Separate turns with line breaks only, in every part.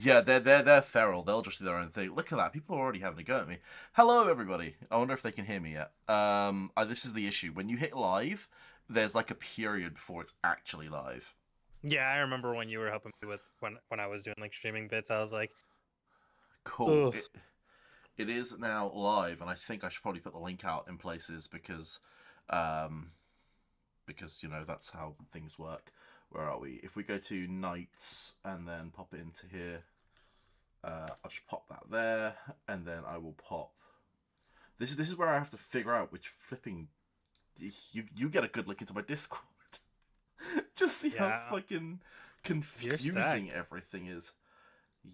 Yeah, they're feral. They'll just do their own thing. Look at that. People are already having a go at me. Hello, everybody. I wonder if they can hear me yet. This is the issue. When you hit live, there's like a period before it's actually live.
Yeah, I remember when you were helping me with when I was doing like streaming bits. I was like,
Cool.
oh,
It is now live, and I think I should probably put the link out in places um, because that's how things work. Where are we? If we go to nights and then pop it into here, I'll just pop that there, and then I will pop. This is where I have to figure out which flipping. You get a good look into my Discord. Just see how
yeah,
fucking
you're
confusing
stacked.
everything is.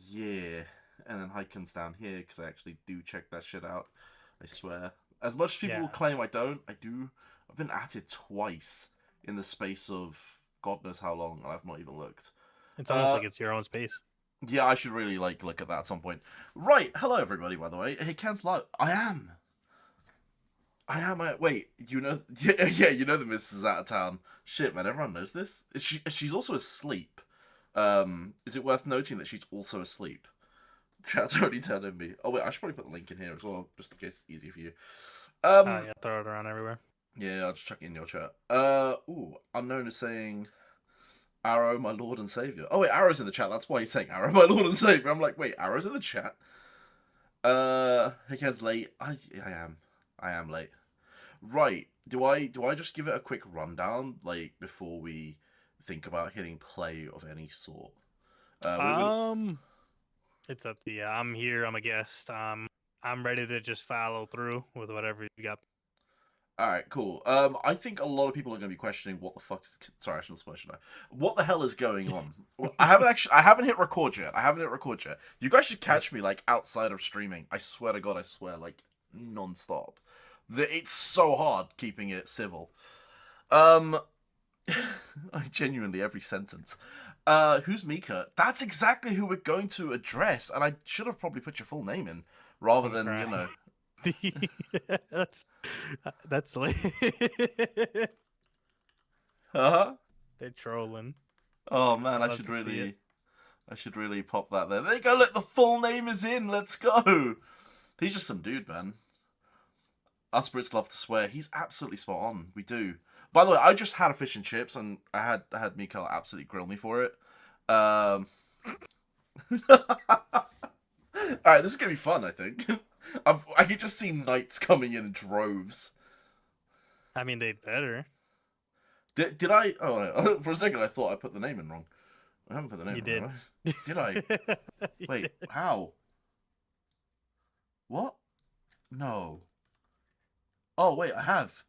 Yeah, and then Hyken's down here because I actually do check that shit out. I swear. As much as people will
Yeah,
claim I don't, I do. I've been at it twice in the space of God knows how long, and I've not even looked.
it's almost
Uh,
like it's your own space.
yeah, I should really look at that at some point. Right, hello everybody. By the way, hey, Ken's live. I am. Wait, yeah, you know the missus is out of town. Shit, man, everyone knows this. She's also asleep. Is it worth noting that she's also asleep? Chat's already telling me. Oh wait, I should probably put the link in here as well, just in case it's easier for you.
Yeah, throw it around everywhere.
Yeah, I'll just chuck it in your chat. Unknown is saying Arrow, my lord and savior. Oh wait, Arrow's in the chat. That's why he's saying Arrow, my lord and savior. I'm like, wait, Arrow's in the chat. Hickhead's late. I am late. Right. Do I just give it a quick rundown, like before we think about hitting play of any sort? We
Um, it's up to you. I'm here. I'm a guest. I'm ready to just follow through with whatever you got.
All right, cool. I think a lot of people are going to be questioning what the fuck. Sorry, I shouldn't swear, should I? What the hell is going on? Well, I haven't hit record yet. I haven't hit record yet. You guys should catch me like outside of streaming. I swear to God, I swear, like non-stop. It's so hard keeping it civil. Um, I genuinely every sentence. Who's Mika? That's exactly who we're going to address, and I should have probably put your full name in rather
I'm
than
crying. that's that's like
Huh?
they're trolling.
Oh man,
I love to see it.
I should really pop that there. There you go. Look, the full name is in. Let's go. He's just some dude, man. Us Brits love to swear. He's absolutely spot on. We do. By the way, I just had a fish and chips, and I had Mikhail absolutely grill me for it. Um. All right, this is gonna be fun. I think. I can just see knights coming in droves.
I mean, they better.
Did I? Oh, no. For a second, I thought I put the name in wrong. I haven't put the name
You
in wrong,
did.
have I? Did I?
You
Wait,
did.
how? What? No. Oh, wait, I have.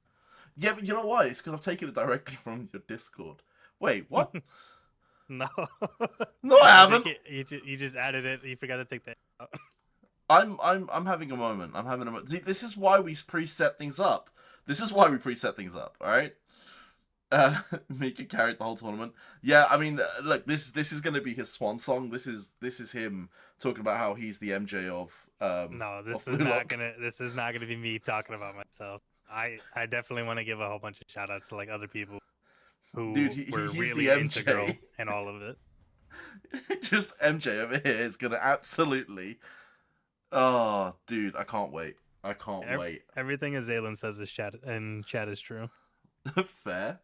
Yeah, but you know why? It's because I've taken it directly from your Discord. Wait, what?
No,
No, I
I think
haven't.
you just added it. You forgot to take that out.
I'm having a moment. I'm having a moment. See, this is why we preset things up. This is why we preset things up. All right. Mika carried the whole tournament. Yeah, I mean, look, this is gonna be his swan song. This is him talking about how he's the MJ
No,
of
this is
Blue
not
Lock.
gonna. This is not gonna be me talking about myself. I definitely want to give a whole bunch of shout outs to like other people
Dude,
who were
he's the
really integral
MJ.
in all of it.
Just MJ over here is gonna absolutely. Oh, dude, I can't wait. I can't wait.
Everything Azalin says is chat and chat is true.
Fair.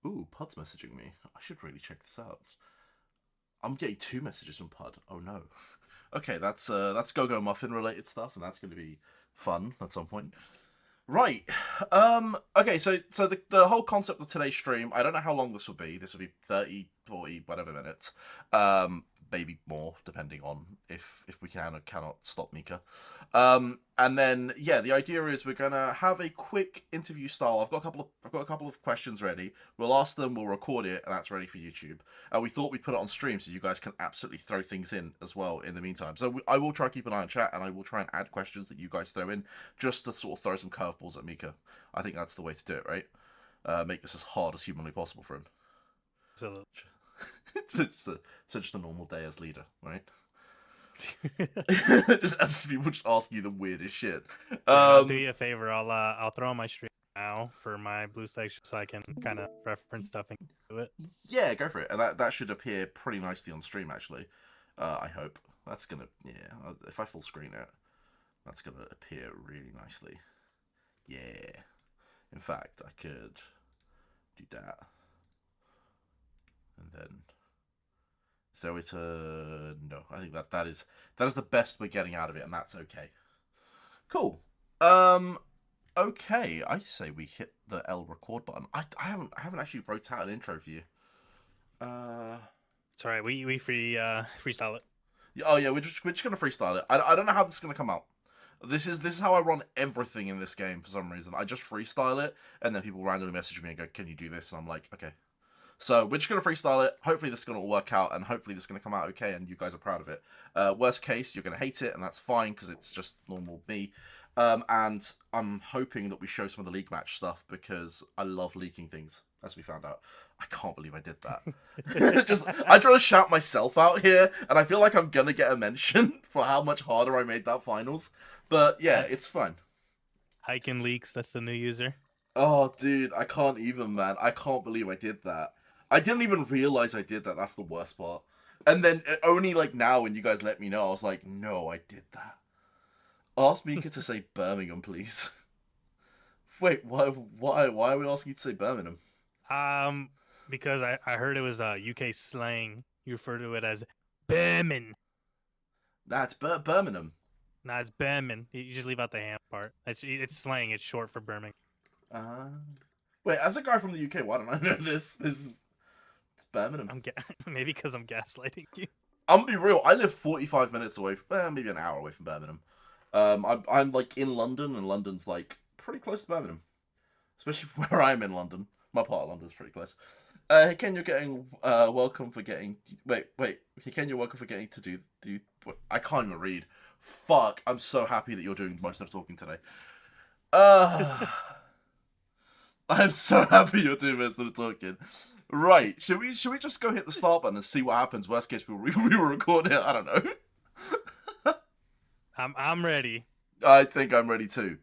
Ooh, Pud's messaging me. I should really check this out. I'm getting two messages from Pud. Oh no. Okay, that's Go Go Muffin related stuff, and that's going to be fun at some point. Right. Okay, so the whole concept of today's stream, I don't know how long this will be. This will be 30, 40, whatever minutes. Maybe more, depending on if we can or cannot stop Mika. And then yeah, the idea is we're gonna have a quick interview style. I've got a couple of questions ready. We'll ask them, we'll record it, and that's ready for YouTube. We thought we'd put it on stream so you guys can absolutely throw things in as well in the meantime. So I will try to keep an eye on chat, and I will try and add questions that you guys throw in just to sort of throw some curveballs at Mika. I think that's the way to do it, right? Make this as hard as humanly possible for him.
So
So just a normal day as leader, right? Just as people just ask you the weirdest shit.
yeah, I'll do you a favor. I'll throw on my stream now for my blue section so I can kind of reference stuff and do it.
Yeah, go for it. And that should appear pretty nicely on stream actually. I hope that's gonna if I full screen it, that's gonna appear really nicely. Yeah. In fact, I could do that, and then so it's no. I think that is the best we're getting out of it, and that's okay. Cool. Um. Okay, I say we hit the L record button. I haven't actually wrote out an intro for you. Uh.
It's all right. We freestyle it.
Oh yeah, we're just gonna freestyle it. I don't know how this is gonna come out. This is how I run everything in this game for some reason. I just freestyle it, and then people randomly message me and go, "Can you do this?" And I'm like, "Okay." So we're just gonna freestyle it. Hopefully this is gonna work out, and hopefully this is gonna come out okay, and you guys are proud of it. Worst case, you're gonna hate it, and that's fine because it's just normal me. And I'm hoping that we show some of the league match stuff because I love leaking things, as we found out. I can't believe I did that. I try to shout myself out here, and I feel like I'm gonna get a mention for how much harder I made that finals. But yeah, it's fun.
Hiking Leaks. That's the new user.
Oh, dude, I can't even, man. I can't believe I did that. I didn't even realize I did that. That's the worst part. And then only like now, when you guys let me know, I was like, no, I did that. Ask Mika to say Birmingham, please. Wait, why are we asking you to say Birmingham?
Because I heard it was UK slang. You refer to it as Birmin.
That's Birmingham.
Nah, it's Birmin. You just leave out the ham part. It's slang. It's short for Birmingham.
Uh, Wait, as a guy from the UK, why don't I know this? It's Birmingham.
Maybe because I'm gaslighting you.
I'm gonna be real. I live 45 minutes away, maybe an hour away from Birmingham. I'm like in London, and London's like pretty close to Birmingham, especially where I'm in London. My part of London's pretty close. Hey Ken, you're getting welcome for getting. Wait. Hey Ken, you're welcome for getting to do. I can't even read. Fuck! I'm so happy that you're doing most of the talking today. I'm so happy you're doing most of the talking. Right? Should we just go hit the start button and see what happens? Worst case, we will record it. I don't know.
I'm ready.
I think I'm ready too.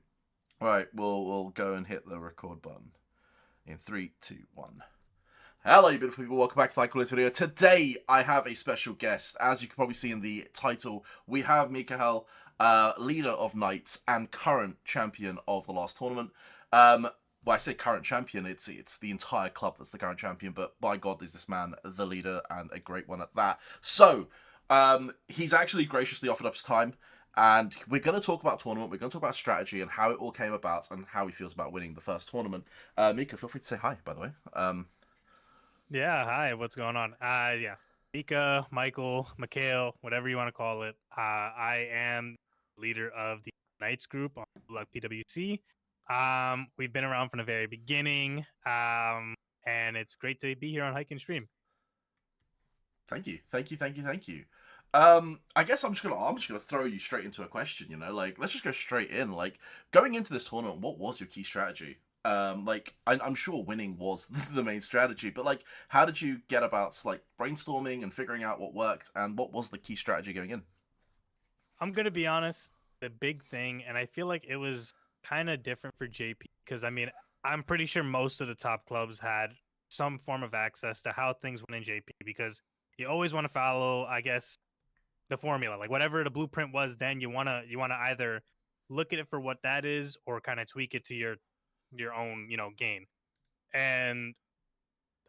Right, we'll go and hit the record button in 3, 2, 1. Hello, you beautiful people. Welcome back to this video. Today, I have a special guest. As you can probably see in the title, we have Mikhael, leader of Knights and current champion of the last tournament. Well, I say current champion, it's the entire club that's the current champion, but by God, is this man the leader, and a great one at that. So, he's actually graciously offered up his time, and we're going to talk about tournament, we're going to talk about strategy, and how it all came about, and how he feels about winning the first tournament. Mika, feel free to say hi, by the way.
Yeah, hi, what's going on? Yeah, Mika, Michael, Mikhail, whatever you want to call it. I am leader of the Knights group on PWC. We've been around from the very beginning, and it's great to be here on Hike and Stream.
Thank you. I guess I'm just gonna throw you straight into a question. You know, like let's just go straight in. Like going into this tournament, what was your key strategy? Like I'm sure winning was the main strategy, but like, how did you get about like brainstorming and figuring out what worked, and what was the key strategy going in?
I'm gonna be honest, the big thing, and I feel like it was kind of different for JP because I mean, I'm pretty sure most of the top clubs had some form of access to how things went in JP because you always want to follow, I guess, the formula, like whatever the blueprint was. Then you wanna either look at it for what that is or kind of tweak it to your own, game. And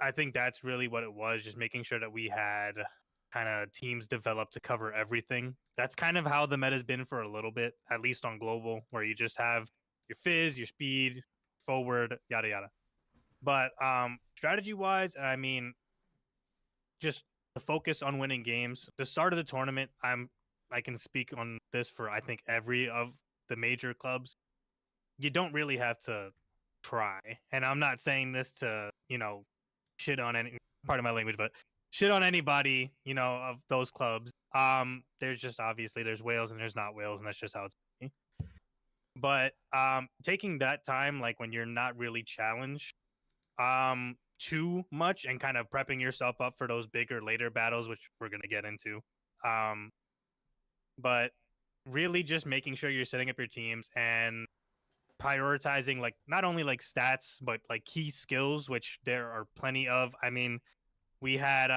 I think that's really what it was, just making sure that we had kind of teams developed to cover everything. That's kind of how the meta's been for a little bit, at least on global, where you just have your fizz, your speed, forward, yada yada. But strategy wise, I mean, just the focus on winning games. The start of the tournament, I can speak on this for I think every of the major clubs. You don't really have to try. And I'm not saying this to, shit on any part of my language, but shit on anybody, of those clubs. There's just obviously there's whales and there's not whales, and that's just how it's be. But taking that time, like when you're not really challenged too much, and kind of prepping yourself up for those bigger later battles, which we're gonna get into. But really just making sure you're setting up your teams and prioritizing like not only like stats but like key skills, which there are plenty of. I mean, we had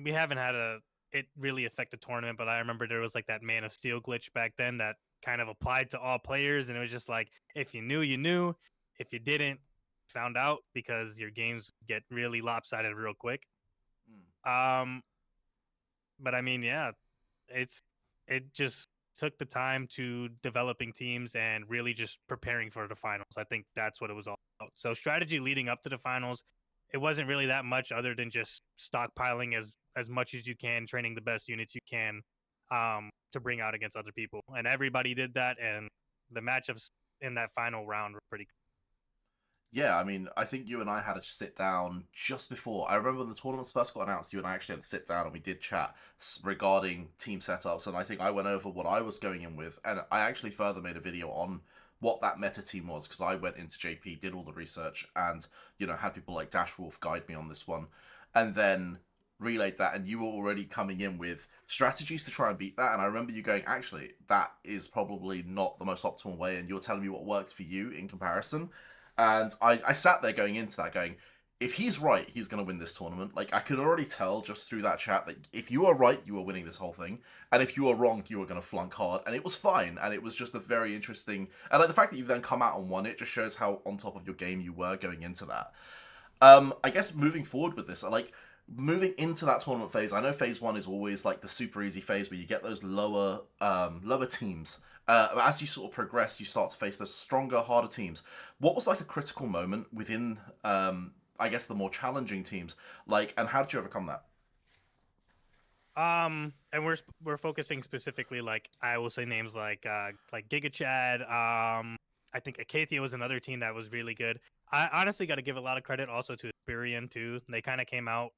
we haven't had it really affect the tournament, but I remember there was like that Man of Steel glitch back then that kind of applied to all players, and it was just like if you knew, you knew. If you didn't, found out because your games get really lopsided real quick.
Mm.
Um, but I mean, yeah, it just took the time to developing teams and really just preparing for the finals. I think that's what it was all about. So strategy leading up to the finals, it wasn't really that much other than just stockpiling as much as you can, training the best units you can, to bring out against other people. And everybody did that, and the matchups in that final round were pretty.
Yeah, I mean, I think you and I had a sit down just before. I remember when the tournaments first got announced, you and I actually had to sit down and we did chat regarding team setups. And I think I went over what I was going in with. And I actually further made a video on what that meta team was because I went into JP, did all the research, and, had people like Dashwolf guide me on this one. And then relayed that. And you were already coming in with strategies to try and beat that. And I remember you going, actually, that is probably not the most optimal way. And you're telling me what works for you in comparison. And I sat there going into that, going, if he's right, he's going to win this tournament. Like, I could already tell just through that chat that if you are right, you are winning this whole thing. And if you are wrong, you are going to flunk hard. And it was fine. And it was just a very interesting... And, like, the fact that you've then come out and won it just shows how on top of your game you were going into that. I guess moving forward with this, like... Moving into that tournament phase, I know phase 1 is always like the super easy phase where you get those lower teams. As you sort of progress, you start to face those stronger, harder teams. What was like a critical moment within, I guess, the more challenging teams? Like, and how did you overcome that?
And we're focusing specifically, like I will say names like Giga Chad. I think Acathia was another team that was really good. I honestly got to give a lot of credit also to Experian too. They kind of came out.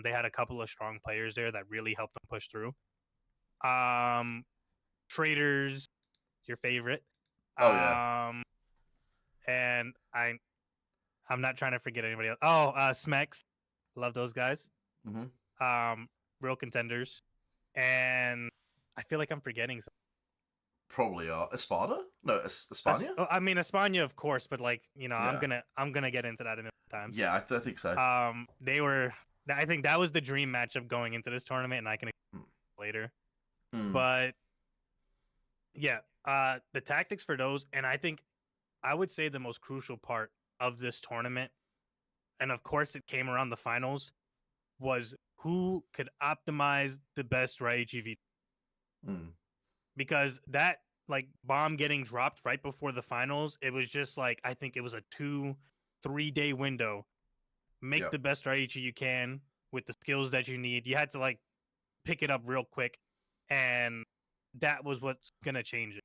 They had a couple of strong players there that really helped them push through. Traders, your favorite.
Oh yeah.
And I'm not trying to forget anybody else. Oh, Smex, love those guys.
Mm-hmm.
Real contenders, and I feel like I'm forgetting some.
Probably Espada? No, Espana?
I mean, Espana, of course, but like
Yeah.
I'm gonna get into that in a time.
Yeah, I think so.
They were. I think that was the dream matchup going into this tournament, and I can later. But yeah, the tactics for those, and I think I would say the most crucial part of this tournament, and of course it came around the finals, was who could optimize the best Raichi. Because that like bomb getting dropped right before the finals, it was just like I think it was a 2-3 day window. Make the best Raichi you can with the skills that you need. You had to like pick it up real quick, and that was what's gonna change it.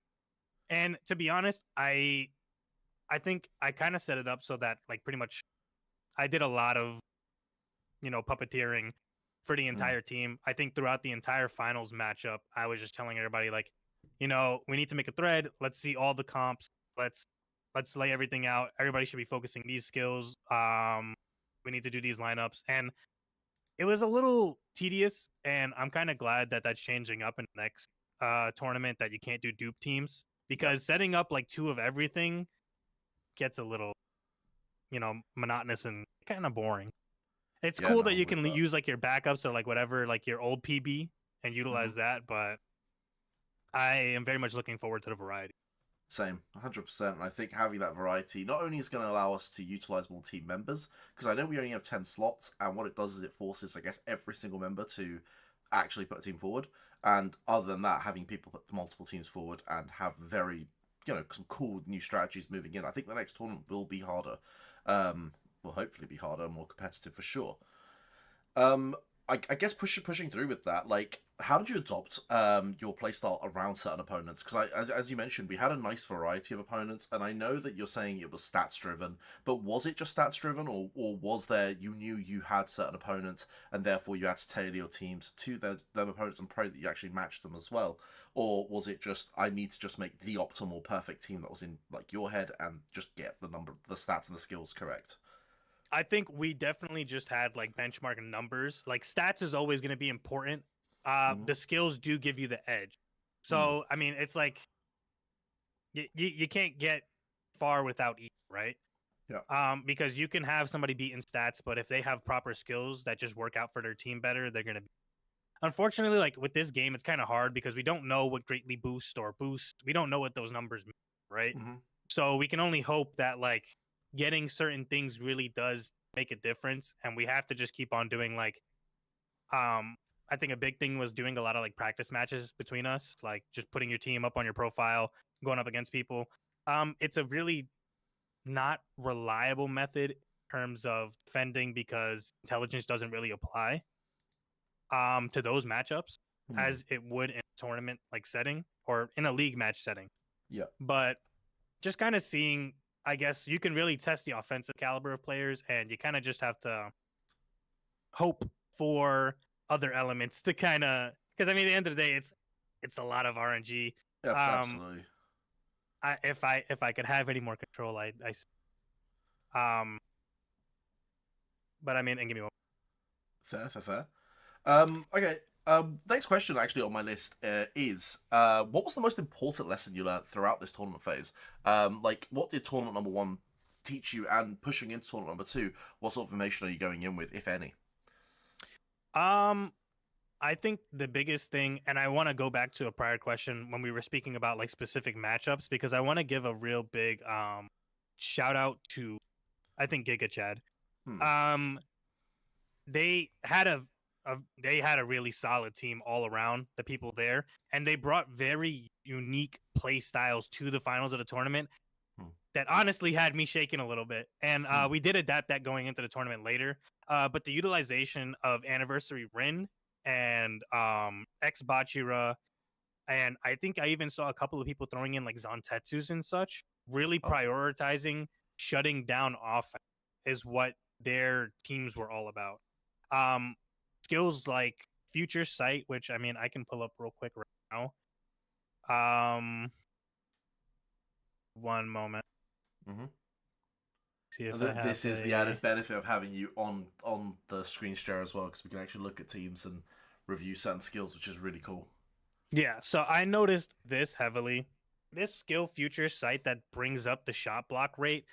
And to be honest, I think I kind of set it up so that like pretty much I did a lot of puppeteering for the entire team. I think throughout the entire finals matchup, I was just telling everybody like, we need to make a thread. Let's see all the comps. Let's lay everything out. Everybody should be focusing these skills. We need to do these lineups, and it was a little tedious. And I'm kind of glad that that's changing up in the next tournament. That you can't do dupe teams because setting up like 2 of everything gets a little, monotonous and kind of boring. It's cool that you can use like your backups or like whatever, like your old PB and utilize that, but I am very much looking forward to the variety.
Same, 100%. And I think having that variety not only is going to allow us to utilize more team members, because I know we only have 10 slots, and what it does is it forces, I guess, every single member to actually put a team forward. And other than that, having people put multiple teams forward and have very, some cool new strategies moving in. I think the next tournament will be harder. Will hopefully be harder, more competitive for sure. I guess pushing through with that, like, how did you adopt your playstyle around certain opponents? Because as you mentioned, we had a nice variety of opponents, and I know that you're saying it was stats driven, but was it just stats driven, or was there, you knew you had certain opponents, and therefore you had to tailor your teams to them opponents and pray that you actually matched them as well? Or was it just, I need to just make the optimal perfect team that was in like your head and just get the stats and the skills correct?
I think we definitely just had like benchmark numbers. Like stats is always going to be important. The skills do give you the edge. So I mean, it's like you can't get far without eating, right?
Yeah.
Because you can have somebody beat in stats, but if they have proper skills that just work out for their team better, they're going to be unfortunately, like with this game, it's kind of hard because we don't know what greatly boost or boost. We don't know what those numbers mean, right?
Mm-hmm.
So we can only hope that like getting certain things really does make a difference, and we have to just keep on doing like I think a big thing was doing a lot of like practice matches between us, like just putting your team up on your profile, going up against people. It's a really not reliable method in terms of defending because intelligence doesn't really apply to those matchups
Hmm.
as it would in a tournament like setting or in a league match setting.
Yeah.
But just kind of seeing, I guess you can really test the offensive caliber of players, and you kind of just have to hope for other elements to kind of, because I mean, at the end of the day, it's a lot of RNG.
Yeah,
Um,
absolutely.
if I could have any more control, but I mean, and give me one.
Fair. Okay. Next question actually on my list is what was the most important lesson you learned throughout this tournament phase? Like, what did tournament number one teach you, and pushing into tournament number two, what sort of information are you going in with, if any?
Um, I think the biggest thing, and I want to go back to a prior question when we were speaking about like specific matchups, because I want to give a real big shout out to I think Giga Chad.
Hmm.
Um, they had a really solid team all around, the people there, and they brought very unique play styles to the finals of the tournament
Hmm.
that honestly had me shaking a little bit. And
Hmm.
we did adapt that going into the tournament later. But the utilization of Anniversary Rin and X Bachira, and I think I even saw a couple of people throwing in like Zantetsus and such, really
Oh,
prioritizing shutting down offense is what their teams were all about. Um, skills like Future Sight, which I mean I can pull up real quick right now. One moment.
hmm.
See if I have
This is the
a.
added benefit of having you on the screen share as well, because we can actually look at teams and review certain skills, which is really cool.
Yeah, so I noticed this heavily. This skill Future Sight that brings up the shot block rate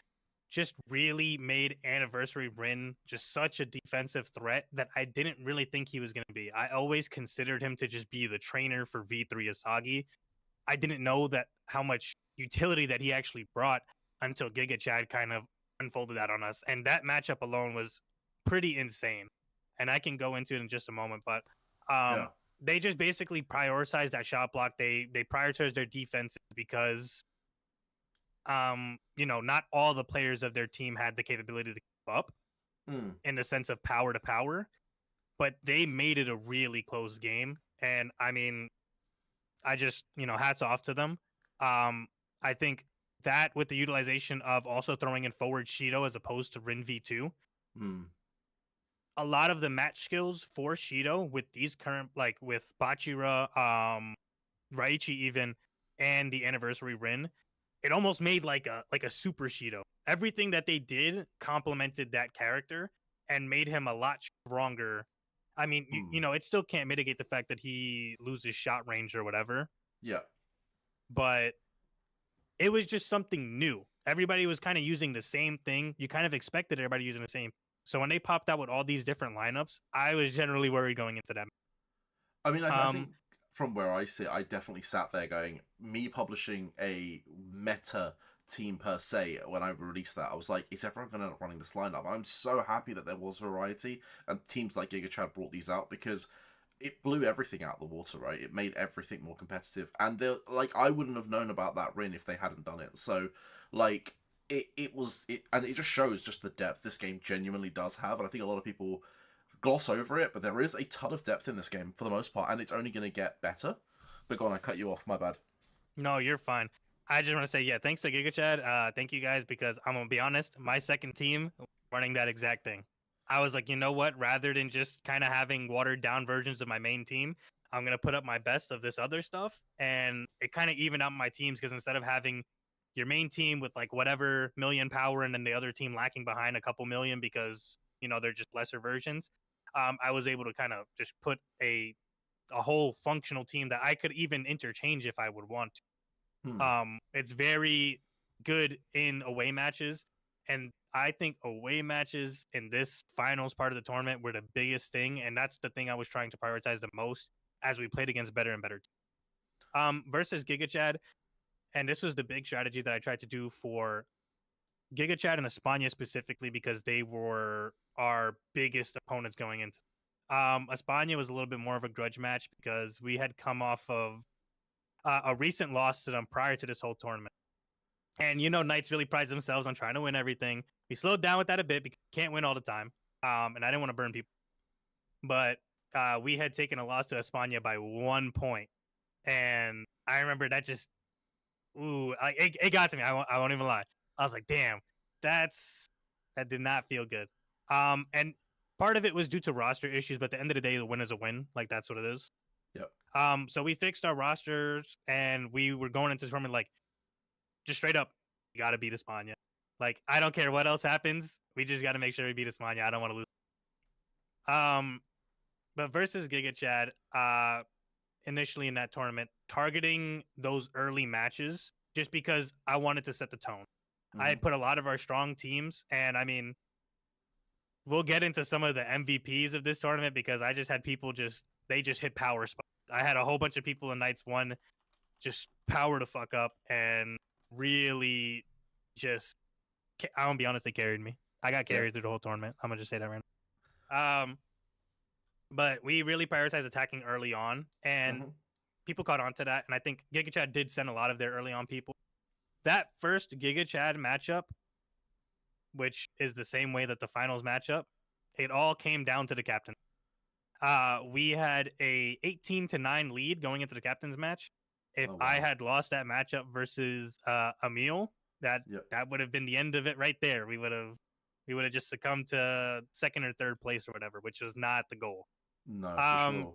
just really made Anniversary Rin just such a defensive threat that I didn't really think he was going to be. I always considered him to just be the trainer for V3 Asagi. I didn't know that how much utility that he actually brought until Giga Chad kind of unfolded that on us. And that matchup alone was pretty insane. And I can go into it in just a moment, but
Yeah.
they just basically prioritized that shot block. They prioritized their defenses because not all the players of their team had the capability to keep up
Hmm.
in the sense of power to power, but they made it a really close game. And I mean, I just, hats off to them. I think that with the utilization of also throwing in forward Shido as opposed to Rin V2,
Hmm.
a lot of the match skills for Shido with these current, like with Bachira, Raichi even, and the anniversary Rin, it almost made like a super Shido. Everything that they did complemented that character and made him a lot stronger. I mean,
Hmm.
it still can't mitigate the fact that he loses shot range or whatever,
Yeah.
but it was just something new. Everybody was kind of using the same thing. You kind of expected everybody using the same. So when they popped out with all these different lineups, I was generally worried going into them.
I mean, I think
Um,
from where I sit, I definitely sat there going, me publishing a meta team per se, when I released that, I was like, is everyone going to end up running this lineup? I'm so happy that there was variety, and teams like Giga Chad brought these out, because it blew everything out of the water, right? It made everything more competitive. And like, I wouldn't have known about that Rin if they hadn't done it. So, like, and it just shows just the depth this game genuinely does have. And I think a lot of people gloss over it, but there is a ton of depth in this game for the most part, and it's only going to get better. But go on, I cut you off. My bad.
no, you're fine. I just want to say, yeah, thanks to Giga Chad. Thank you guys because I'm gonna be honest, my second team running that exact thing. I was like, you know what? Rather than just kind of having watered down versions of my main team, I'm gonna put up my best of this other stuff, and it kind of evened out my teams because instead of having your main team with like whatever million power and then the other team lacking behind a couple million because they're just lesser versions, I was able to kind of just put a whole functional team that I could even interchange if I would want to.
Hmm.
It's very good in away matches, And I think away matches in this finals part of the tournament were the biggest thing, and that's the thing I was trying to prioritize the most as we played against better and better teams. Versus GigaChad, and this was the big strategy that I tried to do for GigaChad and Espana specifically because they were our biggest opponents going into. Espana was a little bit more of a grudge match because we had come off of a recent loss to them prior to this whole tournament. And Knights really prides themselves on trying to win everything. We slowed down with that a bit because we can't win all the time. And I didn't want to burn people. But we had taken a loss to Espana by 1 point. And I remember that just, it got to me. I won't even lie. I was like, damn, that did not feel good. And part of it was due to roster issues, but at the end of the day, the win is a win. Like, that's what it is.
Yep.
So we fixed our rosters, and we were going into the tournament like, just straight up, you got to beat Espana. Like, I don't care what else happens. We just got to make sure we beat Espana. I don't want to lose. But versus GigaChad, initially in that tournament, targeting those early matches just because I wanted to set the tone. I put a lot of our strong teams, and I mean, we'll get into some of the MVPs of this tournament because I just had people they just hit power spots. I had a whole bunch of people in Nights 1 just power to fuck up and really just, I'm gonna be honest, they carried me. I got carried through the whole tournament. I'm gonna just say that right now. But we really prioritized attacking early on, and people caught on to that. And I think GigaChad did send a lot of their early on people. That first GigaChad matchup, which is the same way that the finals matchup, it all came down to the captain. We had a 18-9 lead going into the captain's match. If I had lost that matchup versus Emil, that would have been the end of it right there. We would have just succumbed to second or third place or whatever, which was not the goal.
No, for sure.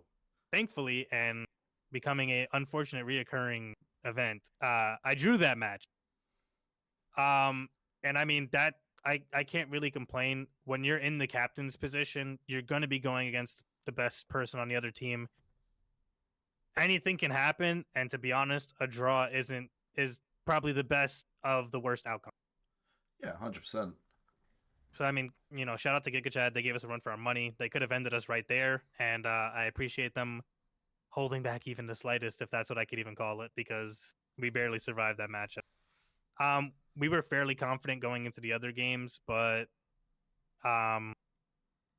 Thankfully, and becoming a unfortunate reoccurring event, I drew that match. And I mean that I can't really complain. When you're in the captain's position, you're going to be going against the best person on the other team. Anything can happen, and to be honest, a draw is probably the best of the worst outcome.
Yeah, 100%.
So I mean, shout out to GigaChad. They gave us a run for our money. They could have ended us right there, and I appreciate them holding back even the slightest, if that's what I could even call it, because we barely survived that matchup. We were fairly confident going into the other games, but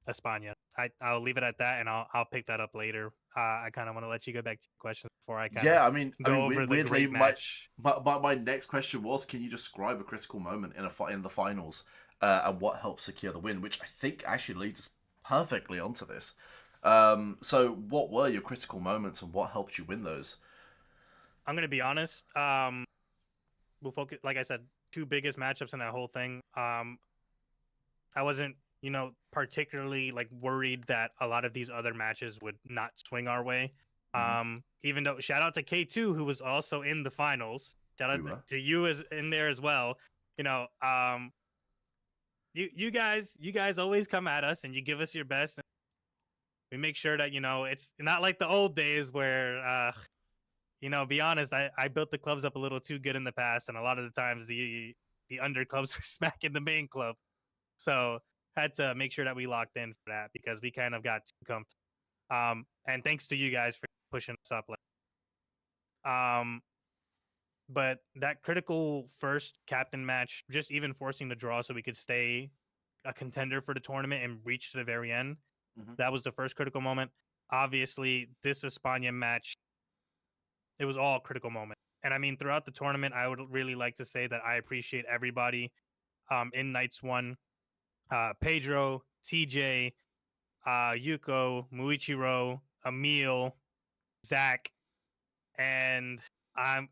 Espana. I'll leave it at that, and I'll pick that up later. I kind of want to let you go back to your questions before I kind of go over the great match.
My next question was, can you describe a critical moment in the finals and what helped secure the win? Which I think actually leads us perfectly onto this. So what were your critical moments and what helped you win those?
I'm going to be honest. We'll focus, like I said, two biggest matchups in that whole thing. I wasn't, particularly like worried that a lot of these other matches would not swing our way. Even though, shout out to K2, who was also in the finals. Shout out to you as in there as well. You guys always come at us and you give us your best. And we make sure that, it's not like the old days where, be honest, I built the clubs up a little too good in the past, and a lot of the times the under clubs were smacking the main club. So had to make sure that we locked in for that because we kind of got too comfortable. And thanks to you guys for pushing us up. But that critical first captain match, just even forcing the draw so we could stay a contender for the tournament and reach to the very end, that was the first critical moment. Obviously, this Espana match, it was all critical moment. And I mean, throughout the tournament, I would really like to say that I appreciate everybody in Nights 1. Pedro, TJ, Yuko, Muichiro, Emil, Zach, and I'm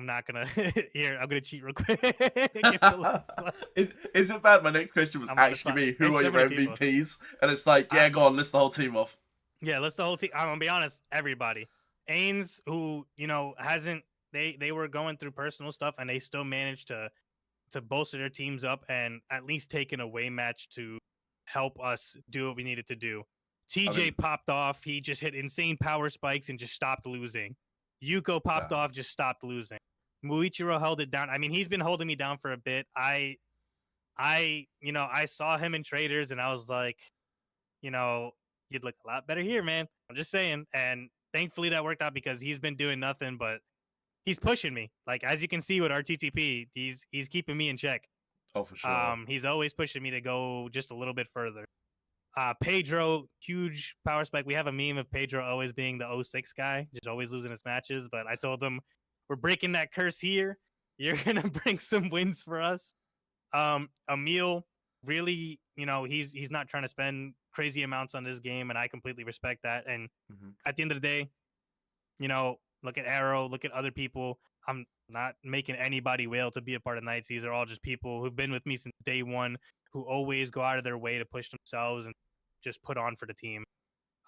not gonna here. I'm gonna cheat real quick.
Is it bad? My next question was actually me. Who are your MVPs? People. And it's like, go on, list the whole team off.
Yeah, list the whole team. I'm gonna be honest. Everybody. Ains, who hasn't. They were going through personal stuff, and they still managed to bolster their teams up and at least take an away match to help us do what we needed to do. TJ popped off. He just hit insane power spikes and just stopped losing. Yuko popped off, just stopped losing. Muichiro held it down. I mean, he's been holding me down for a bit. I I saw him in traders and I was like, you know, you'd look a lot better here, man. I'm just saying. And thankfully that worked out because he's been doing nothing but he's pushing me. Like as you can see with our TTP, he's keeping me in check.
Oh, for sure.
He's always pushing me to go just a little bit further. Pedro, huge power spike. We have a meme of Pedro always being the 06 guy, just always losing his matches. But I told him, we're breaking that curse here. You're gonna bring some wins for us. Emil, really, he's not trying to spend crazy amounts on this game, and I completely respect that. And at the end of the day, look at Arrow, look at other people. I'm not making anybody wail to be a part of Knights. These are all just people who've been with me since day one, who always go out of their way to push themselves and just put on for the team.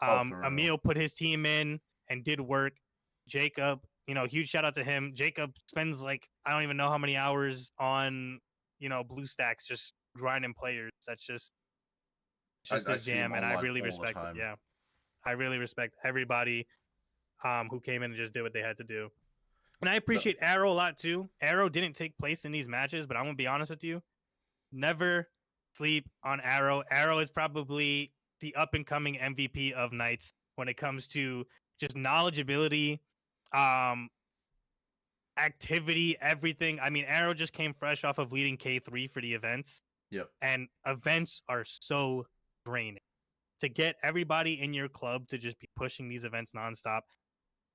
Emil put his team in and did work. Jacob, huge shout out to him. Jacob spends I don't even know how many hours on, BlueStacks just grinding players. That's just his jam, and I really respect it. Yeah, I really respect everybody who came in and just did what they had to do. And I appreciate Arrow a lot too. Arrow didn't take place in these matches, but I'm gonna be honest with you. Never sleep on Arrow. Arrow is probably the up and coming MVP of Knights when it comes to just knowledgeability, activity, everything. I mean, Arrow just came fresh off of leading K3 for the events.
Yep.
And events are so draining. To get everybody in your club to just be pushing these events nonstop.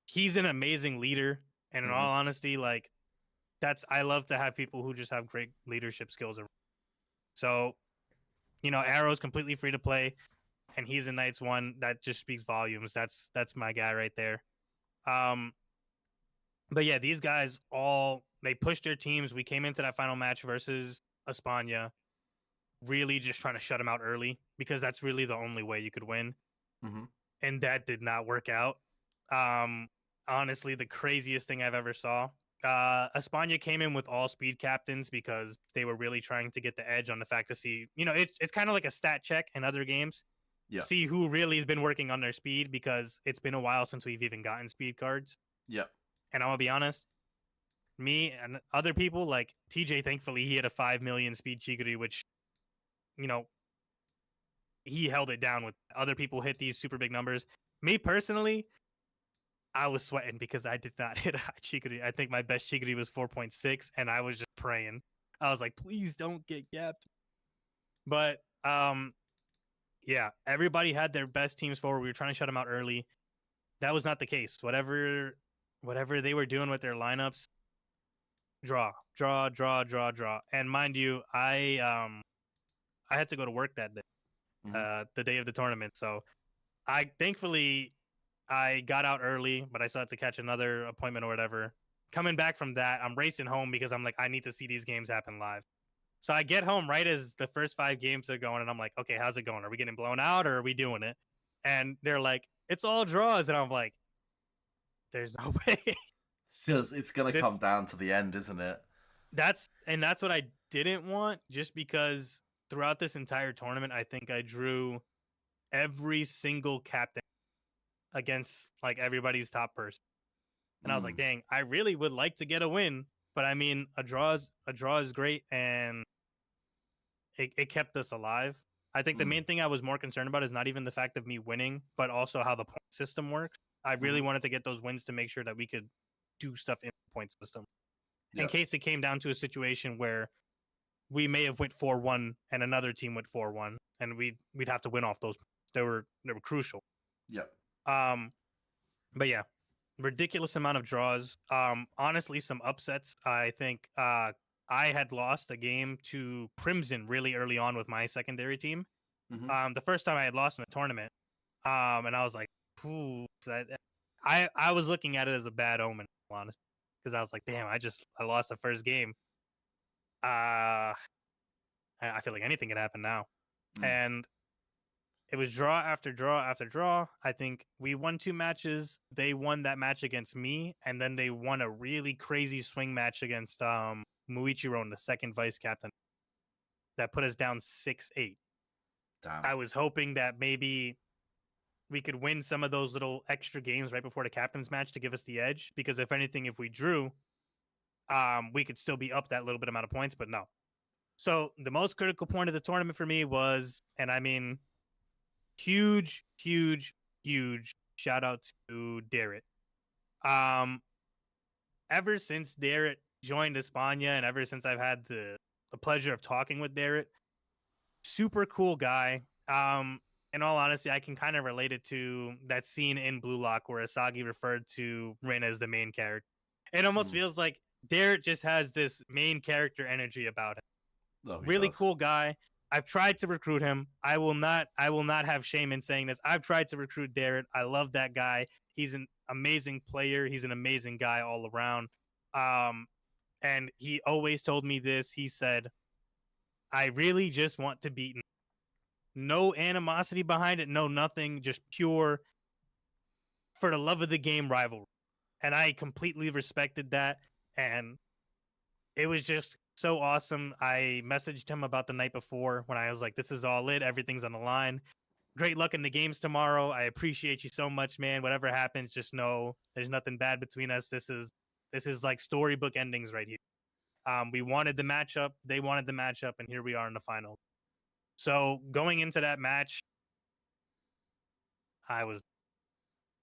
He's an amazing leader. And in all honesty, I love to have people who just have great leadership skills. So, Arrow's completely free to play, and he's in Knights 1. That just speaks volumes. That's my guy right there. But yeah, these guys they pushed their teams. We came into that final match versus Espana, really just trying to shut them out early because that's really the only way you could win. And that did not work out. Honestly, the craziest thing I've ever saw. Espana came in with all speed captains because they were really trying to get the edge on the fact to see, it's kind of like a stat check in other games. Yeah. See who really has been working on their speed because it's been a while since we've even gotten speed cards.
Yep.
And I'm gonna be honest, me and other people like TJ, thankfully he had a 5 million speed Chigiri, which, he held it down. With other people hit these super big numbers. Me personally, I was sweating because I did not hit a high Chigiri. I think my best Chigiri was 4.6, and I was just praying. I was like, please don't get gapped. But yeah, everybody had their best teams forward. We were trying to shut them out early. That was not the case. Whatever they were doing with their lineups, draw. And mind you, I had to go to work that day, the day of the tournament. So thankfully I got out early, but I still had to catch another appointment or whatever. Coming back from that, I'm racing home because I'm like, I need to see these games happen live. So I get home right as the first 5 games are going, and I'm like, okay, how's it going? Are we getting blown out or are we doing it? And they're like, it's all draws. And I'm like, there's no way.
It's going to come down to the end, isn't it?
That's what I didn't want, just because throughout this entire tournament, I think I drew every single captain against everybody's top person. And I was like, dang, I really would like to get a win. But I mean, a draw is great, and it kept us alive. I think the main thing I was more concerned about is not even the fact of me winning, but also how the point system works. I really wanted to get those wins to make sure that we could do stuff in the point system. Yep. In case it came down to a situation where we may have went 4-1 and another team went 4-1, and we'd have to win off those. They were crucial.
Yep.
But yeah, ridiculous amount of draws. Honestly, some upsets. I think I had lost a game to Crimson really early on with my secondary team. The first time I had lost in a tournament. And I was like, ooh, I was looking at it as a bad omen, honestly, because I was like, damn, I lost the first game. I feel like anything could happen now. And it was draw after draw after draw. I think we won 2 matches. They won that match against me, and then they won a really crazy swing match against Muichiro, the second vice captain. That put us down 6-8.
Damn.
I was hoping that maybe we could win some of those little extra games right before the captain's match to give us the edge. Because if anything, if we drew, we could still be up that little bit amount of points. But no, So the most critical point of the tournament for me was, and I mean, huge, huge, huge shout out to Darrett. Um, ever since Darrett joined Espana, and ever since I've had the pleasure of talking with Darrett, super cool guy. In all honesty, I can kind of relate it to that scene in Blue Lock where Asagi referred to Rin as the main character. It almost
Mm.
feels like Darrett just has this main character energy about him.
No, he
Really
does.
cool guy. I've tried to recruit him. I will not have shame in saying this. I've tried to recruit Darrett. I love that guy. He's an amazing player. He's an amazing guy all around. Um, and he always told me this. He said, I really just want to beat. No animosity behind it, no nothing, just pure for the love of the game rivalry. And I completely respected that. And it was just so awesome. I messaged him about the night before when I was like, this is all it. Everything's on the line. Great luck in the games tomorrow. I appreciate you so much, man. Whatever happens, just know there's nothing bad between us. This is like storybook endings right here. We wanted the matchup, they wanted the matchup, and here we are in the final. So going into that match, I was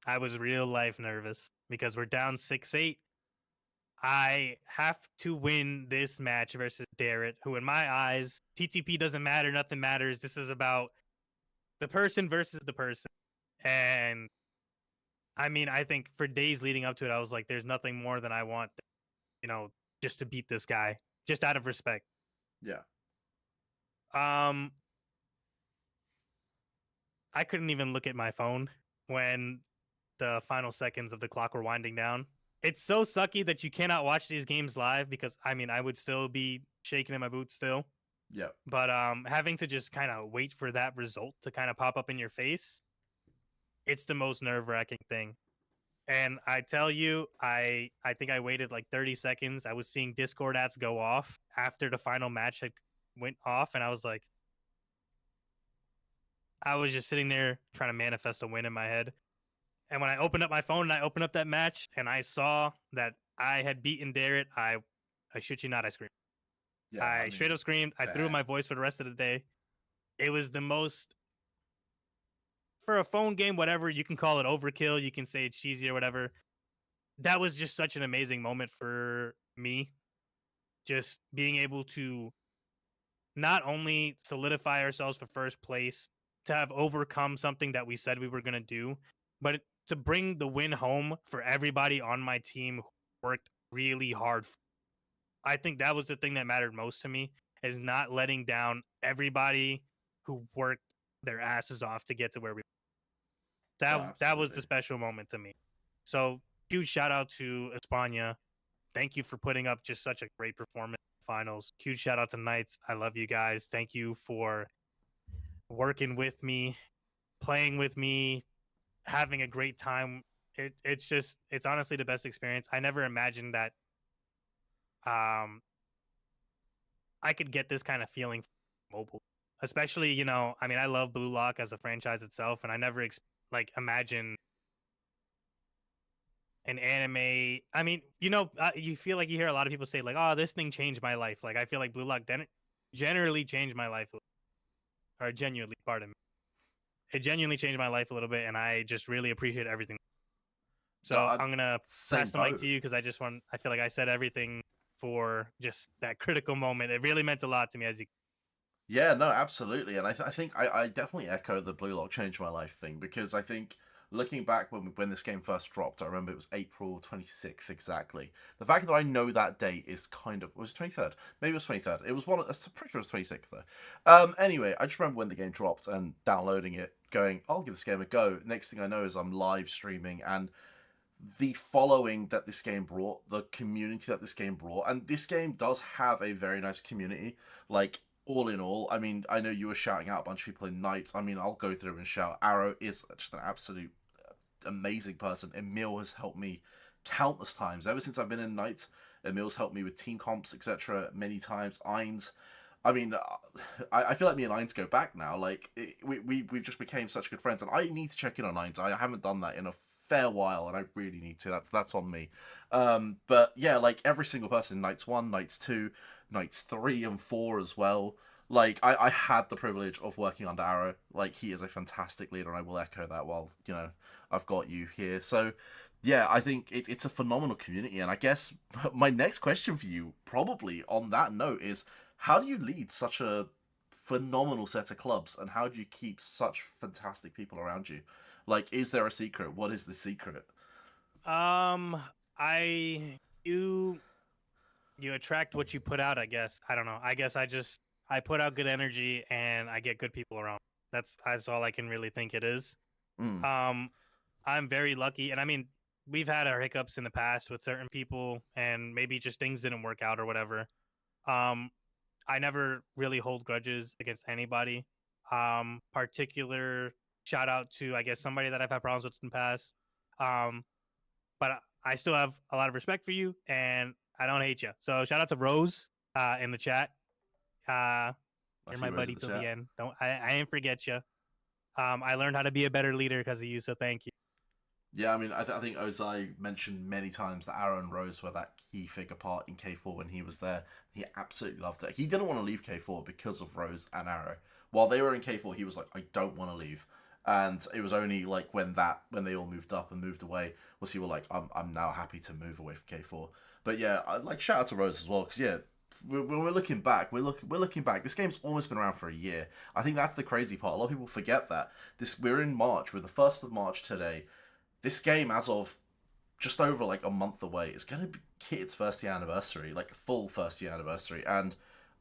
I was real life nervous because we're down 6-8. I have to win this match versus Darrett, who in my eyes, TTP doesn't matter, nothing matters. This is about the person versus the person. And I mean, I think for days leading up to it, I was like, there's nothing more than I want, you know, just to beat this guy, just out of respect.
Yeah.
Um, I couldn't even look at my phone when the final seconds of the clock were winding down. It's so sucky that you cannot watch these games live because I mean I would still be shaking in my boots still.
Yeah.
But having to just kind of wait for that result to kind of pop up in your face, it's the most nerve-wracking thing. And I tell you, I think I waited like 30 seconds. I was seeing Discord ads go off after the final match had went off, and I was just sitting there trying to manifest a win in my head. And when I opened up my phone and I opened up that match and I saw that I had beaten Darrett, I shit you not, I screamed.
Yeah.
I
I
straight
mean,
up screamed. I threw
fair.
my voice for the rest of the day. It was the most, for a phone game, whatever, you can call it overkill. You can say it's cheesy or whatever. That was just such an amazing moment for me. Just being able to not only solidify ourselves for first place, to have overcome something that we said we were going to do, but to bring the win home for everybody on my team who worked really hard. I think that was the thing that mattered most to me, is not letting down everybody who worked their asses off to get to where we
Oh,
that was the
absolutely.
special moment to me. So huge shout out to Espana. Thank you for putting up just such a great performance in the finals. Huge shout out to Knights. I love you guys. Thank you for working with me, playing with me, having a great time. It's honestly the best experience. I never imagined that um I could get this kind of feeling from mobile. Especially, I mean, I love Blue Lock as a franchise itself, and I never imagine an anime. I mean, you feel like you hear a lot of people say like, "Oh, this thing changed my life." Like I feel like Blue Lock then generally changed my life, or genuinely, pardon me. It genuinely changed my life a little bit, and I just really appreciate everything.
No,
So I'm gonna
same
pass the mic
boat.
to you because I feel like I said everything for just that critical moment. It really meant a lot to me, as you.
Yeah, no, absolutely, and I think I definitely echo the Blue Lock changed my life thing, because I think looking back when this game first dropped, I remember it was April 26th exactly. The fact that I know that date is kind of, was it 23rd? Maybe it was 23rd. It was I'm pretty sure it was 26th though. Anyway, I just remember when the game dropped and downloading it, going, I'll give this game a go. Next thing I know is I'm live streaming, and the following that this game brought, the community that this game brought, and this game does have a very nice community. Like, all in all, I mean, I know you were shouting out a bunch of people in Knights. I mean, I'll go through and shout. Arrow is just an absolute amazing person. Emil has helped me countless times ever since I've been in Knights. Emil's helped me with team comps, etc. many times. Eins. I mean, I feel like me and Eins go back now. Like, we've just became such good friends, and I need to check in on Eins. I haven't done that in a fair while, and I really need to. That's on me. But yeah, like every single person, nights 1, nights 2, nights 3 and 4 as well. Like I had the privilege of working under Arrow. Like he is a fantastic leader, and I will echo that. While I've got you here, so yeah, I think it's a phenomenal community, and I guess my next question for you, probably on that note, is how do you lead such a phenomenal set of clubs, and how do you keep such fantastic people around you? Like, is there a secret? What is the secret?
Um, I you attract what you put out, I guess. I don't know. I guess I put out good energy and I get good people around. That's all I can really think it is.
Mm.
Um, I'm very lucky, and I mean, we've had our hiccups in the past with certain people, and maybe just things didn't work out or whatever. Um, I never really hold grudges against anybody. Particular shout out to, I guess, somebody that I've had problems with in the past. Um, but I still have a lot of respect for you, and I don't hate you. So shout out to Rose in the chat.
I
You're
see
my
Rose in
buddy
the
till the
chat.
end. I ain't forget you. I learned how to be a better leader because of you. So thank you.
Yeah, I mean, I think Ozai mentioned many times that Arrow and Rose were that key figure part in K4 when he was there. He absolutely loved it. He didn't want to leave K4 because of Rose and Arrow. While they were in K4, he was like, I don't want to leave. And it was only like when they all moved up and moved away was he were like, I'm now happy to move away from K4. But yeah, like shout out to Rose as well because yeah, when we're looking back, we're looking back. This game's almost been around for a year. I think that's the crazy part. A lot of people forget that we're in March. We're the 1st of March today. This game, as of just over like a month away, is going to hit its first year anniversary, like full first year anniversary, and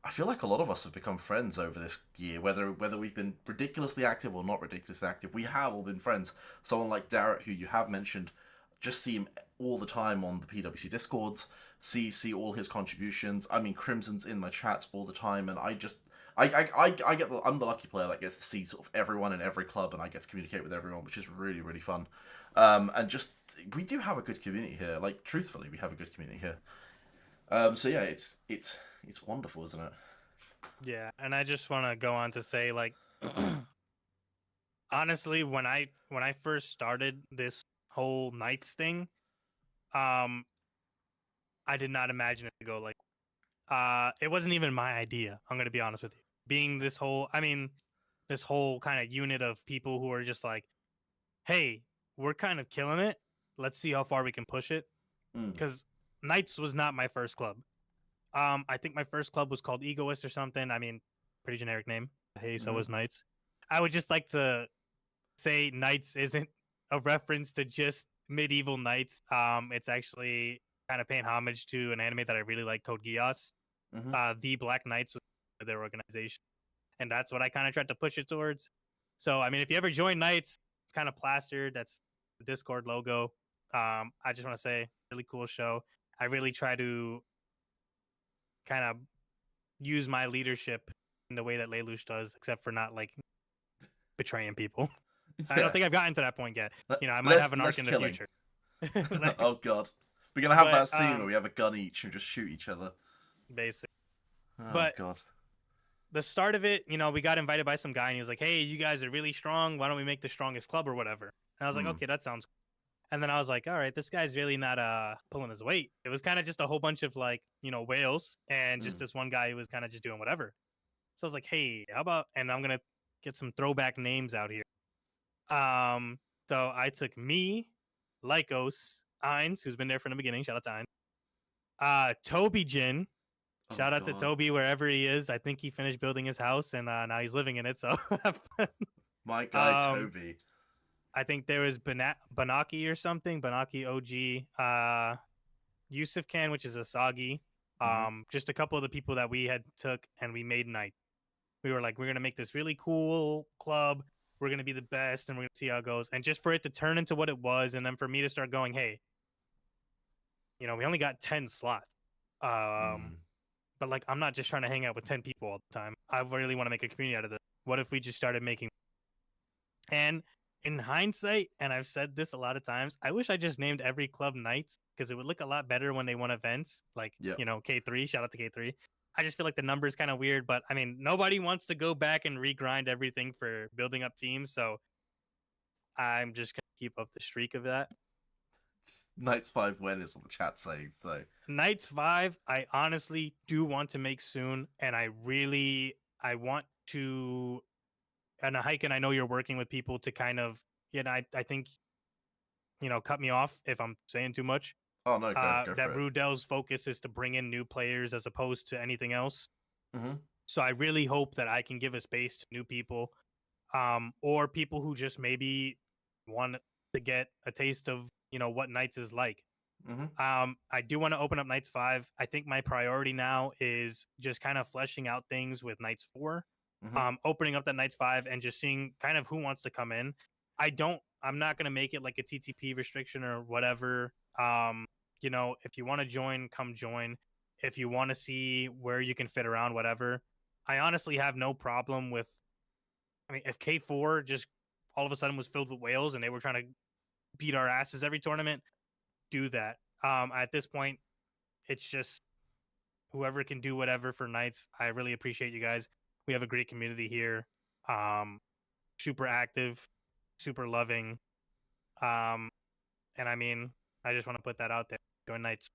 I feel like a lot of us have become friends over this year. Whether we've been ridiculously active or not ridiculously active, we have all been friends. Someone like Darrett, who you have mentioned, just see him all the time on the PWC discords. See all his contributions. I mean, Crimson's in my chats all the time, and I just I get I'm the lucky player that gets to see sort of everyone in every club, and I get to communicate with everyone, which is really fun. And just we do have a good community here. Like truthfully, we have a good community here. So yeah, it's wonderful, isn't it?
Yeah, and I just want to go on to say, like, honestly, when I first started this whole Knights thing, um, I did not imagine it to go like. It wasn't even my idea. I'm gonna be honest with you. Being this whole, I mean, this whole kind of unit of people who are just like, hey, we're kind of killing it. Let's see how far we can push it.
Mm.
Because Knights was not my first club. I think my first club was called Egoist or something. I mean, pretty generic name. Hey, so
Mm-hmm.
was Knights. I would just like to say Knights isn't a reference to just medieval knights. It's actually kind of paying homage to an anime that I really like, Code Geass.
Mm-hmm.
The Black Knights was their organization, and that's what I kind of tried to push it towards. So, I mean, if you ever join Knights, it's kind of plastered. That's the Discord logo. I just want to say, really cool show. I really try to kind of use my leadership in the way that Lelouch does, except for not like betraying people. I don't
Yeah.
think I've gotten to that point yet.
Let,
You know, I might
less
have an
less
arc in the
killing.
future.
Oh god, we're gonna have
But
that scene where we have a gun each and just shoot each other.
basic.
Oh
But
god.
the start of it, you know, we got invited by some guy and he was like, "Hey, you guys are really strong. Why don't we make the strongest club or whatever?" And I was like,
Mm.
"Okay, that sounds cool." And then I was like, "All right, this guy's really not pulling his weight." It was kind of just a whole bunch of like, you know, whales and just
Mm.
this one guy who was kind of just doing whatever. So I was like, "Hey, how about?" And I'm gonna get some throwback names out here. So I took me, Lycos, Eins, who's been there from the beginning. Shout out to Eins. Toby Jin.
Oh
Shout out to
god.
Toby wherever he is. I think he finished building his house and now he's living in it. So,
My guy
um,
Toby.
I think there was Banaki or something. Banaki OG. Yusuf Khan, which is Asagi.
Mm-hmm.
Just a couple of the people that we had took and we made night. We were like, we're gonna make this really cool club. We're gonna be the best, and we're gonna see how it goes. And just for it to turn into what it was, and then for me to start going, hey, you know, we only got 10 slots.
Mm.
But like, I'm not just trying to hang out with 10 people all the time. I really want to make a community out of this. What if we just started making? And in hindsight, and I've said this a lot of times, I wish I just named every club Knights because it would look a lot better when they won events. Like,
Yep.
you know, K3. Shout out to K3. I just feel like the number is kind of weird, but I mean, nobody wants to go back and regrind everything for building up teams. So I'm just gonna keep up the streak of that.
Just Knights 5 win is what the chat's saying. So
Knights 5, I honestly do want to make soon, and I want to. And Hike, and I know you're working with people to kind of, I think, cut me off if I'm saying too much.
oh no, go
That
for it.
Rudel's focus is to bring in new players as opposed to anything else.
Mm-hmm.
So I really hope that I can give a space to new people, or people who just maybe want to get a taste of what Knights is like.
Mm-hmm.
I do want to open up Knights 5. I think my priority now is just kind of fleshing out things with Knights 4,
Mm-hmm.
opening up that Knights 5 and just seeing kind of who wants to come in. I'm not going to make it like a TTP restriction or whatever. If you want to join, come join. If you want to see where you can fit around, whatever. I honestly have no problem with, I mean, if K4 just all of a sudden was filled with whales and they were trying to beat our asses every tournament, do that. At this point, it's just whoever can do whatever for Knights. I really appreciate you guys. We have a great community here. Super active, super loving. And I mean, I just want to put that out there. Join Knights.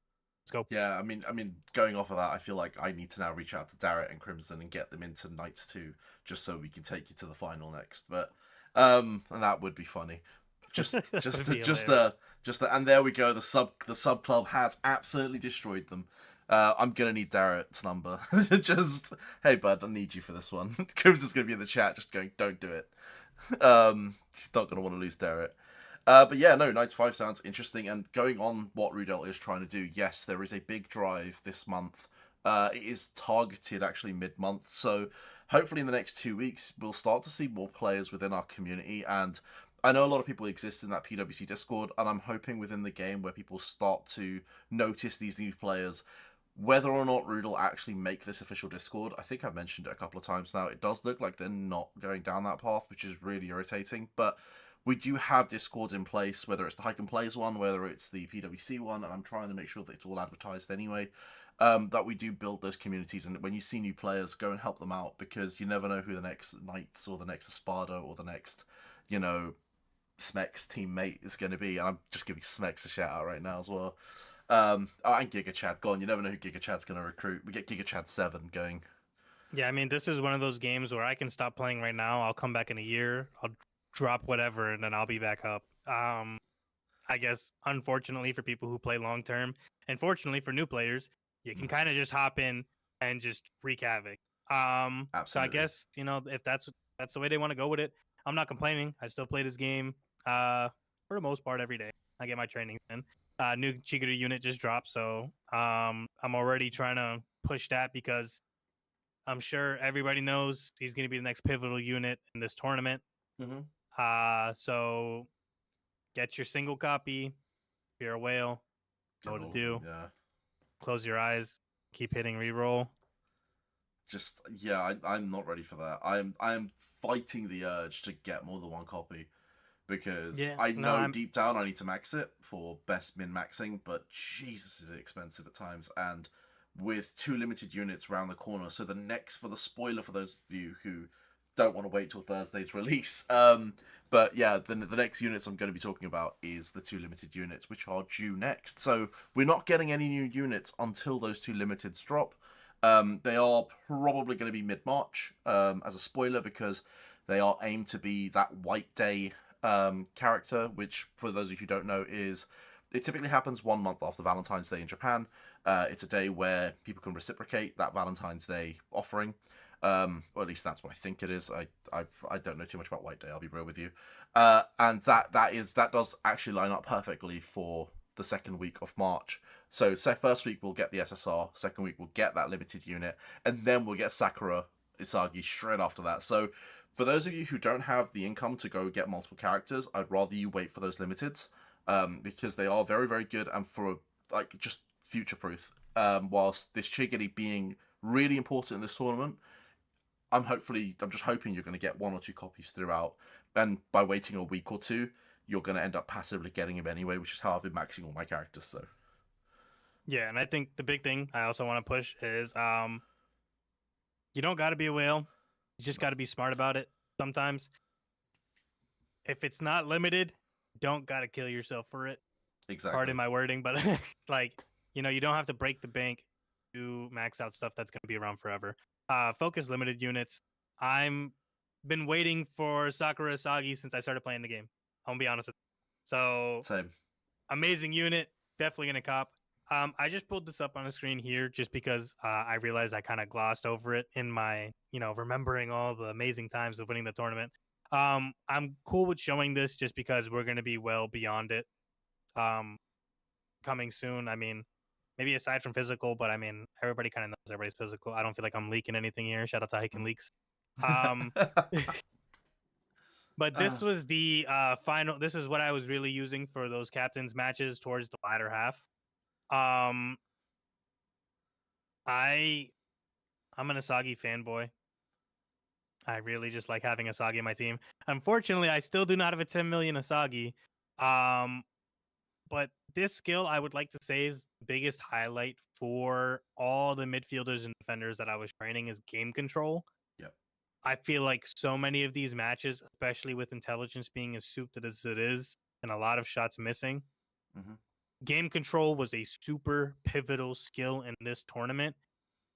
Let's go.
Yeah, I mean, going off of that, I feel like I need to now reach out to Darrett and Crimson and get them into Knights 2, just so we can take you to the final next. But and that would be funny. Just and there we go. The sub club has absolutely destroyed them. I'm gonna need Darrett's number. Just hey bud, I need you for this one. Crimson's gonna be in the chat, just going, don't do it. He's not gonna want to lose Darrett. But yeah, no, Knights 5 sounds interesting. And going on what Rudel is trying to do, yes, there is a big drive this month. It is targeted actually mid-month. So hopefully in the next 2 weeks, we'll start to see more players within our community. And I know a lot of people exist in that PWC Discord. And I'm hoping within the game where people start to notice these new players, whether or not Rudel actually make this official Discord. I think I've mentioned it a couple of times now. It does look like they're not going down that path, which is really irritating. But we do have Discords in place, whether it's the Hike and Plays one, whether it's the PWC one, and I'm trying to make sure that it's all advertised anyway, that we do build those communities, and when you see new players, go and help them out, because you never know who the next Knights or the next Espada or the next, Smex teammate is going to be, and I'm just giving Smex a shout out right now as well. And Giga Chad, go on, you never know who Giga Chad's going to recruit. We get Giga Chad 7 going.
Yeah, I mean, this is one of those games where I can stop playing right now. I'll come back in a year. I'll drop whatever, and then I'll be back up. I guess, unfortunately for people who play long term, and fortunately for new players, you can kind of just hop in and just wreak havoc.
Absolutely.
So I guess if that's the way they want to go with it, I'm not complaining. I still play this game for the most part every day. I get my training in. New Chiguru unit just dropped, so I'm already trying to push that because I'm sure everybody knows he's going to be the next pivotal unit in this tournament.
Mm-hmm.
So get your single copy. If you're a whale, know what to do.
Yeah.
Close your eyes. Keep hitting reroll.
Just I'm not ready for that. I'm fighting the urge to get more than one copy, because I know deep down I need to max it for best min maxing, but Jesus, is it expensive at times, and with 2 limited units around the corner. So for the spoiler for those of you who don't want to wait till Thursday's release. But yeah, the next units I'm going to be talking about is the 2 limited units, which are due next. So we're not getting any new units until those 2 limiteds drop. They are probably going to be mid-March, as a spoiler, because they are aimed to be that White Day character, which, for those of you who don't know, it typically happens 1 month after Valentine's Day in Japan. It's a day where people can reciprocate that Valentine's Day offering. Or at least that's what I think it is. I don't know too much about White Day, I'll be real with you. And that does actually line up perfectly for the second week of March. So first week we'll get the SSR, second week we'll get that limited unit, and then we'll get Sakura Isagi straight after that. So for those of you who don't have the income to go get multiple characters, I'd rather you wait for those limiteds, because they are very, very good, and for just future proof. Whilst this Chigiri being really important in this tournament, I'm just hoping you're going to get 1 or 2 copies throughout, and by waiting a week or 2, you're going to end up passively getting him anyway, which is how I've been maxing all my characters. So
yeah, and I think the big thing I also want to push is you don't got to be a whale. You just got to be smart about it. Sometimes if it's not limited, don't gotta kill yourself for it.
Exactly.
Pardon my wording, but like, you know, you don't have to break the bank to max out stuff that's gonna be around forever. Focus limited units. I'm been waiting for Sakura Asagi since I started playing the game. I'm gonna be honest with you. So
Same.
amazing unit, definitely gonna cop. I just pulled this up on the screen here just because I realized I kind of glossed over it in my, you know, remembering all the amazing times of winning the tournament. I'm cool with showing this just because we're gonna be well beyond it. Coming soon. I mean, maybe aside from physical, but I mean, everybody kind of knows everybody's physical. I don't feel like I'm leaking anything here. Shout out to Hiking Leaks. But this was the final. This is what I was really using for those captains matches towards the latter half. I'm an Asagi fanboy. I really just like having Asagi on my team. Unfortunately, I still do not have a 10 million Asagi. But this skill, I would like to say, is the biggest highlight for all the midfielders and defenders that I was training is game control.
Yep.
I feel like so many of these matches, especially with intelligence being as souped as it is, and a lot of shots missing, game control was a super pivotal skill in this tournament.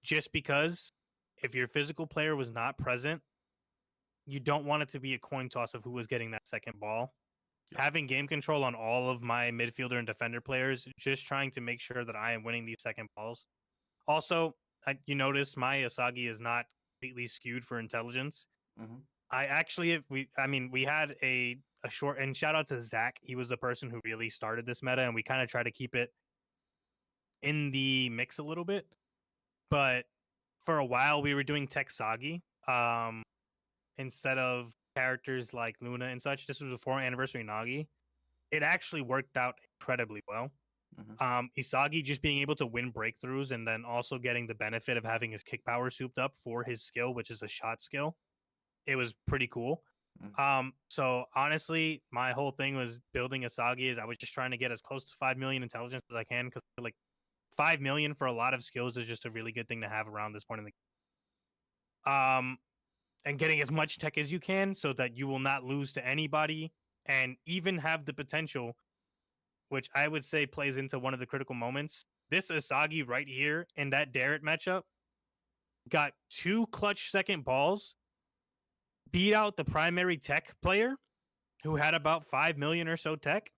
Just because if your physical player was not present, you don't want it to be a coin toss of who was getting that second ball. Yep. Having game control on all of my midfielder and defender players, just trying to make sure that I am winning these second balls. Also, you notice my Asagi is not completely skewed for intelligence. I actually, we had a short, and shout out to Zach. He was the person who really started this meta, and we kind of try to keep it in the mix a little bit. But for a while, we were doing Texagi instead of characters like Luna and such. This was before Anniversary Nagi. It actually worked out incredibly well. Isagi just being able to win breakthroughs and then also getting the benefit of having his kick power souped up for his skill, which is a shot skill. It was pretty cool. So honestly, my whole thing was building Asagi is I was just trying to get as close to 5 million intelligence as I can, because like 5 million for a lot of skills is just a really good thing to have around this point in the game. And getting as much tech as you can so that you will not lose to anybody and even have the potential, which I would say plays into one of the critical moments. This Asagi right here in that Darrett matchup got 2 clutch second balls, beat out the primary tech player who had about 5 million or so tech,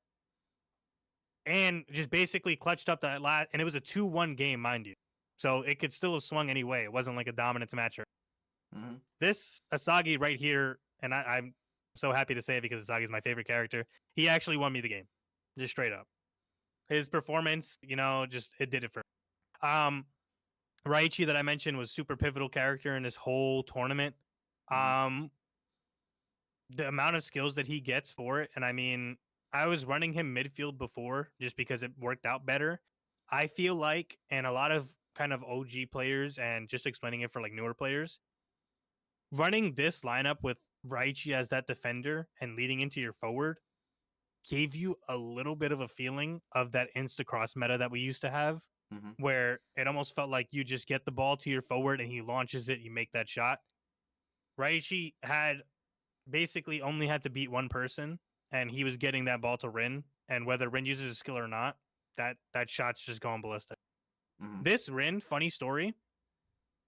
and just basically clutched up that last. And it was a 2-1 game, mind you. So it could still have swung any way. It wasn't like a dominance match. This Asagi right here, and I'm so happy to say it because Asagi is my favorite character. He actually won me the game, just straight up. His performance, you know, just it did it for me. Raichi that I mentioned was super pivotal character in this whole tournament. The amount of skills that he gets for it, and I mean, I was running him midfield before just because it worked out better. I feel like, and a lot of kind of OG players, and just explaining it for like newer players, running this lineup with Raichi as that defender and leading into your forward gave you a little bit of a feeling of that insta-cross meta that we used to have, where it almost felt like you just get the ball to your forward and he launches it, you make that shot. Raichi had basically only had to beat one person, and he was getting that ball to Rin, and whether Rin uses his skill or not, that shot's just going ballistic. This Rin, funny story,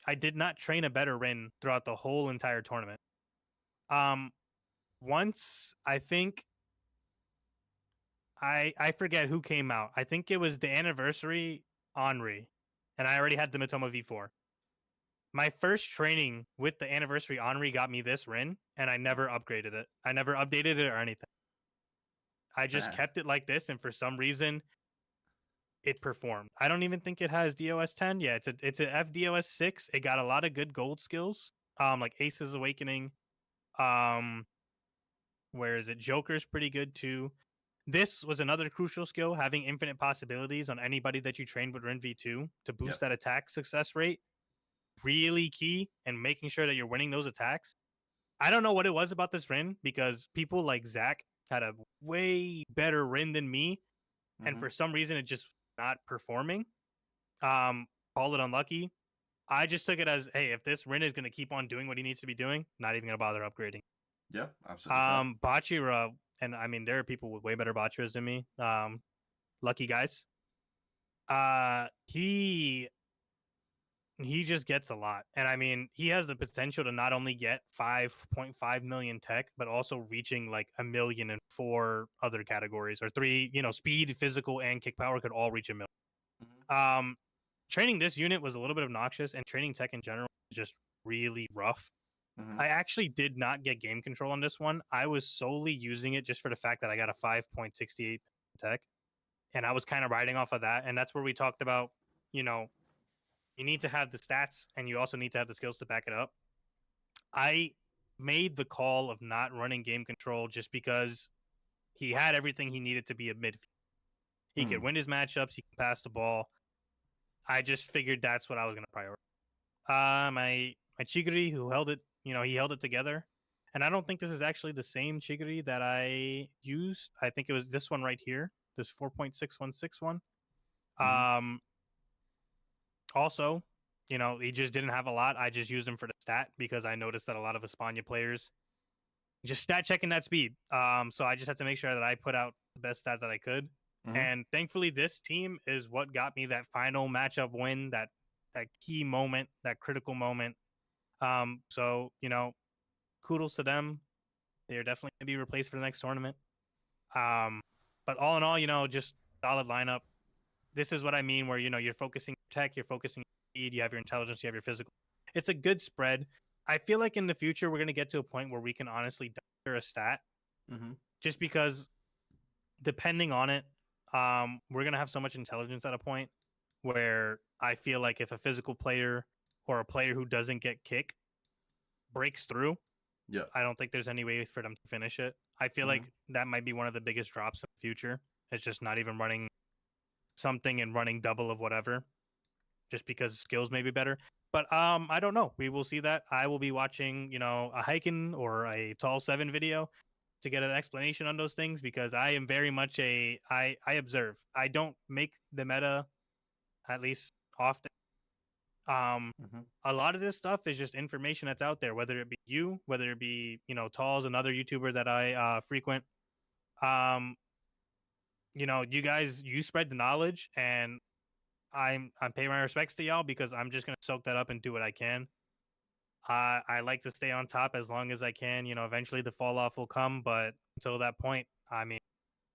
I did not train a better Rin throughout the whole entire tournament. Once I think I forget who came out. I think it was the Anniversary Henri, and I already had the Mitoma V4. My first training with the Anniversary Henri got me this Rin, and I never upgraded it. I never updated it or anything. I just kept it like this, and for some reason, it performed. I don't even think it has DOS 10. Yeah, it's a FDOS 6. It got a lot of good gold skills, like Ace's Awakening. Where is it? Joker's pretty good too. This was another crucial skill, having infinite possibilities on anybody that you trained with Rin V2 to boost that attack success rate. Really key, and making sure that you're winning those attacks. I don't know what it was about this Rin, because people like Zach had a way better Rin than me, and for some reason it just not performing. Call it unlucky. I just took it as, hey, if this Rin is going to keep on doing what he needs to be doing, not even going to bother upgrading.
Yeah, absolutely.
Bachira and I mean there are people with way better botchers than me. Lucky guys. He just gets a lot. And I mean, he has the potential to not only get 5.5 million tech, but also reaching like a million in 4 other categories, or 3, speed, physical, and kick power could all reach a million.
Mhm.
Training this unit was a little bit obnoxious, and training tech in general was just really rough.
Mhm.
I actually did not get game control on this one. I was solely using it just for the fact that I got a 5.68 tech, and I was kind of riding off of that. And that's where we talked about, you know, you need to have the stats and you also need to have the skills to back it up. I made the call of not running game control just because he had everything he needed to be a midfield. He could
Mm.
win his matchups, he could pass the ball. I just figured that's what I was going to prioritize. My Chigiri, who held it, he held it together. And I don't think this is actually the same Chigiri that I used. I think it was this one right here, this 4.6161.
Mhm.
Also, he just didn't have a lot. I just used him for the stat because I noticed that a lot of Espana players just stat checking that speed. So I just had to make sure that I put out the best stat that I could.
Mhm.
And thankfully, this team is what got me that final matchup win, that key moment, that critical moment. So kudos to them. They're definitely going to be replaced for the next tournament. Um, but all in all, just solid lineup. This is what I mean, where you're focusing tech, you're focusing speed, you have your intelligence, you have your physical. It's a good spread. I feel like in the future we're going to get to a point where we can honestly doctor a stat,
Mhm.
just because depending on it, we're going to have so much intelligence at a point where I feel like if a physical player or a player who doesn't get kick breaks through,
Yeah.
I don't think there's any way for them to finish it. I feel
Mhm.
like that might be one of the biggest drops in the future. It's just not even running something and running double of whatever, just because skills may be better. But I don't know. We will see that. I will be watching, a hiking or a tall 7 video to get an explanation on those things, because I am very much I observe. I don't make the meta, at least often.
Mhm.
A lot of this stuff is just information that's out there, whether it be you, whether it be, Tall's another YouTuber that I frequent. Um, you spread the knowledge, and I'm paying my respects to y'all because I'm just gonna soak that up and do what I can. I like to stay on top as long as I can. Eventually the fall off will come, but until that point, I mean,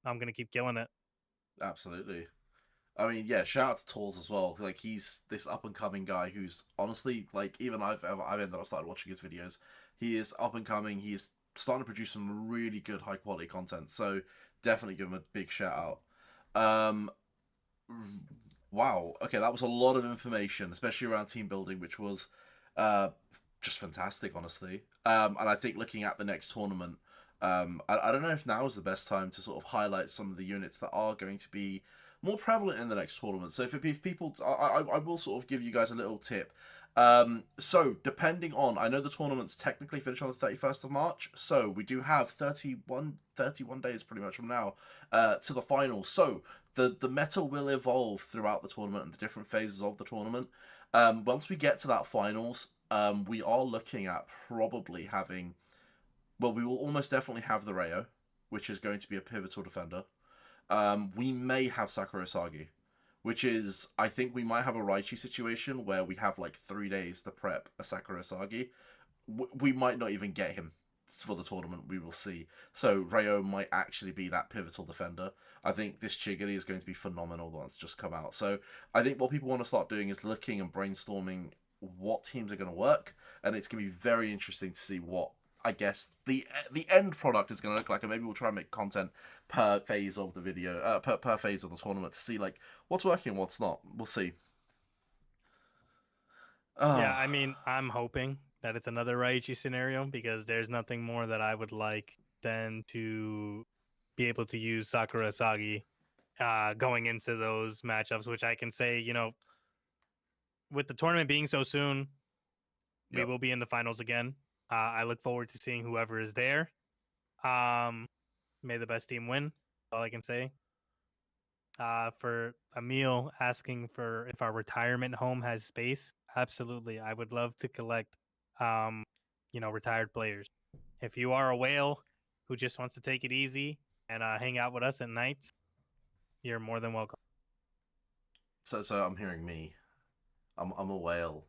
I'm gonna keep killing it.
Absolutely. I mean, yeah. Shout out to Tools as well. Like he's this up and coming guy who's honestly like even I've ended up started watching his videos. He is up and coming. He's starting to produce some really good high quality content. So definitely give him a big shout out. Wow. Okay, that was a lot of information, especially around team building, which was uh, just fantastic, honestly. And I think looking at the next tournament, I don't know if now is the best time to sort of highlight some of the units that are going to be more prevalent in the next tournament. So if people, I will sort of give you guys a little tip. So depending on, I know the tournaments technically finish on the 31st of March, so we do have 31 days pretty much from now to the finals. So the meta will evolve throughout the tournament and the different phases of the tournament. Once we get to that finals, we are looking at probably having, well, we will almost definitely have the Rayo, which is going to be a pivotal defender. We may have Sakura Sagi, which is, I think we might have a Raichi situation where we have like 3 days to prep a Sakura Sagi. We might not even get him for the tournament. We will see. So Rayo might actually be that pivotal defender. I think this Chigiri is going to be phenomenal. The one's just come out. So I think what people want to start doing is looking and brainstorming what teams are going to work, and it's going to be very interesting to see what, I guess, the end product is going to look like, and maybe we'll try and make content per phase of the video, per phase of the tournament to see like what's working, what's not. We'll see.
Yeah,
Oh,
I mean, I'm hoping that it's another Raichi scenario, because there's nothing more that I would like than to be able to use Sakura Sagi going into those matchups, which I can say, with the tournament being so soon, we
yep.
will be in the finals again. I look forward to seeing whoever is there. Um, May the best team win. That's all I can say. For Emil asking for if our retirement home has space, absolutely. I would love to collect, retired players. If you are a whale who just wants to take it easy and hang out with us at nights, you're more than welcome.
So I'm hearing me. I'm a whale.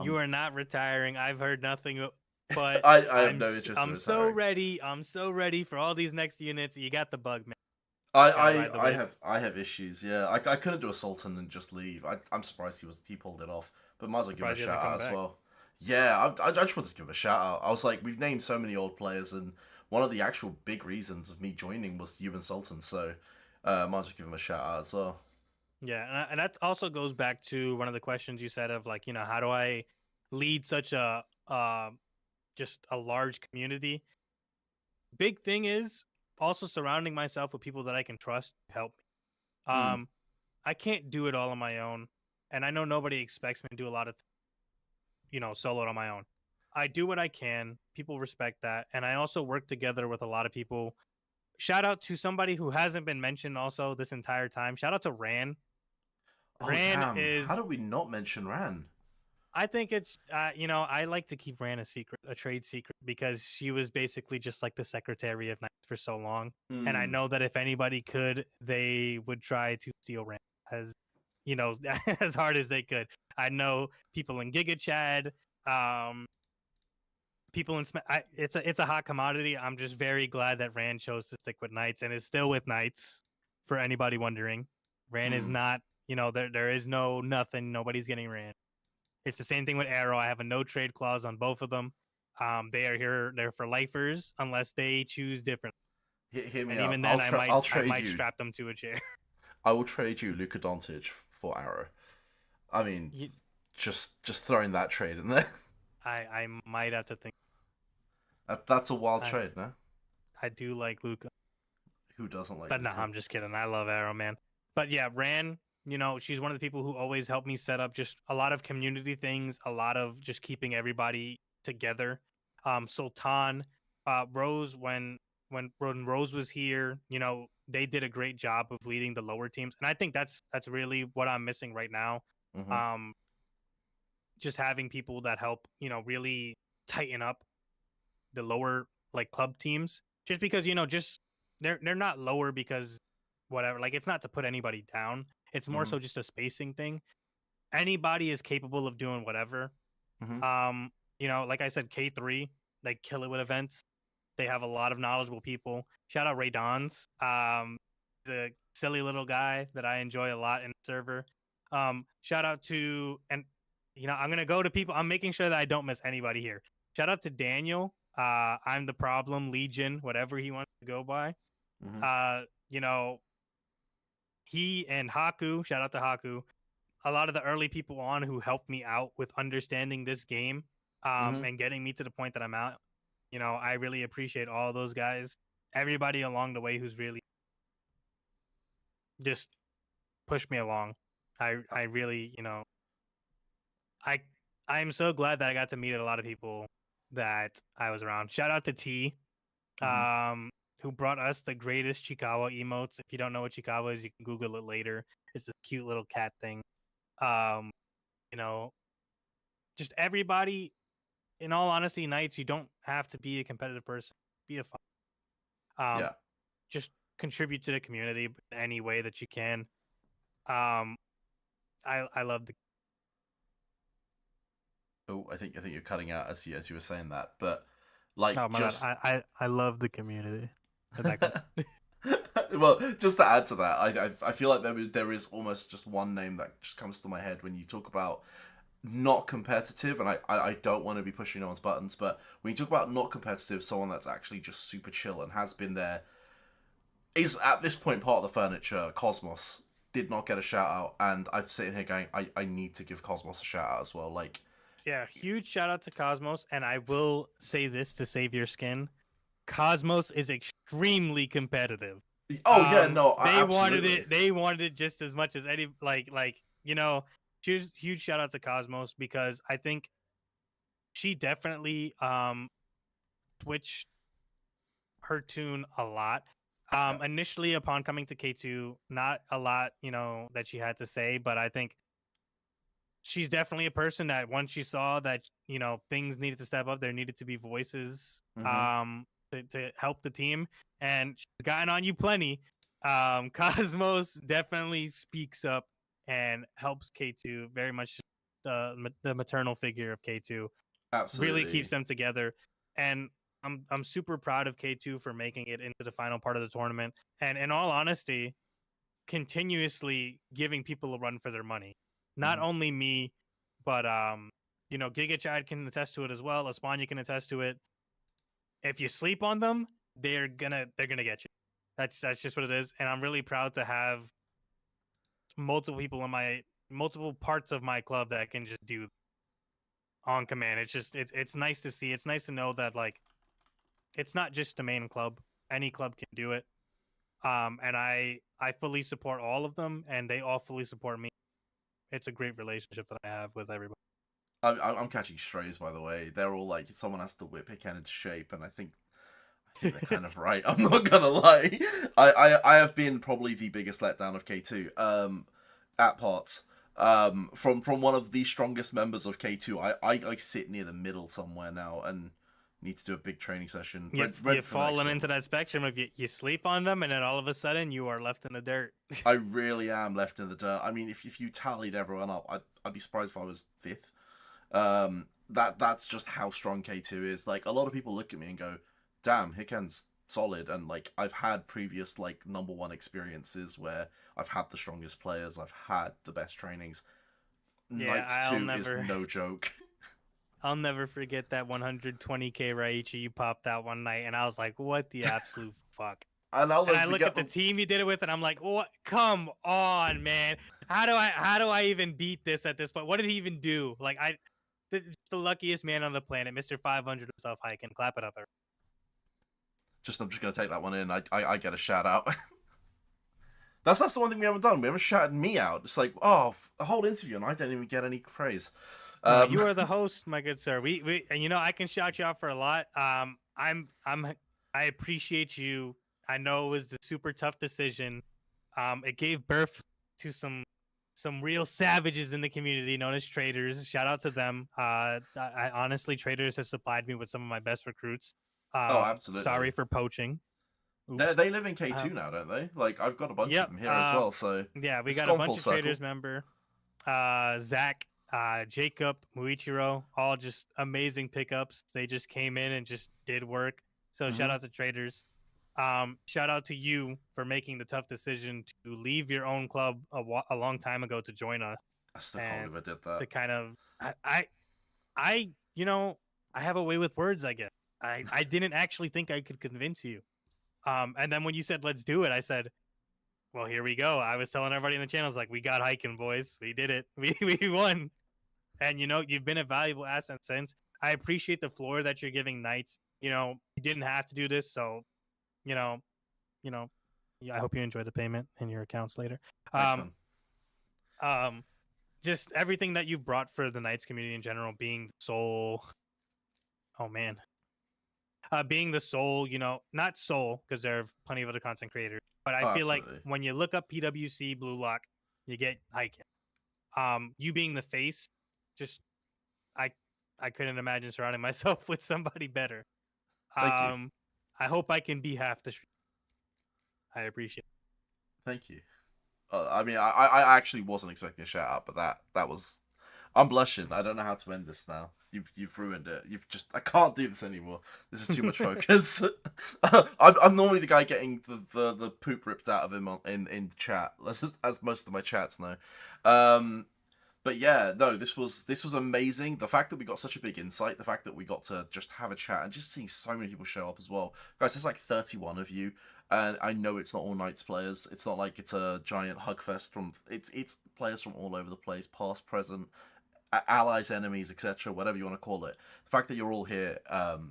You are not retiring. I've heard nothing but
I have no interest in
I'm so
retiring.
ready. I'm so ready for all these next units. You got the bug, man.
I,
Gotta ride the
I, I
wave.
have I have issues. Yeah, I couldn't do a Sultan and just leave. I'm surprised he pulled it off. But might as well give him a
Surprised he hasn't
shout
come
out as
back.
well. Yeah, I just wanted to give him a shout out. I was like, we've named so many old players, and one of the actual big reasons of me joining was you and Sultan. So, might as well give him a shout out as well.
Yeah, and that also goes back to one of the questions you said of like, how do I lead such a just a large community? Big thing is also surrounding myself with people that I can trust to help me.
Mm,
I can't do it all on my own, and I know nobody expects me to do a lot of solo on my own. I do what I can. People respect that, and I also work together with a lot of people. Shout out to somebody who hasn't been mentioned also this entire time. Shout out to Ran.
Oh
Ran
damn! How
is
did we not mention Ran?
I think it's I like to keep Ran a trade secret, because she was basically just like the Secretary of Knights for so long, and I
Mm,
know that if anybody could, they would try to steal Ran as as hard as they could. I know people in Giga Chad, um, people in it's a hot commodity. I'm just very glad that Ran chose to stick with Knights and is still with Knights. For anybody wondering, Ran is
mm.
not. There is no nothing. Nobody's getting Ran. It's the same thing with Arrow. I have a no trade clause on both of them. They are here. They're for lifers unless they choose different.
Hear me
And
out.
even then,
I'll
I
trade
might
you.
strap them to a chair.
I will trade you Luka Doncic for Arrow. I mean,
You-
just throwing that trade in there.
I might have to think.
That's a wild
I
trade, no?
I do like Luca,
Who doesn't like
but no,
Luka?
I'm just kidding. I love Arrow, man. But yeah, Ran. She's one of the people who always helped me set up just a lot of community things, a lot of just keeping everybody together. Sultan, Rose, when Rose was here, they did a great job of leading the lower teams, and I think that's really what I'm missing right now.
Mm-hmm.
Um, just having people that help, really tighten up the lower like club teams, just because just they're not lower because whatever, like it's not to put anybody down, it's more
Mm-hmm.
so just a spacing thing. Anybody is capable of doing whatever.
Mm-hmm.
Like I said, K3, they kill it with events. They have a lot of knowledgeable people. Shout out Ray Dons. He's a silly little guy that I enjoy a lot in the server. Shout out to, and I'm gonna go to people. I'm making sure that I don't miss anybody here. Shout out to Daniel. I'm the problem Legion, whatever he wants to go by.
Mm-hmm.
Uh, you know, he and Haku. Shout out to Haku. A lot of the early people on who helped me out with understanding this game,
Mm-hmm.
and getting me to the point that I'm at. I really appreciate all those guys. Everybody along the way who's really just pushed me along. I really, I I'm so glad that I got to meet a lot of people that I was around. Shout out to T,
Mm-hmm.
who brought us the greatest Chikawa emotes. If you don't know what Chikawa is, you can Google it later. It's this cute little cat thing. Um, you know, just everybody. In all honesty, Knights, you don't have to be a competitive person. Be a fun.
Yeah.
Just contribute to the community in any way that you can. Um, I love the.
Oh, I think you're cutting out as you were saying that, but like
Oh my
just
god, I love the community.
well, just to add to that, I feel like there is almost just one name that just comes to my head when you talk about not competitive, and I don't want to be pushing no one's buttons, but when you talk about not competitive, someone that's actually just super chill and has been there, is at this point part of the furniture. Cosmos did not get a shout out, and I'm sitting here going, I need to give Cosmos a shout out as well. Like,
Yeah, huge shout out to Cosmos, and I will say this to save your skin. Cosmos is extremely competitive.
oh yeah, no,
They wanted
absolutely.
it. They wanted it just as much as any huge shout out to Cosmos, because I think she definitely switched her tune a lot.
Yeah.
Initially upon coming to K2, not a lot, that she had to say, but I think she's definitely a person that once she saw that, things needed to step up, there needed to be voices.
Mm-hmm.
to help the team, and she's gotten on you plenty. Cosmos definitely speaks up and helps K2 very much. The maternal figure of K2 really keeps
Absolutely.
them together, and I'm super proud of K2 for making it into the final part of the tournament. And in all honesty, continuously giving people a run for their money. Not
Mhm.
only me, but Giga Chad can attest to it as well. Espana can attest to it. If you sleep on them, they're gonna get you. That's just what it is. And I'm really proud to have multiple people in my multiple parts of my club that can just do on command. It's nice to see. It's nice to know that like it's not just the main club. Any club can do it. And I fully support all of them, and they all fully support me. It's a great relationship that I have with everybody.
I'm catching strays, by the way. They're all like, someone has to whip Hicken into shape, and I think they're kind of right. I'm not gonna lie. I have been probably the biggest letdown of K2 at parts. From one of the strongest members of K2. I sit near the middle somewhere now and need to do a big training session.
You've fallen into that spectrum of you sleep on them, and then all of a sudden you are left in the dirt.
I really am left in the dirt. I mean, if you tallied everyone up, I'd be surprised if I was fifth. That's just how strong K2 is. Like, a lot of people look at me and go, damn, Hicken's solid. And like, I've had previous like number one experiences where I've had the strongest players, I've had the best trainings.
Yeah,
Knights 2 is no joke.
I'll never forget that 120k Raichi you popped out one night, and I was like, "What the absolute fuck?"
And
I look at the team you did it with, and I'm like, "What? Come on, man! How do I even beat this at this point? What did he even do? Like, the luckiest man on the planet, Mr. 500 himself. I can clap it up.
I'm just gonna take that one in. I get a shout out. That's the one thing we haven't done. We haven't shouted me out. It's like, oh, a whole interview, and I don't even get any praise.
No, you are the host, my good sir. We and I can shout you out for a lot. I appreciate you. I know it was the super tough decision. It gave birth to some real savages in the community known as traders. Shout out to them. I honestly, traders has supplied me with some of my best recruits.
Oh, absolutely.
Sorry for poaching.
They live in K2 now, don't they? Like, I've got a bunch of them here as well. So
yeah, we got a bunch of traders member. Zach, Jacob, Muichiro, all just amazing pickups. They just came in and just did work. So shout out to traders. Shout out to you for making the tough decision to leave your own club a long time ago to join us.
I still can't believe I did that.
To kind of, I have a way with words, I guess. I didn't actually think I could convince you. And then when you said, let's do it, I said, well, here we go. I was telling everybody in the channels, like, we got hiking, boys. We did it. We won. And, you've been a valuable asset since. I appreciate the floor that you're giving Knights. You didn't have to do this. So, I hope you enjoy the payment in your accounts later.
Thanks,
Just everything that you've brought for the Knights community in general, being the soul. Oh, man. Being the soul, not soul, because there are plenty of other content creators. But I feel like when you look up PWC Blue Lock, you get hiking. You being the face, just I couldn't imagine surrounding myself with somebody better.
Thank you.
I hope I can be half the street. I appreciate it.
Thank you. I mean, I actually wasn't expecting a shout out, but that was. I'm blushing. I don't know how to end this now. You've ruined it. I can't do this anymore. This is too much focus. I'm normally the guy getting the poop ripped out of him in chat, as most of my chats know. But yeah, no, this was amazing. The fact that we got such a big insight, the fact that we got to just have a chat, and just seeing so many people show up as well. Guys, there's like 31 of you, and I know it's not all Knights players. It's not like it's a giant hug fest it's players from all over the place, past, present, allies, enemies, etc., whatever you want to call it. The fact that you're all here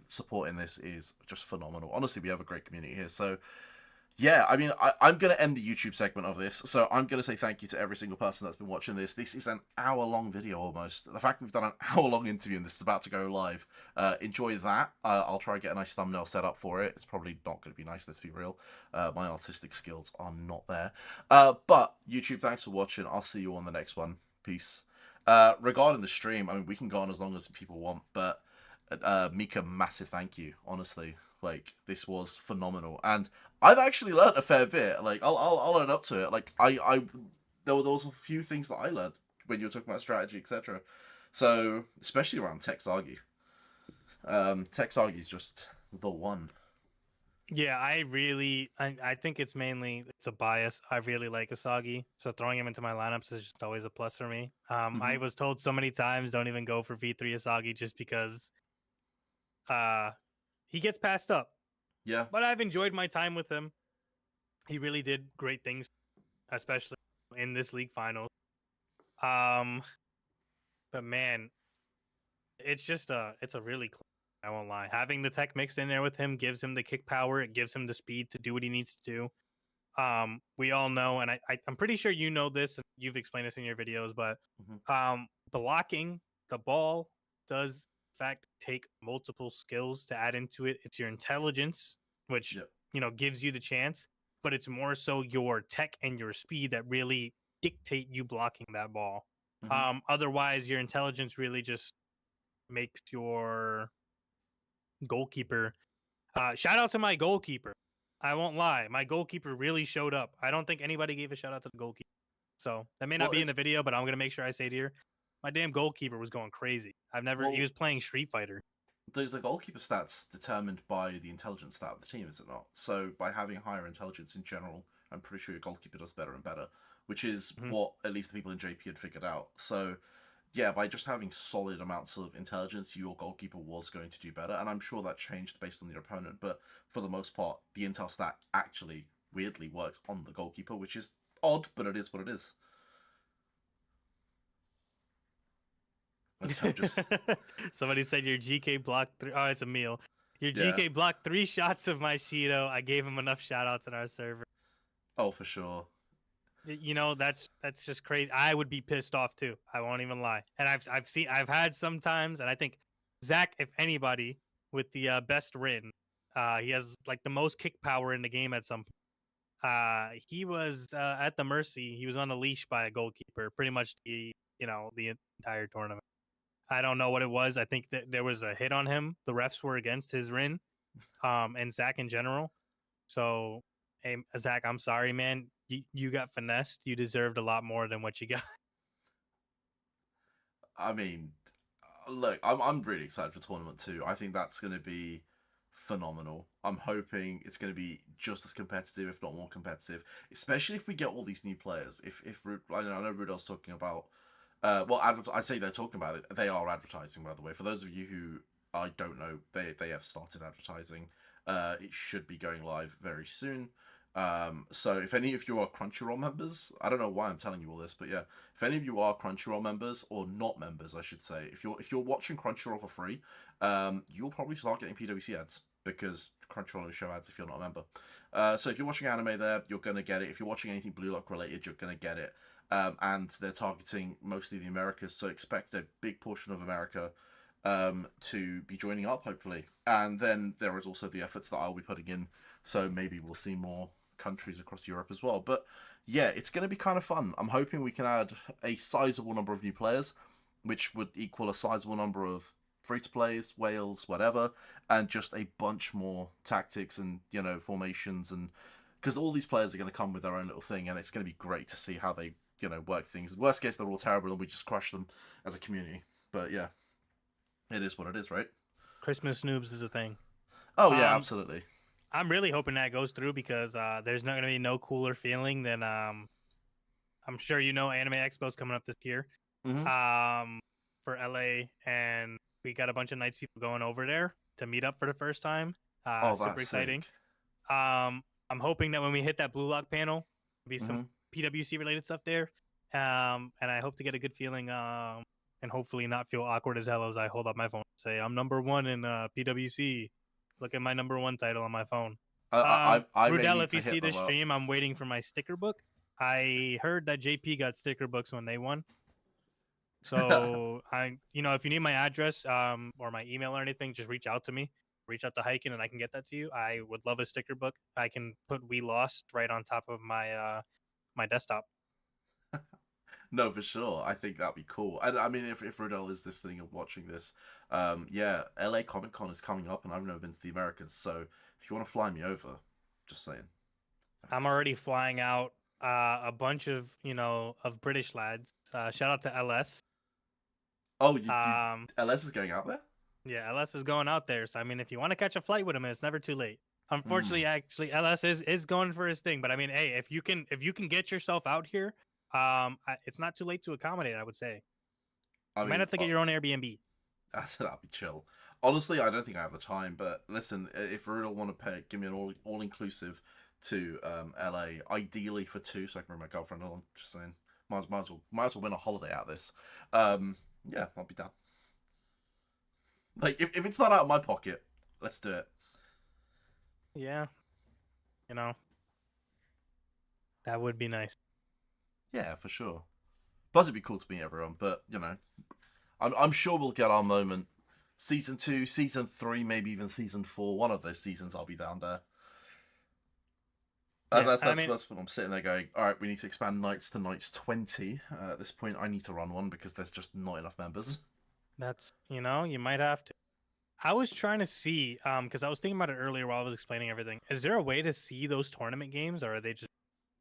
supporting this is just phenomenal. Honestly, we have a great community here. So yeah, I mean, I'm going to end the YouTube segment of this. So I'm going to say thank you to every single person that's been watching this. This is an hour-long video almost. The fact that we've done an hour-long interview and this is about to go live, enjoy that. I'll try and get a nice thumbnail set up for it. It's probably not going to be nice, let's be real. My artistic skills are not there. But YouTube, thanks for watching. I'll see you on the next one. Peace. Regarding the stream, I mean, we can go on as long as people want, but Mika, massive thank you, honestly. Like, this was phenomenal, and I've actually learned a fair bit. Like, I'll own up to it. Like, there was a few things that I learned when you were talking about strategy, etc. So, especially around Texagi. Texagi is just the one.
Yeah, I think it's a bias. I really like Asagi, so throwing him into my lineups is just always a plus for me. I
Hmm.
was told so many times don't even go for V3 Asagi just because uh he gets passed up.
Yeah.
But I've enjoyed my time with him. He really did great things, especially in this league final. Um, but man, it's a really I won't lie. Having the tech mixed in there with him gives him the kick power. It gives him the speed to do what he needs to do. We all know, and I'm pretty sure you know this, and you've explained this in your videos, but
Hmm.
blocking the ball does in fact take multiple skills to add into it. It's your intelligence, which
Yep.
gives you the chance, but it's more so your tech and your speed that really dictate you blocking that ball.
Hmm.
Otherwise, your intelligence really just makes your goalkeeper. Shout out to my goalkeeper. I won't lie. My goalkeeper really showed up. I don't think anybody gave a shout out to the goalkeeper. So that may not
Well,
be in the video, but I'm gonna make sure I say it here. My damn goalkeeper was going crazy. He
well,
was playing Street Fighter.
the goalkeeper stats determined by the intelligence stat of the team, is it not? So by having higher intelligence in general, I'm pretty sure your goalkeeper does better and better, which is
Mhm.
what at least the people in JP had figured out. So yeah, by just having solid amounts of intelligence, your goalkeeper was going to do better, and I'm sure that changed based on your opponent. But for the most part, the intel stat actually weirdly works on the goalkeeper, which is odd, but it is what it is. I'm just
Somebody said your GK blocked three. Oh, it's a meal. Your
yeah.
GK blocked 3 shots of my Shido. I gave him enough shout outs in our server.
Oh, for sure.
That's just crazy. I would be pissed off too. I won't even lie. And I've had some times, and I think Zach, if anybody, with the best Rin, he has like the most kick power in the game at some point. He was at the mercy. He was on a leash by a goalkeeper pretty much the entire tournament. I don't know what it was. I think that there was a hit on him. The refs were against his Rin, and Zach in general. So, hey, Zach, I'm sorry, man. You got finessed. You deserved a lot more than what you got.
I mean, look, I'm really excited for tournament two. I think that's going to be phenomenal. I'm hoping it's going to be just as competitive, if not more competitive, especially if we get all these new players. If I know Rudel's talking about, I say they're talking about it. They are advertising, by the way. For those of you who I don't know, they have started advertising. It should be going live very soon. So if any of you are Crunchyroll members, I don't know why I'm telling you all this, but yeah, if any of you are Crunchyroll members or not members, I should say, if you're watching Crunchyroll for free, you'll probably start getting PWC ads because Crunchyroll will show ads if you're not a member. So if you're watching anime there, you're gonna get it. If you're watching anything Blue Lock related, you're gonna get it. And they're targeting mostly the Americas, so expect a big portion of America to be joining up, hopefully. And then there is also the efforts that I'll be putting in, so maybe we'll see more countries across Europe as well. But yeah, it's going to be kind of fun. I'm hoping we can add a sizable number of new players, which would equal a sizable number of free to plays, whales, whatever, and just a bunch more tactics and formations, and because all these players are going to come with their own little thing, and it's going to be great to see how they work things. Worst case, they're all terrible, and we just crush them as a community. But yeah, it is what it is, right?
Christmas noobs is a thing.
Oh yeah,
Um,
absolutely.
I'm really hoping that goes through because there's not gonna be no cooler feeling than I'm sure Anime Expo's coming up this year.
Hmm.
Um, for LA, and we got a bunch of nights people going over there to meet up for the first time.
Oh,
Super
that's
exciting.
sick.
I'm hoping that when we hit that Blue Lock panel, there'll be some
Hmm.
PWC related stuff there. And I hope to get a good feeling. And hopefully not feel awkward as hell as I hold up my phone and say I'm number one in PWC. Look at my number one title on my phone.
I may
Rudell,
need
if
to
you see
hit
this
them up.
stream, I'm waiting for my sticker book. I heard that JP got sticker books when they won. So if you need my address, or my email or anything, just reach out to me. Reach out to Hiking, and I can get that to you. I would love a sticker book. I can put "We Lost" right on top of my my desktop.
No, for sure. I think that'd be cool. And I mean, if Riddell is listening and watching this, yeah, LA Comic Con is coming up, and I've never been to the Americas. So if you want to fly me over, just saying.
I'm
Thanks.
already flying out a bunch of of British lads. Shout out to LS.
Oh, you
Um,
LS is going out there.
yeah, LS is going out there. So I mean, if you want to catch a flight with him, it's never too late.
Hmm.
Unfortunately, actually, LS is going for his thing. But I mean, hey, if you can get yourself out here, it's not too late to accommodate. I would say
I
you might
mean,
have to get your own Airbnb.
that'd be chill. Honestly, I don't think I have the time. But listen, if Riddle want to pay, give me an all inclusive to LA, ideally for two, so I can bring my girlfriend along. Just saying, might as well win a holiday out of this. Yeah, I'll be down. Like if it's not out of my pocket, let's do it.
Yeah, you know that would be nice.
Yeah, for sure. Plus, it'd be cool to meet everyone. But I'm sure we'll get our moment. Season 2, season 3, maybe even season 4. One of those seasons, I'll be down there.
Yeah,
That,
I
that's
mean
that's what I'm sitting there going. All right, we need to expand nights to nights 20. At this point, I need to run one because there's just not enough members.
that's you might have to. I was trying to see, because I was thinking about it earlier while I was explaining everything. Is there a way to see those tournament games, or are they just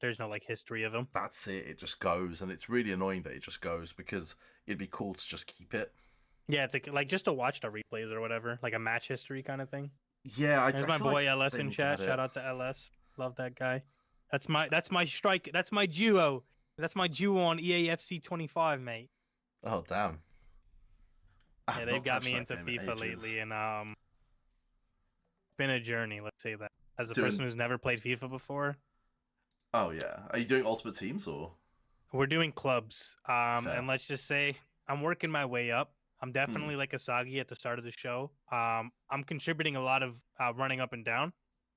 there's no like history of them?
That's it. It just goes, and it's really annoying that it just goes because it'd be cool to just keep it.
Yeah, it's like just to watch the replays or whatever, like a match history kind of thing.
Yeah, I
There's my
feel like
boy LS
they
in
need to
chat.
add
Shout
it.
out to LS. Love that guy. That's my strike. That's my duo. That's my duo on EAFC 25, mate.
Oh damn!
Yeah,
I've
they've
not
got
touched
me
that
into
game in
FIFA
ages.
lately, and it's been a journey. Let's say that as a
Doing.
person who's never played FIFA before,
Oh yeah. Are you doing Ultimate Teams or
we're doing clubs.
fair?
And let's just say I'm working my way up. I'm
Hmm.
definitely like Asagi at the start of the show. I'm contributing a lot of running up and down,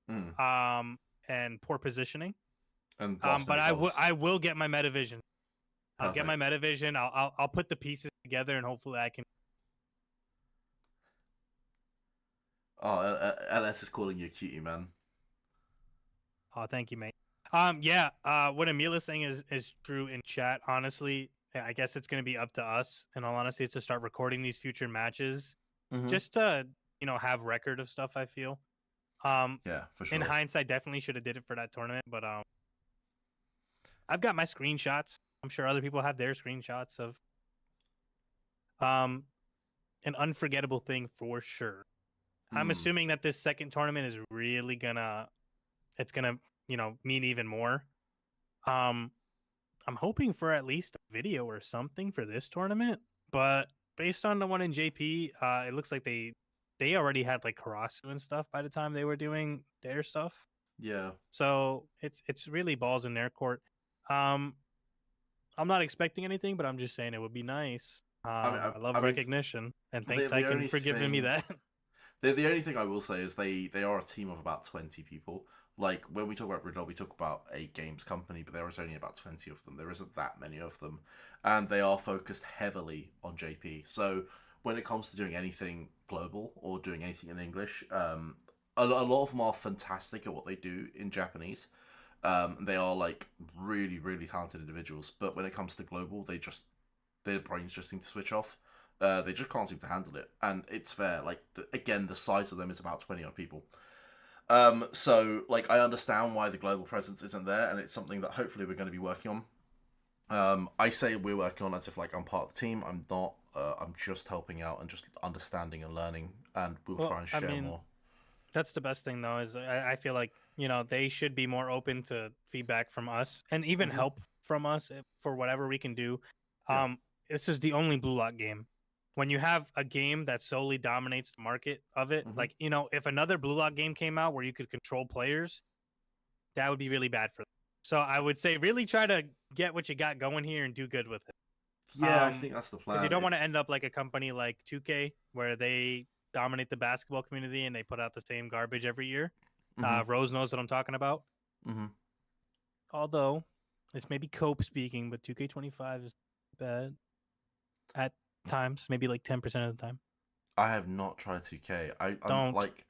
Hmm.
um, and poor positioning.
And last
But
minute goals.
I will get my Metavision. I'll get my
Perfect.
Metavision. I'll put the pieces together, and hopefully I can.
Oh, LS is calling you a cutie, man.
Oh, thank you, mate. Yeah. What Emil is saying is true in chat. Honestly, I guess it's going to be up to us. In all honesty, it's to start recording these future matches,
Mm-hmm.
just to have record of stuff. I feel. Um,
Yeah, for
in
sure.
hindsight, definitely should have did it for that tournament, but I've got my screenshots. I'm sure other people have their screenshots of um an unforgettable thing for sure. I'm
Hmm.
assuming that this second tournament is really gonna mean even more. Um, I'm hoping for at least a video or something for this tournament, but based on the one in JP, it looks like they already had like Karasu and stuff by the time they were doing their stuff.
Yeah.
So it's really balls in their court. Um, I'm not expecting anything, but I'm just saying it would be nice. I
I
love
mean,
recognition, and thanks,
the
Icon,
only
for giving me
thing
that.
the only thing I will say is they are a team of about 20 people. Like when we talk about Riddle, we talk about a games company, but there is only about 20 of them. There isn't that many of them, and they are focused heavily on JP. So when it comes to doing anything global or doing anything in English, a lot of them are fantastic at what they do in Japanese. They are like really really talented individuals, but when it comes to global, their brains just seem to switch off. They just can't seem to handle it, and it's fair. Like again, the size of them is about 20 odd people. So like I understand why the global presence isn't there, and it's something that hopefully we're going to be working on. I say we're working on as if like I'm part of the team. I'm not. I'm just helping out and just understanding and learning, and we'll
Well,
try and
I
share
mean,
more.
that's the best thing though. Is I feel like they should be more open to feedback from us and even
Hmm.
help from us for whatever we can do.
Yeah.
This is the only Blue Lock game. When you have a game that solely dominates the market of it,
Hmm.
like if another Blue Lock game came out where you could control players, that would be really bad for them. So I would say really try to get what you got going here and do good with it.
Yeah, I think that's the
Because you
plan.
don't want to end up like a company like 2K where they dominate the basketball community and they put out the same garbage every year.
Hmm.
Rose knows what I'm talking about.
Hmm.
Although this may be Cope speaking, but 2K25 is bad at times, maybe like 10% of the time.
I have not tried 2K. I'm
Don't.
like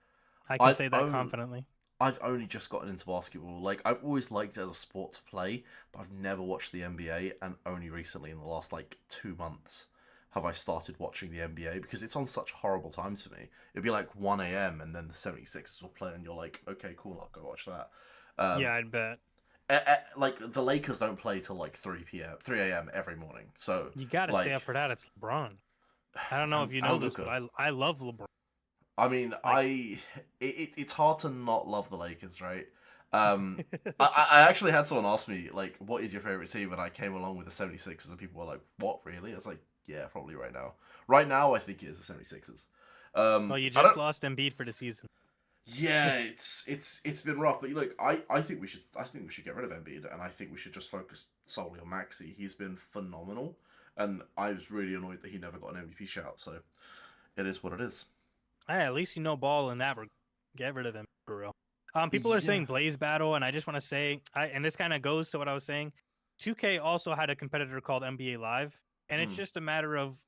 I can
I've
say that
owned
confidently.
I've only just gotten into basketball. Like, I've always liked it as a sport to play, but I've never watched the NBA, and only recently, in the last, like, 2 months, have I started watching the NBA, because it's on such horrible times for me. It'd be like 1 a.m., and then the 76ers will play, and you're like, okay, cool, I'll go watch that. Um,
Yeah, I'd bet.
like, the Lakers don't play till, like, 3 a.m. every morning. So,
You got to stay up
like,
for that. It's LeBron. I don't know if you know
and
this, but
Luka.
I love LeBron.
I mean,
Like,
it's hard to not love the Lakers, right? Um, I actually had someone ask me, like, what is your favorite team? And I came along with the 76ers, and people were like, what, really? I was like, yeah, probably right now. Right now, I think it is the 76ers.
well, you
I
just
don't.
lost Embiid for the season.
Yeah, it's been rough, but look, I think we should get rid of Embiid, and I think we should just focus solely on Maxi. He's been phenomenal, and I was really annoyed that he never got an MVP shout. So it is what it is.
Hey, at least you know ball in that. Get rid of him for real. People are
Yeah.
saying Blaze Battle, and I just want to say, and this kind of goes to what I was saying. 2K also had a competitor called NBA Live, and it's
Mm.
just a matter of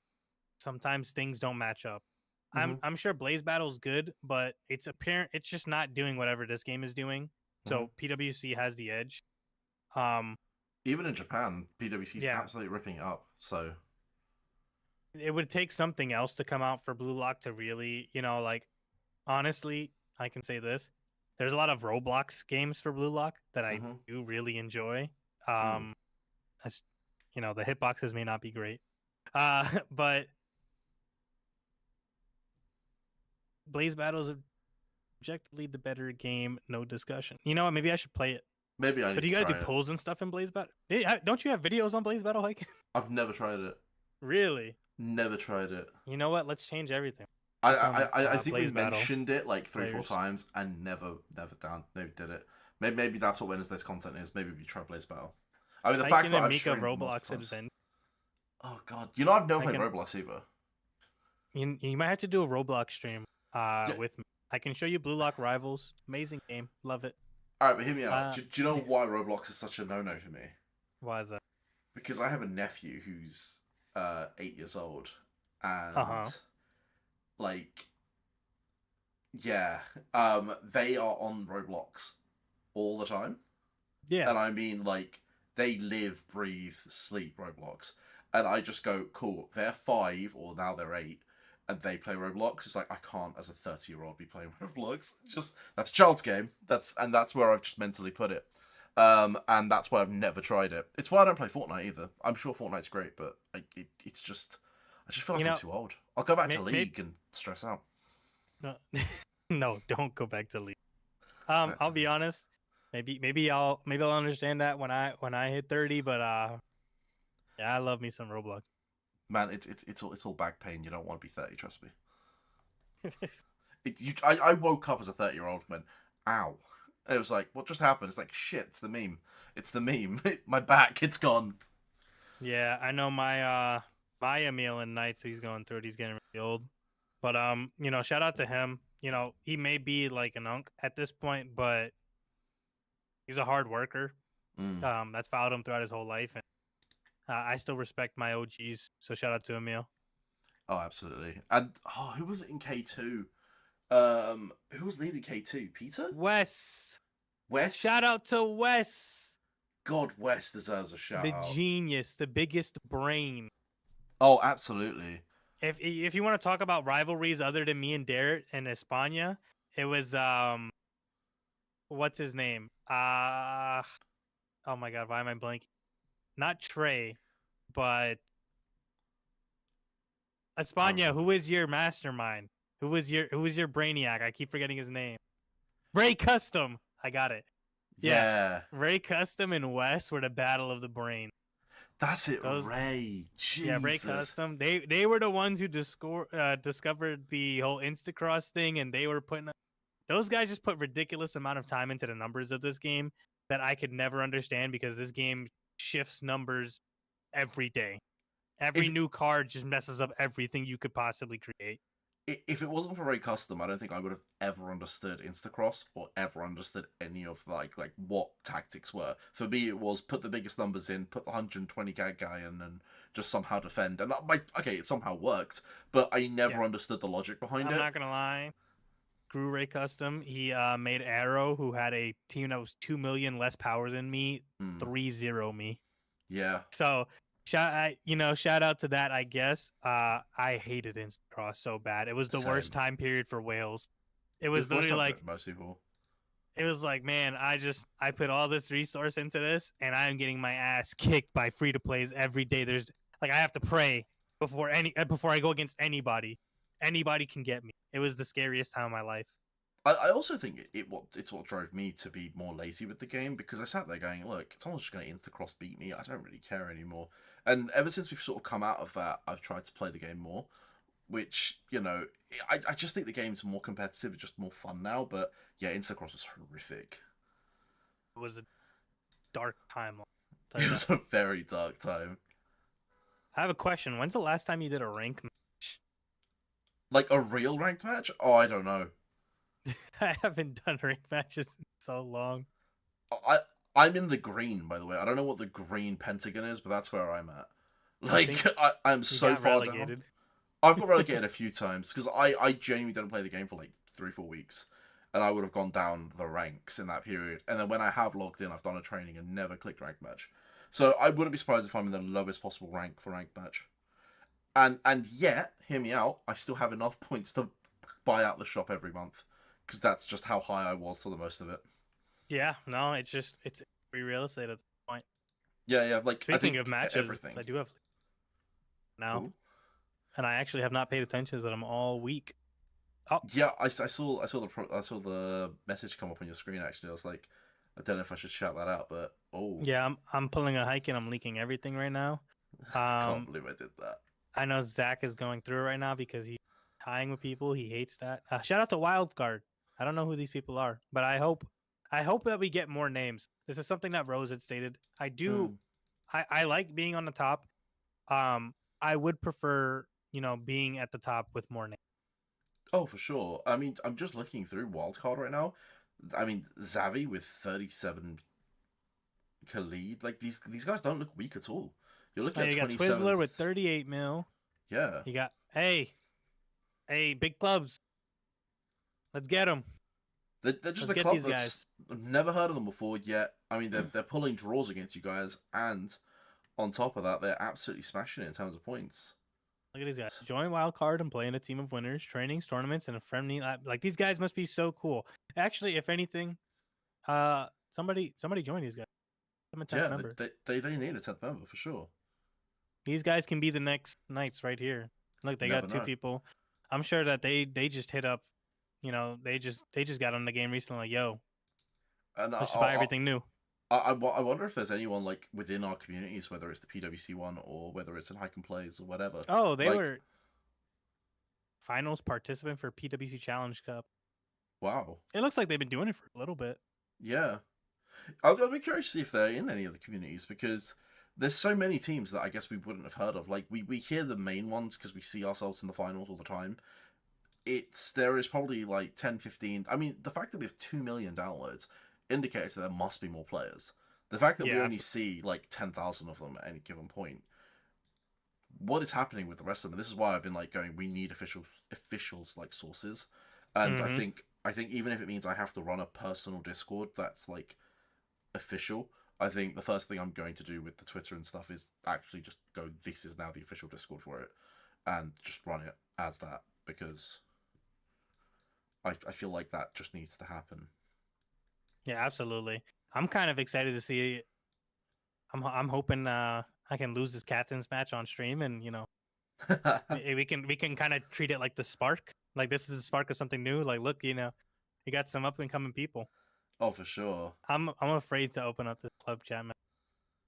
sometimes things don't match up.
Hmm.
I'm sure Blaze Battle's good, but it's apparent it's just not doing whatever this game is doing.
Hmm.
So PWC has the edge. Um,
Even in Japan, PWC's
yeah,
absolutely ripping it up. So
it would take something else to come out for Blue Lock to really, like honestly, I can say this. There's a lot of Roblox games for Blue Lock that I
hmm
do really enjoy.
mm.
As, the hitboxes may not be great. But Blaze Battle is objectively the better game, no discussion. You know what? Maybe I should play it.
Maybe I
But
need
do
to
you gotta do
try it.
pulls and stuff in Blaze Battle? Don't you have videos on Blaze Battle? Like,
I've never tried it.
really?
Never tried it.
You know what? Let's change everything.
I
Become
I think we
Blaze Battle
mentioned it like 3 4
players.
times and never did it. Maybe that's what Wednesday's content is. Maybe we try Blaze Battle. I mean, the
Like
fact
in
that
the
I've
Mika
streamed
Roblox
multiple times.
adventure.
Oh god, I've never
I
played
can.
Roblox either.
You might have to do a Roblox stream.
Yeah.
With me. I can show you Blue Lock Rivals. Amazing game. Love it.
All right, but hear me out.
Uh,
Do you know why Roblox is such a no-no for me?
why is that?
Because I have a nephew who's 8 years old, and
Uh-huh.
like, yeah, they are on Roblox all the time.
Yeah.
And I mean, like, they live, breathe, sleep Roblox. And I just go, cool, they're 5, or now they're 8, and they play Roblox. It's like, I can't, as a 30-year-old, be playing Roblox. It's just, that's a child's game. That's where I've just mentally put it. And that's why I've never tried it. It's why I don't play Fortnite either. I'm sure Fortnite's great, but it's just, I just feel like I'm too old. I'll go back to League and stress out.
No, no, don't go back to League. I'll be honest. Maybe I'll understand that when I hit 30. But yeah, I love me some Roblox.
Man, it's all back pain. You don't want to be 30, trust me. I woke up as a 30-year-old and went, ow. And it was like, what just happened? It's like, shit, it's the meme. It's the meme. My back, it's gone.
Yeah, I know my Emil and Knights. He's going through it. He's getting really old. But shout out to him. He may be like an unk at this point, but he's a hard worker. That's followed him throughout his whole life, and I still respect my OGs. So shout out to Emil.
Oh, absolutely. And who was it in K2? Who was leading K2? Peter?
Wes.
Wes?
Shout out to Wes.
God, Wes deserves a shout
The
out.
genius, the biggest brain.
Oh, absolutely.
If you want to talk about rivalries other than me and Derek and Espana, it was what's his name? Oh my god, why am I blanking? Not Trey, but Espana. Who is your mastermind? Who was your brainiac? I keep forgetting his name. Ray Custom. I got it.
Yeah.
Ray Custom and Wes were the battle of the brain.
That's it, Ray. Jesus.
Yeah, Ray Custom. They were the ones who discovered the whole Instacross thing, and they were putting. Those guys just put ridiculous amount of time into the numbers of this game that I could never understand, because this game shifts numbers every day. Every new card just messes up everything you could possibly create.
If it wasn't for Ray Custom, I don't think I would have ever understood Instacross or ever understood any of like what tactics were. For me, it was put the biggest numbers in, put the 120 gag guy in, and just somehow defend. And okay, it somehow worked, but I never understood the logic behind it.
I'm not gonna lie. Screw Ray Custom. He made Arrow, who had a team that was 2 million less power than me, 3-0 me.
Yeah.
So shout out to that, I guess. I hated Instant Cross so bad. It was the worst
Same.
time period for Wales. It
It's
was
worse
literally
than
like
most people.
it was like, man, I put all this resource into this, and I'm getting my ass kicked by free to plays every day. There's like I have to pray before I go against anybody. Anybody can get me. It was the scariest time of my life.
I also think it's what drove me to be more lazy with the game, because I sat there going, look, someone's just going to insta-cross beat me. I don't really care anymore. And ever since we've sort of come out of that, I've tried to play the game more, which, I just think the game's more competitive, just more fun now. But yeah, insta-cross was horrific.
It was a dark time. I'll tell you
It
that.
was a very dark time.
I have a question. When's the last time you did a rank match?
Like a real ranked match? Oh, I don't know.
I haven't done rank matches in so long.
I I'm in the green, by the way. I don't know what the green pentagon is, but that's where I'm at. Like I'm so
got
far
relegated.
down. I've got relegated a few times because I genuinely didn't play the game for like 3-4 weeks, and I would have gone down the ranks in that period. And then when I have logged in, I've done a training and never clicked rank match. So I wouldn't be surprised if I'm in the lowest possible rank for rank match. And yet, hear me out, I still have enough points to buy out the shop every month, because that's just how high I was for the most of it.
Yeah, no, it's free real estate at this point.
Yeah, like I
Speaking
think
of matches,
everything.
I do have now,
Ooh.
and I actually have not paid attention to them all week. Oh,
Yeah, I saw the message come up on your screen. Actually, I was like, I don't know if I should shout that out, but
yeah, I'm pulling a hike and I'm leaking everything right now.
Can't believe I did that.
I know Zach is going through it right now because he's tying with people. He hates that. Shout out to Wildcard. I don't know who these people are, but I hope that we get more names. This is something that Rose had stated. I like being on the top. I would prefer, being at the top with more names.
Oh, for sure. I mean, I'm just looking through Wildcard right now. I mean, Xavi with 37, Khalid, like these guys don't look weak at all. You're looking at
You got
27.
Twizzler with 38 mil.
Yeah.
You got hey, big clubs. Let's get them.
They're just a club that's I've never heard of them before yet. I mean, they're pulling draws against you guys, and on top of that, they're absolutely smashing it in terms of points.
Look at these guys. Join Wildcard and play in a team of winners, trainings, tournaments, and a friendly lab. Like these guys must be so cool. Actually, if anything, somebody join these guys. I'm a 10th member.
They need a 10th member for sure.
These guys can be the next Knights right here. Look, they got two people. I'm sure that they just hit up. They just got on the game recently. Like, yo,
and
let's just buy everything new.
I wonder if there's anyone like within our communities, whether it's the PWC one or whether it's in Hike and Plays or whatever.
Oh, they were finals participant for PWC Challenge Cup.
Wow.
It looks like they've been doing it for a little bit.
Yeah. I'll be curious to see if they're in any of the communities, because there's so many teams that I guess we wouldn't have heard of. Like, we hear the main ones because we see ourselves in the finals all the time. There is probably like 10, 15. I mean, the fact that we have 2 million downloads indicates that there must be more players. The fact that we only see like 10,000 of them at any given point. What is happening with the rest of them? This is why I've been like going, we need officials like sources. And I think even if it means I have to run a personal Discord that's like official, I think the first thing I'm going to do with the Twitter and stuff is actually just go, this is now the official Discord for it, and just run it as that, because I feel like that just needs to happen.
Yeah, absolutely. I'm kind of excited to see. I'm hoping I can lose this captain's match on stream, and we can kind of treat it like the spark. Like this is a spark of something new. Like look, you got some up and coming people.
Oh, for sure.
I'm afraid to open up this club chat, man.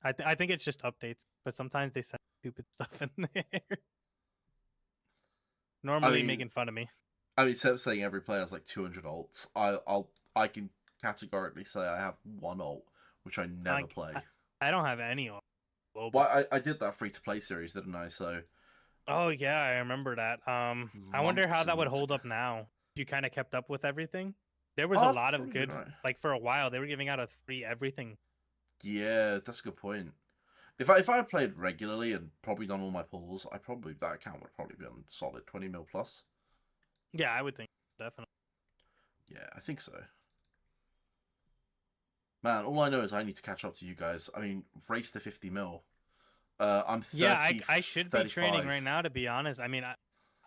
I think it's just updates, but sometimes they send stupid stuff in there. Normally making fun of me.
I mean, instead of saying every player has like 200 ults, I can categorically say I have one ult, which I never play.
I don't have any ult.
Well, I did that free-to-play series, didn't I? So.
Oh yeah, I remember that. I wonder how that would hold up now. You kind of kept up with everything. There was a lot of good, like for a while they were giving out a free everything.
Yeah, that's a good point. If I had played regularly and probably done all my pulls, that account would probably be on solid 20 mil plus.
Yeah, I would think definitely.
Yeah, I think so. Man, all I know is I need to catch up to you guys. I mean, race to 50 mil. I'm
Yeah,
30,
I should be training
35.
right now, to be honest. I mean,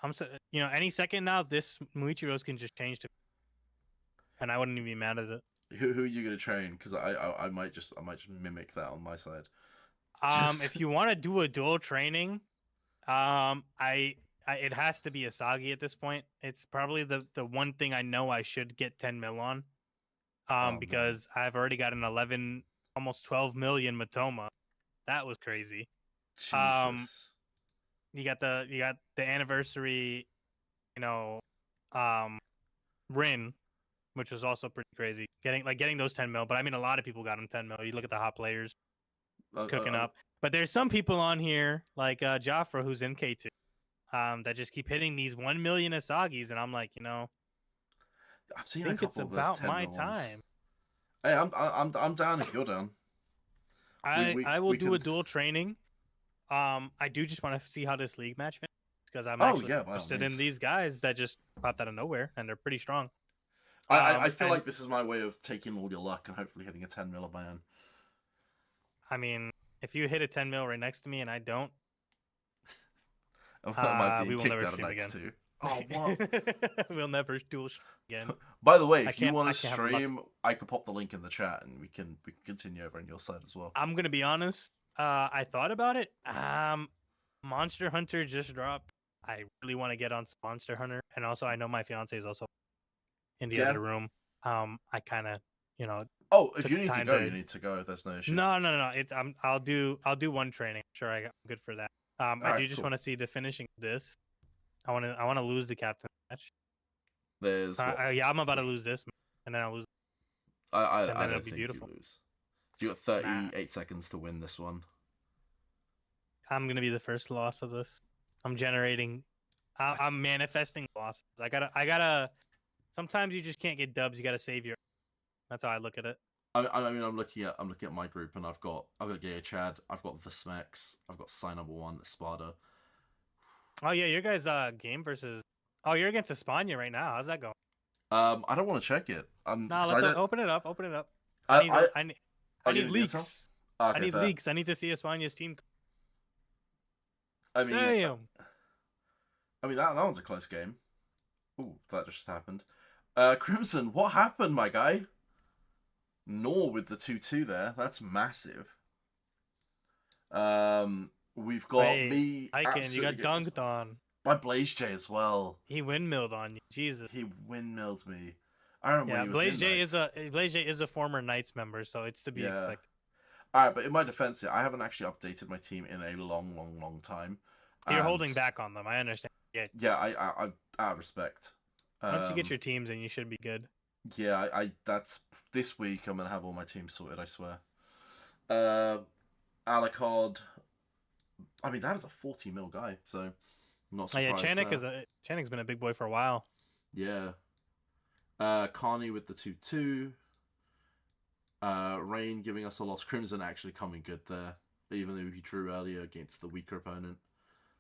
I'm so, any second now, this Muichiros can just change to, and I wouldn't even be mad at it.
Who are you gonna train? Because I might just mimic that on my side. Just
If you want to do a dual training, it has to be Asagi at this point. It's probably the one thing I know I should get 10 mil on.
Oh man,
Because I've already got an 11, almost 12 million Matoma. That was crazy. Um,
Jesus.
you got the anniversary, you know, um, Rin, which was also pretty crazy. Getting those 10 mil, but I mean, a lot of people got them 10 mil. You look at the hot players cooking up, but there's some people on here like Jafra, who's in K2, that just keep hitting these 1 million Asagis, and I'm like,
I've
I
seen a
think it's
couple of those
about
10
my
mil ones.
time.
Hey, I'm down if you're down.
I will
we
do a
can...
dual training. I do just want to see how this league match finishes because I'm
Oh
actually
yeah, by all
interested in
means.
these guys that just popped out of nowhere and they're pretty strong.
I feel
And
like this is my way of taking all your luck and hopefully hitting a 10 mil of my own.
I mean, if you hit a 10 mil right next to me and I don't,
I might be
we will
kicked
never
out of
stream
next
again.
too. Oh what?
We'll never dual stream again.
By the way, if you
I
want to
can't have luck.
stream, I could pop the link in the chat and we can continue over on your side as well.
I'm gonna be honest. I thought about it. Monster Hunter just dropped. I really want to get on Monster Hunter, and also I know my fiance is also in the other room. I kind of,
Oh, if
took
you need to
time
go,
to-
you need to go. There's no issues.
No. It's I'll do one training. Sure, I'm good for that. I
Alright,
do just
cool.
want to see the finishing of this. I want to lose the captain match.
There's
Yeah, I'm about to lose this, and then I'll lose.
I
then
don't
it'll be
think
beautiful.
you lose. You got 38 seconds to win this one.
I'm gonna be the first loss of this. I'm generating. I'm manifesting losses. I gotta. Sometimes you just can't get dubs. You gotta save your. That's how I look at it.
I mean, I'm looking at my group, and I've got Gaya Chad, I've got the Smex, I've got Sign Number One, Spada.
Oh yeah, your guys' game versus. Oh, you're against Espana right now. How's that going?
I don't want to check it.
No, let's open it up. Open it up.
I
need leaks.
Okay,
I need
fair.
leaks. I need to see Espana's team.
I mean,
Damn.
that one's a close game. Ooh, that just happened. Crimson, what happened, my guy? Nor with the 2-2 there. That's massive. We've got me.
Iken, you got dunked on.
By Blaze J as well.
He windmilled on you. Jesus.
He windmilled me. I remember when he was
Blaze
in
Blaze J is a former Knights member, so it's to be expected.
Alright, but in my defense, I haven't actually updated my team in a long time.
You're holding back on them. I understand.
Yeah, I out of respect.
Once you get your teams in, you should be good.
Yeah, I that's this week. I'm gonna have all my teams sorted. I swear. Alucard. I mean, that is a 40 mil guy, so I'm not surprised.
Chanik's been a big boy for a while.
Yeah. Carney with the 2-2. Rain giving us a loss. Crimson actually coming good there, even though he drew earlier against the weaker opponent.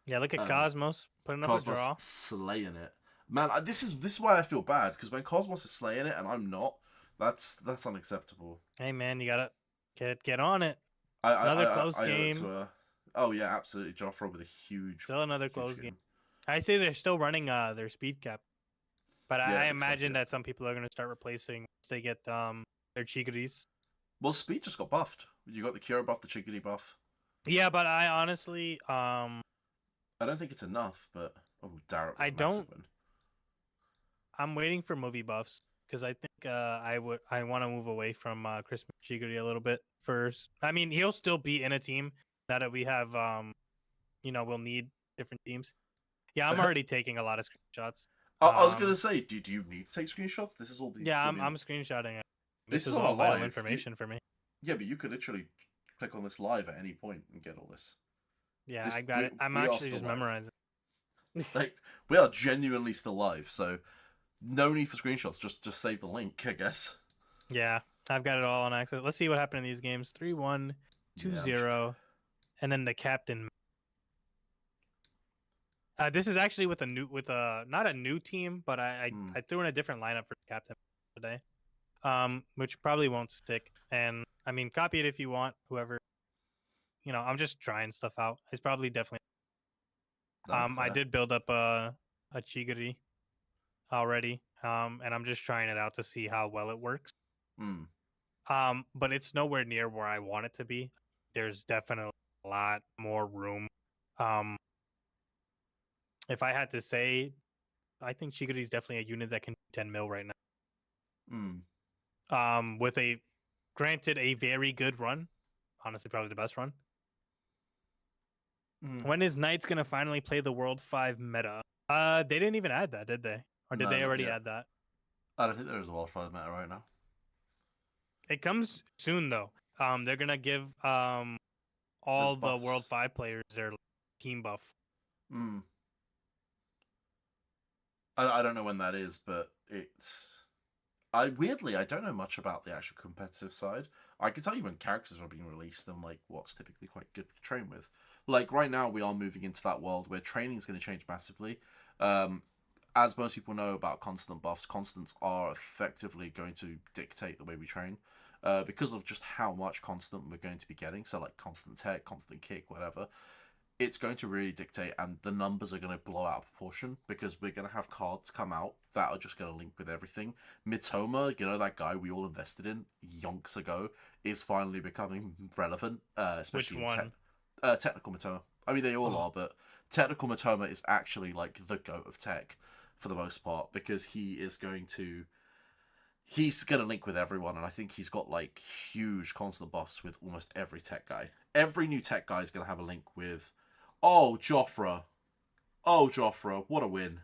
Yeah, look at Cosmos putting up a draw,
slaying it. Man, this is why I feel bad, because when Cosmos is slaying it and I'm not, that's unacceptable.
Hey man, you gotta get on it.
Another
close game.
Oh yeah, absolutely. Joffre with a huge.
Still another close game. I say they're still running their speed cap, but I imagine that some people are gonna start replacing once they get their Chiguris.
Well, speed just got buffed. You got the Cure buff, the Chigiri buff.
Yeah, but I honestly
I don't think it's enough, but Darrett.
I'm waiting for movie buffs because I think I want to move away from Christmas Chigiri a little bit first. I mean, he'll still be in a team now that we have we'll need different teams. Yeah, I'm already taking a lot of screenshots.
I was gonna say, do you need to take screenshots? This is all.
I'm screenshotting it.
This is
all
live
vital information for me.
Yeah, but you could literally click on this live at any point and get all this.
Yeah, I got it. I'm actually just memorizing.
Like, we are genuinely still live, so no need for screenshots. Just save the link, I guess.
Yeah, I've got it all on access. Let's see what happened in these games. 3-1, 2-0, and then the captain. This is actually with a not a new team, but
Hmm.
I threw in a different lineup for the captain today, which probably won't stick. And I mean, copy it if you want. Whoever, I'm just trying stuff out. It's probably definitely.
No,
I
fair.
did build up a Chigiri already, and I'm just trying it out to see how well it works.
Hmm.
But it's nowhere near where I want it to be. There's definitely a lot more room. Um, if I had to say, I think Chigiri is definitely a unit that can do 10 mil right now.
Hmm.
With a granted a very good run, honestly probably the best run.
Hmm.
When is Knights gonna finally play the World 5 meta? They didn't even add that, did they? Or did
No,
they
not
already
yet.
add that?
I don't think there is a World 5 meta right now.
It comes soon though. They're gonna give
There's
all the World
buffs.
5 players their team buff.
Hmm. I don't know when that is, but it's. I don't know much about the actual competitive side. I can tell you when characters are being released and like what's typically quite good to train with. Like right now, we are moving into that world where training is going to change massively. Um, as most people know about constant buffs, constants are effectively going to dictate the way we train. Because of just how much constant we're going to be getting, so like constant tech, constant kick, whatever, it's going to really dictate, and the numbers are going to blow out of proportion because we're going to have cards come out that are just going to link with everything. Mitoma, that guy we all invested in yonks ago, is finally becoming relevant,
Which
especially in
one?
technical Mitoma. I mean, they all
Oh,
are, but technical Mitoma is actually like the goat of tech for the most part because he's going to link with everyone, and I think he's got like huge constant buffs with almost every tech guy. Every new tech guy is going to have a link with. Oh, Joffre. Oh, Joffre. What a win.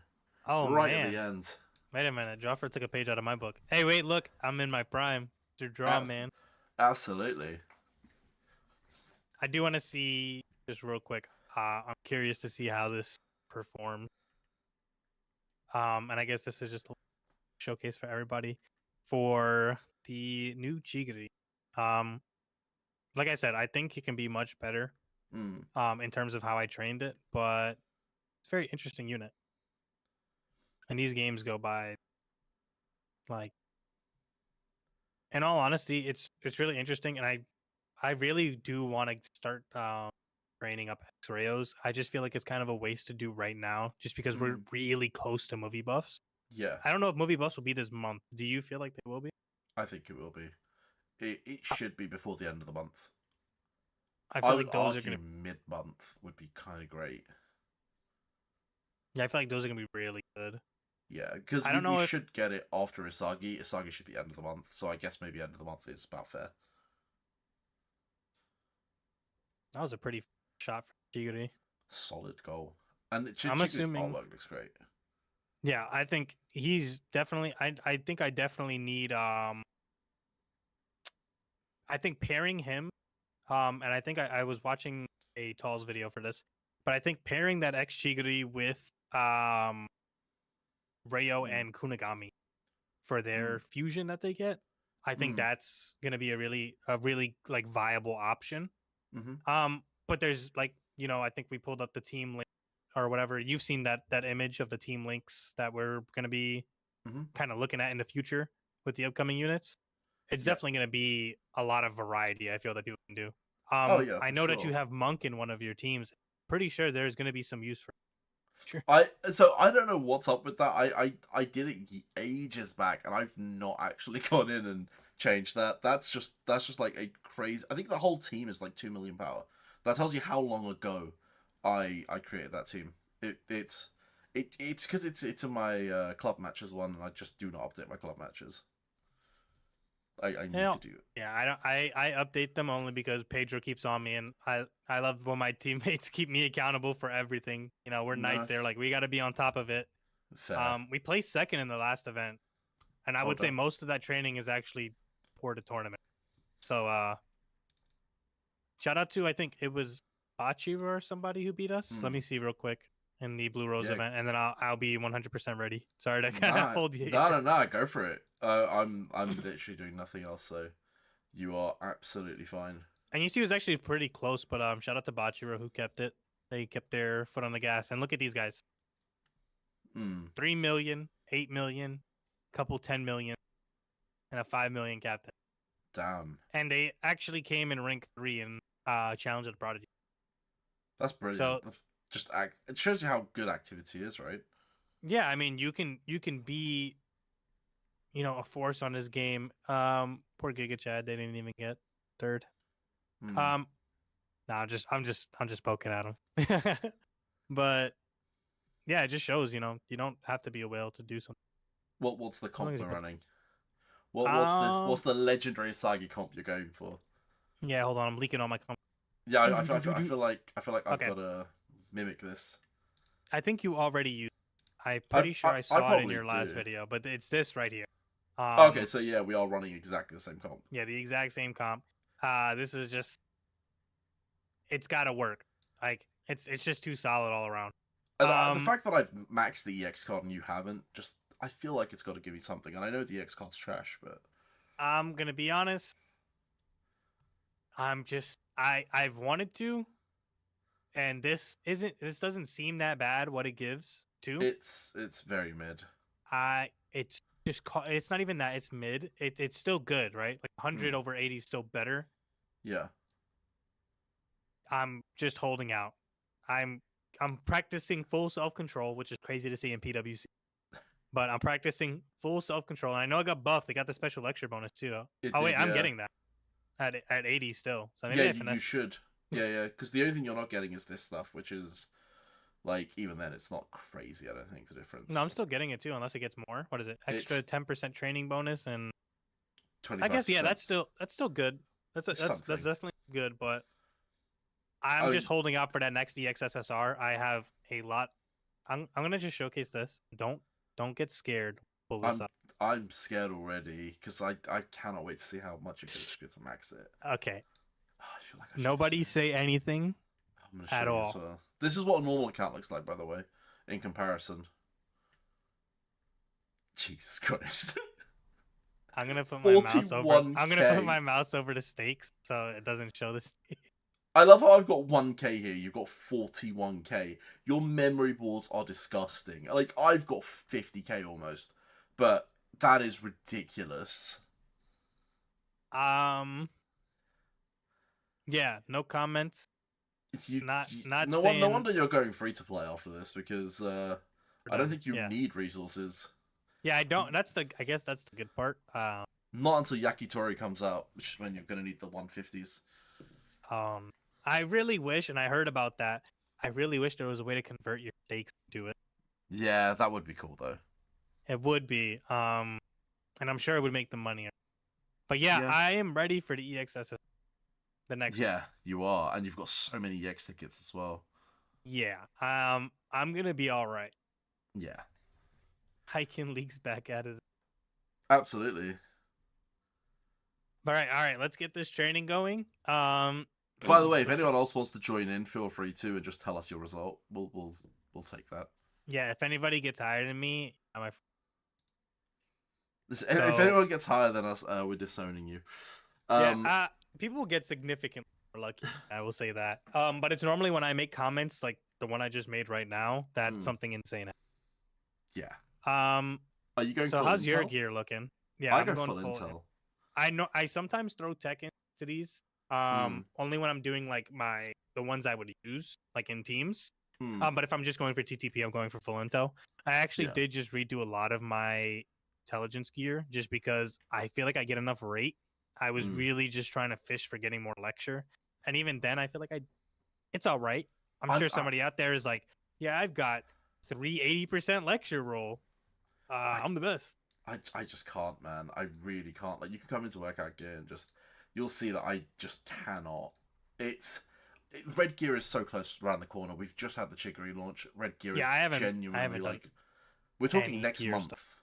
oh
Right at the
man.
end.
Wait a minute. Joffrey took a page out of my book. Hey, wait, look. I'm in my prime. To draw,
Abs-
man.
Absolutely.
I do want to see just real quick. I'm curious to see how this performs. And I guess this is just a showcase for everybody for the new Chigiri. Um, like I said, I think it can be much better.
Mm.
In terms of how I trained it, but it's a very interesting unit. And these games go by like, in all honesty, it's really interesting, and I really do want to start training up X-Rayos. I just feel like it's kind of a waste to do right now, just because we're
Mm.
really close to movie buffs.
Yeah,
I don't know if movie buffs will be this month. Do you feel like they will be?
I think it will be. It should be before the end of the month.
I
I
feel
would
like those are
argue
gonna.
mid-month would be kind of great.
Yeah, I feel like those are gonna be really good.
Yeah, because
I
we,
don't
we
know if
should get it after Isagi. Isagi should be end of the month, so I guess maybe end of the month is about fair.
that was a pretty shot for Chiguri.
Solid goal. And
I'm
Chigu's
assuming.
artwork looks great.
Yeah, I think he's definitely. I think I definitely need. I think pairing him. And I think I was watching a Tall's video for this, but I think pairing that X Chiguri with Rayo
Mm.
and Kunigami for
Mm.
their fusion that they get, I think
Mm.
that's gonna be a really like viable option.
Mm-hmm.
But there's like I think we pulled up the team link or whatever. You've seen that image of the team links that we're gonna be
Mm-hmm.
kind of looking at in the future with the upcoming units. It's
Yeah.
definitely going to be a lot of variety. I feel that people can do.
Oh yeah,
I
for
know that you
sure.
have Monk in one of your teams. Pretty sure there's going to be some use for. Sure.
I don't know what's up with that. I did it ages back, and I've not actually gone in and changed that. That's just like a crazy. I think the whole team is like 2 million power. That tells you how long ago I created that team. It's because it's in my club matches one, and I just do not update my club matches. I need to
Hell,
do it.
yeah. I don't. I update them only because Pedro keeps on me, and I love when my teammates keep me accountable for everything. We're
No,
knights. They're like we got to be on top of it.
fair.
We placed second in the last event, and I
Oh
would say
damn.
most of that training is actually for the tournament. So shout out to I think it was Bachi or somebody who beat us. Let
Hmm.
me see real quick in the Blue Rose
Yeah.
event, and then I'll be 100% ready. Sorry to kind of
Nah,
hold you
no,
here.
no, no. Go for it. I'm literally doing nothing else, so you are absolutely fine.
And you see, it was actually pretty close, but shout out to Bachiro who kept it. They kept their foot on the gas. And look at these guys:
Hmm.
3 million, 8 million, couple 10 million, and a 5 million captain.
Damn.
And they actually came in rank 3 in Challenge of the Prodigy.
That's brilliant.
So
It shows you how good activity is, right?
yeah, I mean, you can be, a force on this game. Poor Giga Chad, they didn't even get third.
Hmm.
No, I'm just poking at him. But yeah, it just shows, you don't have to be a whale to do something.
What's the
As long
comp
as
we're
you put
running? What's this?
Um,
What's the legendary Sagi comp you're going for?
yeah, hold on, I'm leaking all my comments.
Yeah, I feel like I've
Okay,
got to mimic this.
I think you already used. I'm
I
pretty sure
I,
I
I
saw it in
probably
your last
do.
video, but it's this right here.
Okay, so yeah, we are running exactly the same comp.
Yeah, the exact same comp. This is just, it's got to work. Like it's just too solid all around.
And the
Um,
fact that I've maxed the EX card and you haven't, just I feel like it's got to give you something. And I know the EX card's trash, but
I'm gonna be honest. I've wanted to, and this doesn't seem that bad. What it gives too.
it's very mid.
It's just it's not even that it's mid. It's still good, right? Like 100
Hmm.
over 80 is still better.
Yeah.
I'm just holding out. I'm I'm practicing full self control, which is crazy to see in PWC. But I'm practicing full self control, and I know I got buffed. They got the special lecture bonus too.
It
Oh wait,
did,
I'm
yeah.
getting that at 80 still. So
Yeah,
maybe I
you
finessed.
should. Yeah. Because the only thing you're not getting is this stuff, which is like even then it's not crazy. I don't think the
No, I'm
difference.
still getting it too, unless it gets more. What is it? Extra
It's
10% training bonus, and
twenty
I
five
guess yeah,
percent.
that's still good.
It's
That's
something.
definitely good. But I'm
I
just
mean,
holding out for that next EXSSR. I have a lot. I'm gonna just showcase this. Don't get scared. Pull this
I'm
up.
I'm scared already because I cannot wait to see how much it goes to be able to max it.
Okay.
Oh, I feel like I should just say
Nobody
it.
say anything
I'm gonna show
at
you as
all.
well. This is what a normal account looks like, by the way, in comparison. Jesus Christ.
I'm gonna put my mouse over. I'm gonna put
41k.
my mouse over the stakes so it doesn't show the stake.
I love how I've got 1k here. You've got 41k. Your memory boards are disgusting. Like I've got 50k almost, but that is ridiculous.
Um. Yeah. No comments. Not
No
saying.
wonder you're going free to play after this because
We're
I don't
done.
think you
Yeah.
need resources.
Yeah. I don't. I guess that's the good part.
Not until Yakitori comes out, which is when you're going to need the 150s.
Um. I really wish, and I heard about that. I really wish there was a way to convert your stakes to it.
Yeah, that would be cool though.
It would be. And I'm sure it would make the money. But yeah,
Yeah.
I am ready for the EXS. The next one.
Yeah, you are, and you've got so many EX tickets as well.
Yeah. I'm gonna be all right.
Yeah,
Hiking leaks back at it.
absolutely.
All right. Let's get this training going.
By the way, if anyone else wants to join in, feel free to, and just tell us your result. We'll take that.
Yeah, if anybody gets higher than me,
If
so
anyone gets higher than us, we're disowning you.
yeah, people get significantly more lucky. I will say that. But it's normally when I make comments like the one I just made right now that something insane.
Yeah.
Um,
Are you going
so
full
how's
intel?
your gear looking? Yeah,
I
I'm
go
going
full
full.
intel.
I know I sometimes throw tech into these. Only when I'm doing like the ones I would use like in teams. But if I'm just going for TTP, I'm going for full intel. I actually
Yeah.
did just redo a lot of my intelligence gear just because I feel like I get enough rate. I was really just trying to fish for getting more lecture, and even then, I feel like it's all right. I'm sure somebody out there is like, yeah, I've got 380% lecture roll. I'm the best.
I just can't, man. I really can't. Like, you can come into workout gear and just, you'll see that I just cannot. Red gear is so close around the corner. We've just had the Chicory launch. Red gear
Yeah,
is genuinely
done
like, we're talking
any
next
gear
month.
stuff.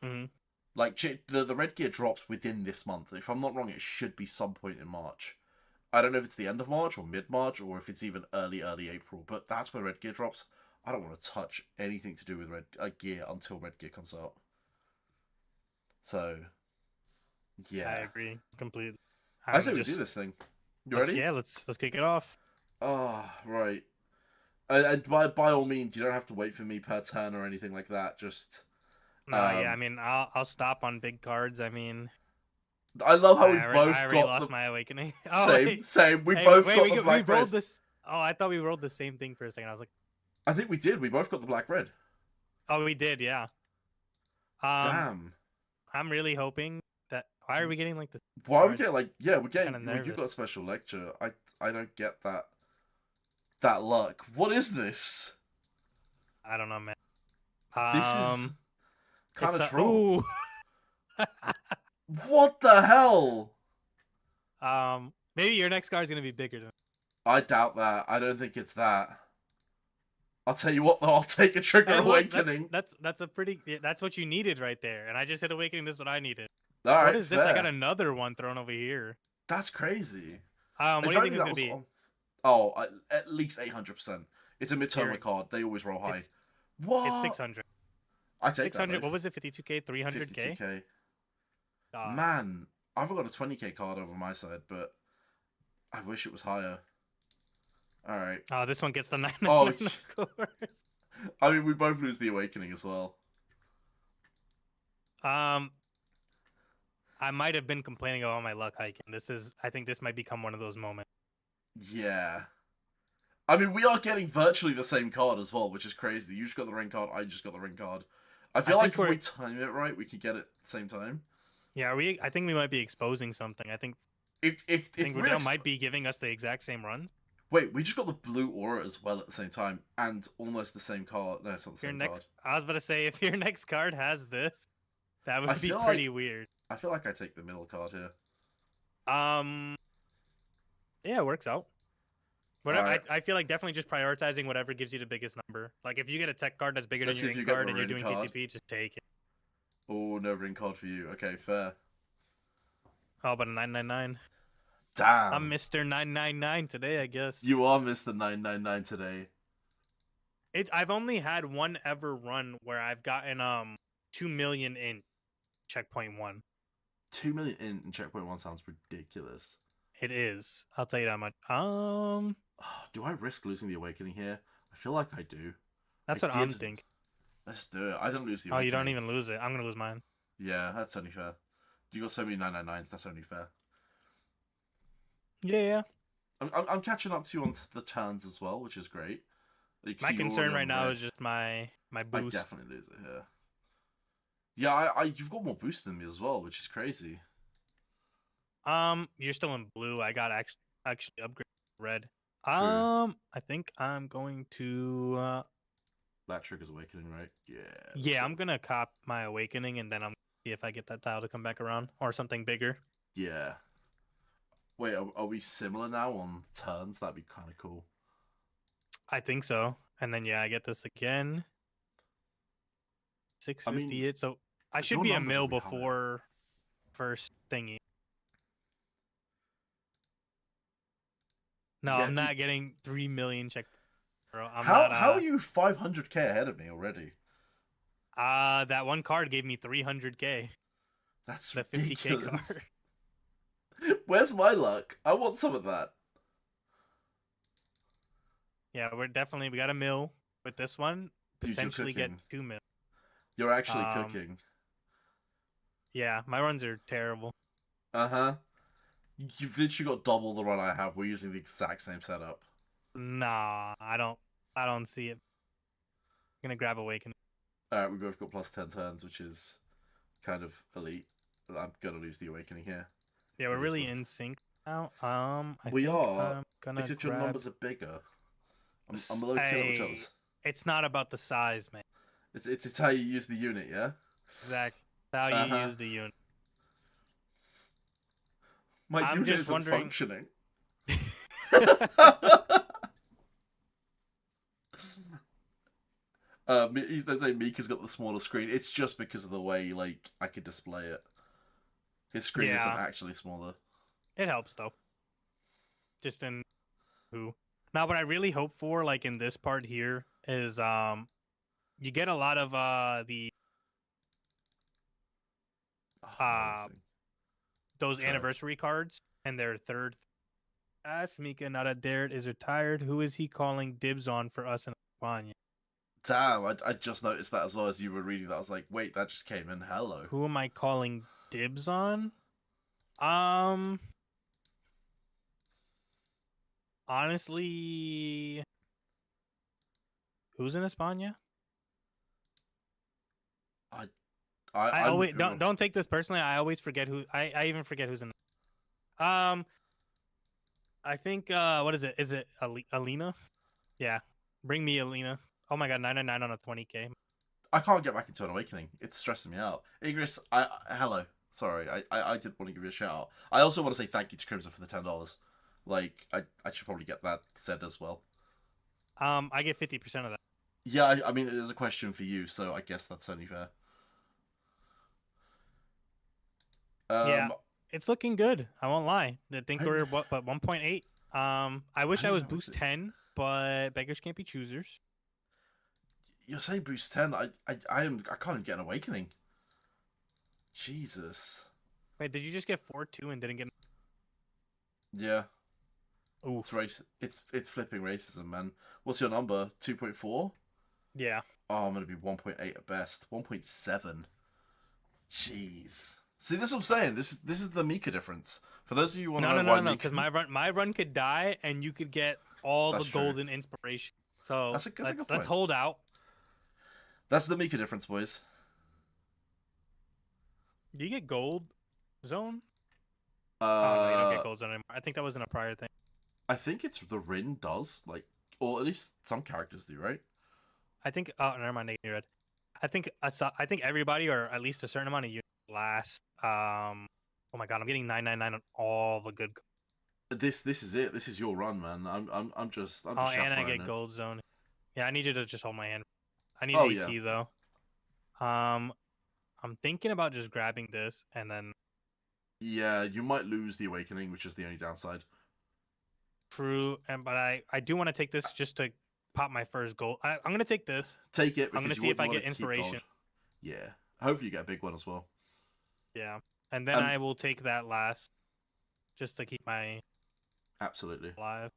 Mm-hmm.
Like the red gear drops within this month. If I'm not wrong, it should be some point in March. I don't know if it's the end of March or mid March or if it's even early April. But that's where red gear drops. I don't want to touch anything to do with red gear until red gear comes out. So, yeah.
I agree completely.
I say we do this thing. You ready?
Yeah, let's kick it off.
Oh, right. And by all means, you don't have to wait for me per turn or anything like that. Just
No, yeah, I
um,
mean, I'll stop on big cards. I mean,
I love how we
I
both
already
got the
lost my awakening. Oh
same
wait,
same. We
hey,
both
wait,
got the
we
black red.
rolled this. Oh, I thought we rolled the same thing for a second. I was like,
I think we did. We both got the black red.
oh, we did, yeah. Um,
Damn.
I'm really hoping that. Why are we getting like this?
Why are we
Cards?
getting like yeah we're getting
Kind of
well, you
nervous.
got a special lecture. I don't get that luck. What is this?
I don't know, man.
This is kind
It's
of
a
troll.
ooh.
What the hell?
Maybe your next card is gonna be bigger than.
I doubt that. I don't think it's that. I'll tell you what though. I'll take a trigger
And look,
awakening.
that's a pretty. Yeah, that's what you needed right there. And I just hit awakening. This is what I needed.
All
What
right,
is this? I got
fair.
another one thrown over here.
That's crazy.
What do
If
you
only
think it's
that
gonna
was
be?
on. Oh, at least 800%. It's a midterm
Here,
card. They always roll high.
it's it's
What?
600.
I take that
600.
though.
What was it? 52k, 300k.
52k.
Uh,
Man, I've got a 20k card over my side, but I wish it was higher. All right.
oh, this one gets the 999,
Oh,
of course.
I mean, we both lose the awakening as well.
Um, I might have been complaining about my luck hiking. I think this might become one of those moments.
Yeah. I mean, we are getting virtually the same card as well, which is crazy. You just got the ring card, I just got the ring card. I feel like if we time it right, we could get it at the same time.
Yeah, I think we might be exposing something. I think
If
Rudell might be giving us the exact same runs.
Wait, we just got the blue aura as well at the same time, and almost the same card. No, it's not the same card.
I was about to say, if your next card has this, that would be
feel
pretty weird.
I feel like I take the middle card here.
Yeah, it works out. Whatever.
Alright.
I feel like definitely just prioritizing whatever gives you the biggest number. Like if you get a tech card that's bigger
Let's
than
see
your
if
ring
you get
card
the
and you're
ring
doing
card.
KTP, just take it.
Oh, no ring card for you. Okay, fair.
Oh, but a 999.
Damn.
I'm Mr. 999 today, I guess.
You are Mr. 999 today.
I've only had one ever run where I've gotten 2 million in checkpoint 1.
2 million in checkpoint 1 sounds ridiculous.
It is. I'll tell you that much.
Do I risk losing the awakening here? I feel like I do.
That's what I'm thinking.
Let's do it. I don't lose the
Oh,
awakening.
you don't even lose it. I'm gonna lose mine.
Yeah, that's only fair. You got so many 999s. That's only fair.
Yeah.
I'm catching up to you on the turns as well, which is great.
My concern right now is just my boost.
I definitely lose it here. Yeah, you've got more boost than me as well, which is crazy.
You're still in blue. I got actually upgrade red.
True.
I think I'm going to
That triggers awakening, right? Yeah.
Yeah, I'm gonna cop my awakening and then I'm gonna see if I get that tile to come back around or something bigger.
Yeah. Wait, are we similar now on turns? That'd be kind of cool.
I think so. And then yeah, I get this again. 658. So I should be a mil before first thingy. No, I'm not getting 3 million check. Bro.
How are you 500k ahead of me already?
That one card gave me 300k.
That's
the
ridiculous.
50k card.
Where's my luck? I want some of that.
Yeah, we got a mil with this one.
Dude,
Potentially get 2 mil.
You're actually cooking.
Yeah, my runs are terrible.
Uh-huh. You've literally got double the run I have. We're using the exact same setup.
Nah, I don't see it. I'm gonna grab Awakening.
Alright, we both got plus 10 turns, which is kind of elite. But I'm gonna lose the Awakening here.
Yeah, we're really in sync now.
We are.
I'm gonna
except your numbers are bigger. I'm a little jealous.
It's not about the size, man.
It's how you use the unit, yeah?
Exactly. How you use the unit.
My unit isn't functioning. They say Mika's got the smaller screen. It's just because of the way I could display it. His screen isn't actually smaller.
It helps though. Just in who. Now what I really hope for, in this part here, is you get a lot of those anniversary cards and their third Ask Mika now that Darrett is retired. Who is he calling dibs on for us in Espana?
Damn, I just noticed that as well as you were reading that. I was like, wait, that just came in. Hello.
Who am I calling dibs on? Um, honestly, who's in Espana?
I
I
I'm
always don't take this personally. I always forget who. I even forget who's in. I think what is it? Is it Alina? Yeah, bring me Alina. Oh my god, 999 on a 20K.
I can't get back into an awakening. It's stressing me out. Igris, hello. Sorry, I did want to give you a shout out. I also want to say thank you to Crimson for the $10. Like, I should probably get that said as well.
I get 50% of that.
Yeah, I mean, there's a question for you, so I guess that's only fair.
Yeah, it's looking good. I won't lie. I think we're what, but 1.8. I wish I was boost 10, but beggars can't be choosers.
You're saying boost 10. I can't even get an awakening. Jesus.
Wait, did you just get 4-2 and didn't get?
Yeah.
Oof.
It's flipping racism, man. What's your number? 2.4?
Yeah.
Oh, I'm gonna be 1.8 at best. 1.7. Jeez. See, this is what I'm saying. This is the Mika difference. For those of you who want to know why
No, because my run could die and you could get all
That's
the
true.
golden inspiration. So
That's a good
let's
point.
hold out.
That's the Mika difference, boys.
Do you get gold zone? Oh no, you don't get gold zone anymore. I think that was in a prior thing.
I think it's the Rin does, like, or at least some characters do, right?
I think. Oh, never mind. You read. I think everybody, or at least a certain amount of units, last. Oh my god, I'm getting 999 on all the good.
This is it. This is your run, man. I'm just.
Oh, and I get gold zone. Yeah, I need you to just hold my hand. I need AT though. I'm thinking about just grabbing this and then.
Yeah, you might lose the awakening, which is the only downside.
True, but I do want to take this just to pop my first gold. I'm gonna take this.
Take it.
I'm gonna see if I get inspiration.
Yeah, hopefully you get a big one as well.
Yeah, and then I will take that last, just to keep my.
Absolutely.
Alive.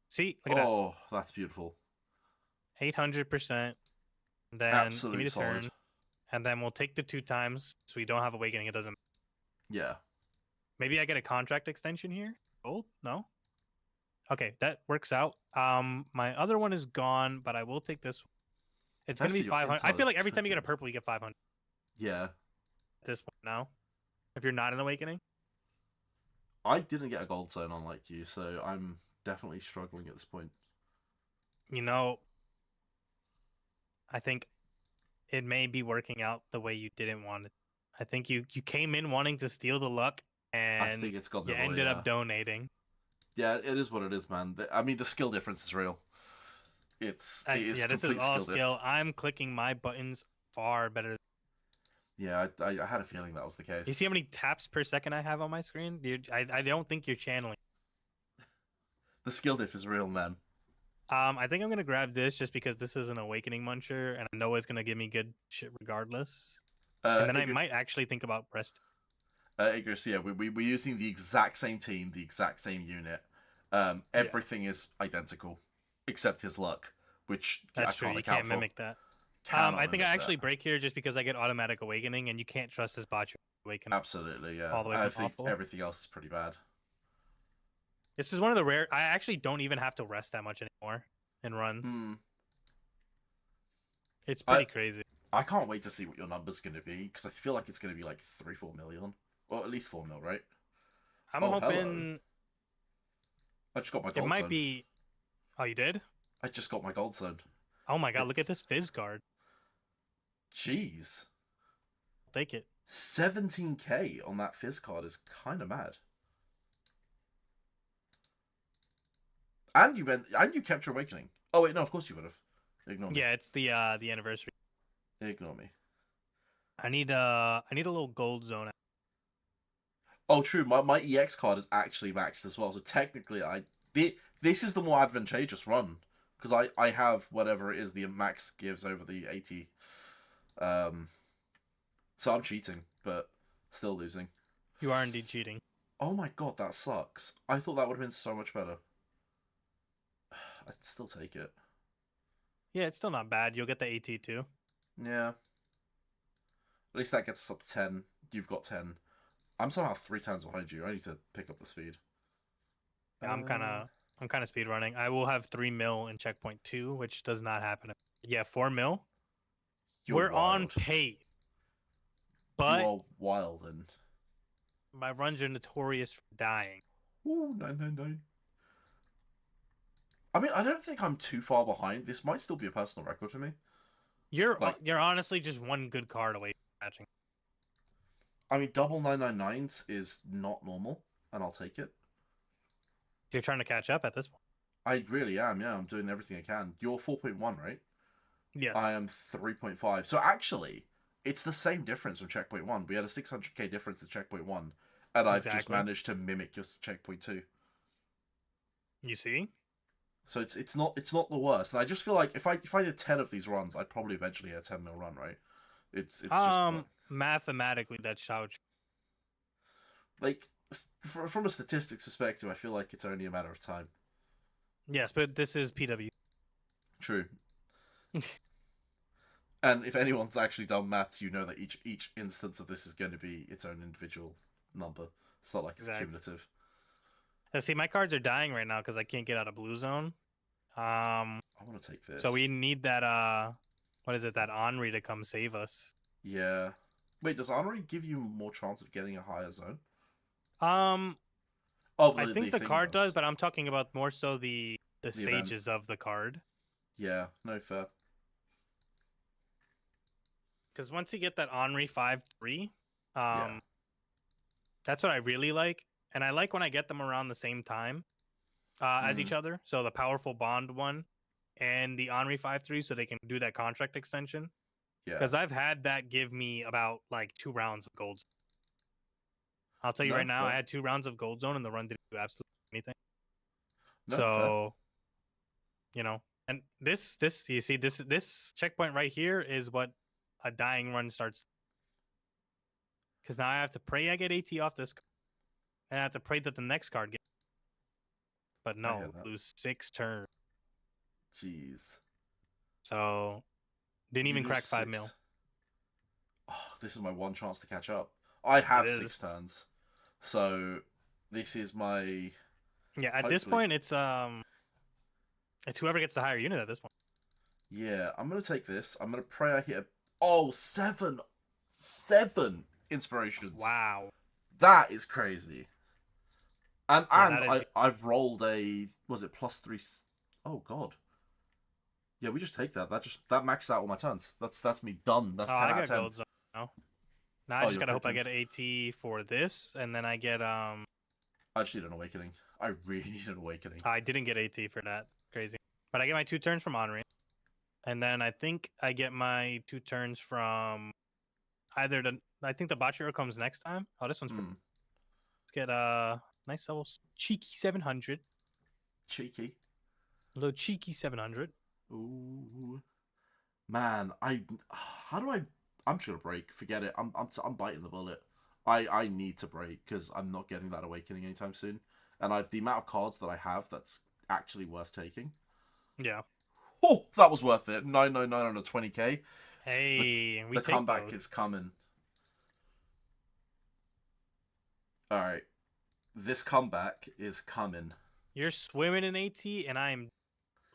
See, look at that.
Oh, that's beautiful.
800%. Then
absolutely
give me the
solid.
turn, and then we'll take the 2 times, so we don't have awakening. It doesn't.
Yeah.
Maybe I get a contract extension here. Gold? No. Okay, that works out. My other one is gone, but I will take this one. It's gonna be 500. I feel like every time you get a purple, you get 500.
Yeah.
At this point now, if you're not an awakening.
I didn't get a gold zone unlike you, so I'm definitely struggling at this point.
You know, I think it may be working out the way you didn't want it. I think you came in wanting to steal the luck, and
I think it's got
you ended up donating.
Yeah, it is what it is, man. I mean, the skill difference is real. It is
yeah, this is all skill. I'm clicking my buttons far better.
Yeah, I had a feeling that was the case.
You see how many taps per second I have on my screen? Dude, I don't think you're channeling.
The skill diff is real, man.
I think I'm gonna grab this just because this is an awakening muncher, and I know it's gonna give me good shit regardless. And then I might actually think about rest.
Igris, yeah, we're using the exact same team, the exact same unit. Everything is identical, except his luck, which
that's true. You can't mimic that. I think I actually break here just because I get automatic awakening, and you can't trust this bot awakening.
Absolutely, yeah.
All the way
I think everything else is pretty bad.
This is one of the rare. I actually don't even have to rest that much anymore in runs. It's pretty crazy.
I can't wait to see what your number's going to be, because I feel like it's going to be like 3-4 million. Well, at least 4 mil, right?
I'm hoping.
Hello. I just got my gold
It might
zone.
be. Oh, you did?
I just got my gold zone.
Oh my god! Look at this Fizz card.
Jeez.
Take it.
17k on that Fizz card is kind of mad. And you kept your awakening. Oh wait, no, of course you would have. Ignore me.
Yeah, it's the anniversary.
Ignore me.
I need a little gold zone.
Oh, true. My EX card is actually maxed as well, so technically this is the more advantageous run, because I have whatever it is the max gives over the 80. So I'm cheating, but still losing.
You are indeed cheating.
Oh my god, that sucks. I thought that would have been so much better. I'd still take it.
Yeah, it's still not bad. You'll get the AT too.
Yeah. At least that gets us up to 10. You've got 10. I'm somehow 3 times behind you. I need to pick up the speed.
Yeah, I'm kind of speed running. I will have 3 mil in checkpoint 2, which does not happen. Yeah, 4 mil.
You're
We're on
wild.
pace,
You
but
are wild and...
my runs are notorious for dying.
Ooh, 999. I mean, I don't think I'm too far behind. This might still be a personal record for me. Like,
You're honestly just one good card away from catching.
I mean, double 999s is not normal, and I'll take it.
You're trying to catch up at this point.
I really am, yeah. I'm doing everything I can. You're 4.1, right?
Yes.
I am 3.5. So actually, it's the same difference from checkpoint 1. We had a 600k difference to checkpoint 1, and I've just managed to mimic your checkpoint 2.
You see?
So it's not the worst. And I just feel like if I did 10 of these runs, I'd probably eventually hit a 10 mil run, right? It's just
mathematically that's how
like from a statistics perspective, I feel like it's only a matter of time.
Yes, but this is PW.
True. And if anyone's actually done maths, you know that each instance of this is going to be its own individual number. It's not like it's cumulative.
See, my cards are dying right now because I can't get out of blue zone.
I want to take this.
So we need that what is it, that Henri to come save us.
Yeah. Wait, does Henri give you more chance of getting a higher zone?
I think the card does, but I'm talking about more so the stages of the card.
Yeah, no fair.
Because once you get that Henri 5-3, that's what I really like. And I like when I get them around the same time as each other. So the powerful bond one and the Henri 5-3, so they can do that contract extension. Yeah. Because I've had that give me about like 2 rounds of gold zone. I'll tell you right now, I had 2 rounds of gold zone and the run didn't do absolutely anything. No, so, you know, and this you see this checkpoint right here is what a dying run starts. Because now I have to pray I get AT off this card. And I have to pray that the next card gets. But no, lose 6 turns.
Jeez.
So, didn't even crack 5 mil.
Oh, this is my one chance to catch up. I have 6 turns. So, this is my...
Yeah, at this point, it's whoever gets the higher unit at this point.
Yeah, I'm going to take this. I'm going to pray I hit a... Oh, 7! 7 inspirations.
Wow. That
is crazy. And I've rolled a... Was it +3... Oh, God. Yeah, we just take that. That maxed out all my turns. That's me done. That's 10 out of 10. Gold zone now.
Now I just gotta hope I get AT for this, and then I get
I just need an awakening. I really need an awakening.
I didn't get AT for that. Crazy. But I get my 2 turns from Henri. And then I think I get my 2 turns from either I think the Bachiro comes next time. Oh, this one's pretty... Let's get a nice level cheeky 700.
Cheeky.
A little cheeky 700.
Ooh. Man, how do I'm just gonna break. Forget it. I'm biting the bullet. I need to break because I'm not getting that awakening anytime soon. And the amount of cards that I have that's actually worth taking.
Yeah.
Oh, that was worth it. 999 on a 20k.
Hey,
the comeback is coming. All right, this comeback is coming.
You're swimming in AT, and I'm.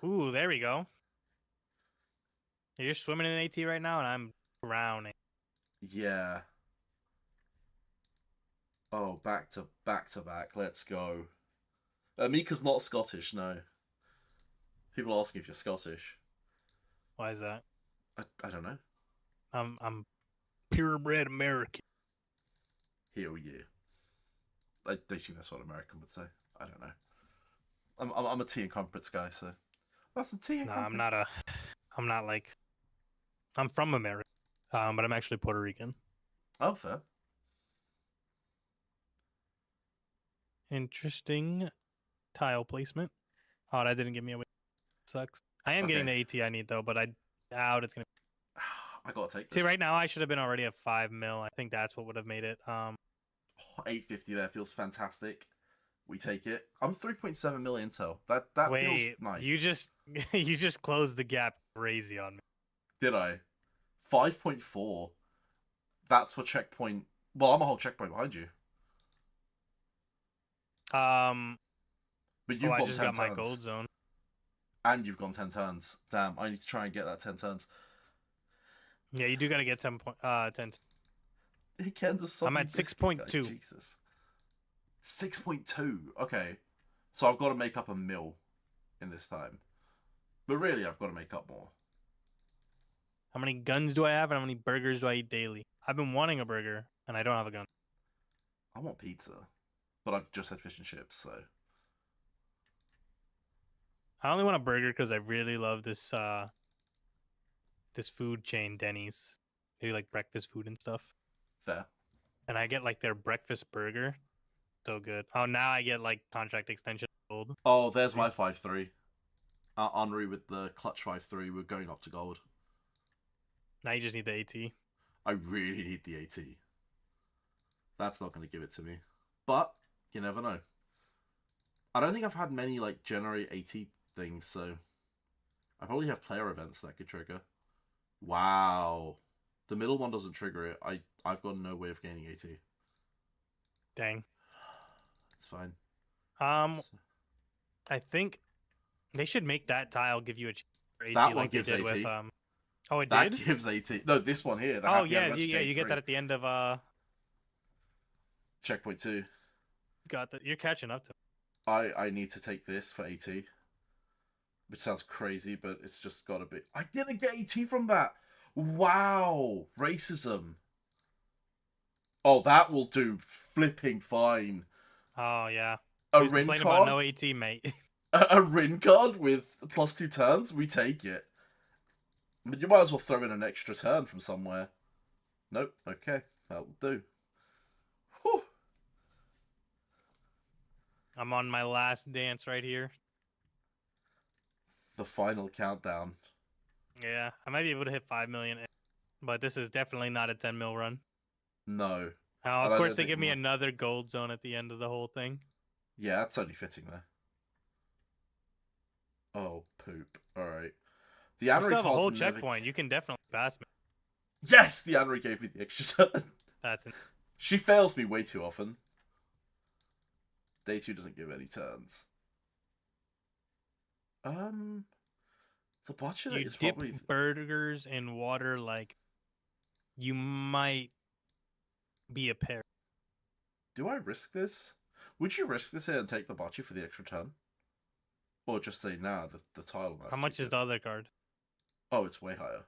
Ooh, there we go. You're swimming in AT right now, and I'm drowning.
Yeah. Oh, back to back. Let's go. Mika's not Scottish, no. People ask if you're Scottish.
Why is that?
I don't know.
I'm purebred American.
Hell yeah. I think that's what American would say. I don't know. I'm a tea and crumpets guy, so that's some tea and crumpets.
I'm from America, but I'm actually Puerto Rican.
Oh, fair.
Interesting tile placement. Oh, that didn't give me away. Sucks. I am getting the AT I need though, but I doubt it's gonna.
I gotta take this.
See, right now I should have been already at 5 mil. I think that's what would have made it.
850 there feels fantastic. We take it. I'm 3.7 million intel. That feels
Wait,
nice.
you just you just closed the gap crazy on me.
Did I? 5.4. That's for checkpoint. Well, I'm a whole checkpoint behind you. But you've
I
gone
just
10
got my
turns.
gold zone.
And you've gone 10 turns. Damn, I need to try and get that 10 turns.
Yeah, you do gotta get 10. I'm at 6.2.
Jesus. 6.2. Okay. So I've got to make up a mil in this time. But really, I've got to make up more.
How many guns do I have, and how many burgers do I eat daily? I've been wanting a burger, and I don't have a gun.
I want pizza. But I've just had fish and chips, so...
I only want a burger because I really love this this food chain, Denny's. They do like breakfast food and stuff.
Fair.
And I get like their breakfast burger. So good. Oh, now I get like contract extension gold.
Oh, there's my 5-3. Henri with the clutch 5-3. We're going up to gold.
Now you just need the AT.
I really need the AT. That's not going to give it to me. But, you never know. I don't think I've had many, like, generate AT things, so... I probably have player events that could trigger. Wow. The middle one doesn't trigger it. I've got no way of gaining AT.
Dang.
It's fine.
I think they should make that tile give you a AT
that one
like
gives
they did
AT.
with Oh, it
That
did?
gives AT. No, this one here.
Oh yeah, you get that at the end of
checkpoint 2.
Got that. You're catching up to.
I need to take this for AT. Which sounds crazy, but it's just got to be. I didn't get AT from that. Wow, racism. Oh, that will do flipping fine.
Oh yeah.
A
Who's
Rin
complaining
card?
about no AT, mate.
A Rin card with +2 turns? We take it. But you might as well throw in an extra turn from somewhere. Nope. Okay, that will do. Whew.
I'm on my last dance right here.
The final countdown.
Yeah, I might be able to hit 5 million, but this is definitely not a 10 mil run.
No.
Oh, of course they give me another gold zone at the end of the whole thing.
Yeah, that's only fitting there. Oh, poop. Alright. The
You
Anri
still have a whole
never...
checkpoint. You can definitely pass me.
Yes! The Anri gave me the extra turn.
That's
She fails me way too often. Day 2 doesn't give any turns. The botcha
you
is
dip
probably...
burgers in water like you might be a pair.
Do I risk this? Would you risk this here and take the bocce for the extra turn? Or just say, nah, the tile...
How much is the other card?
Oh, it's way higher.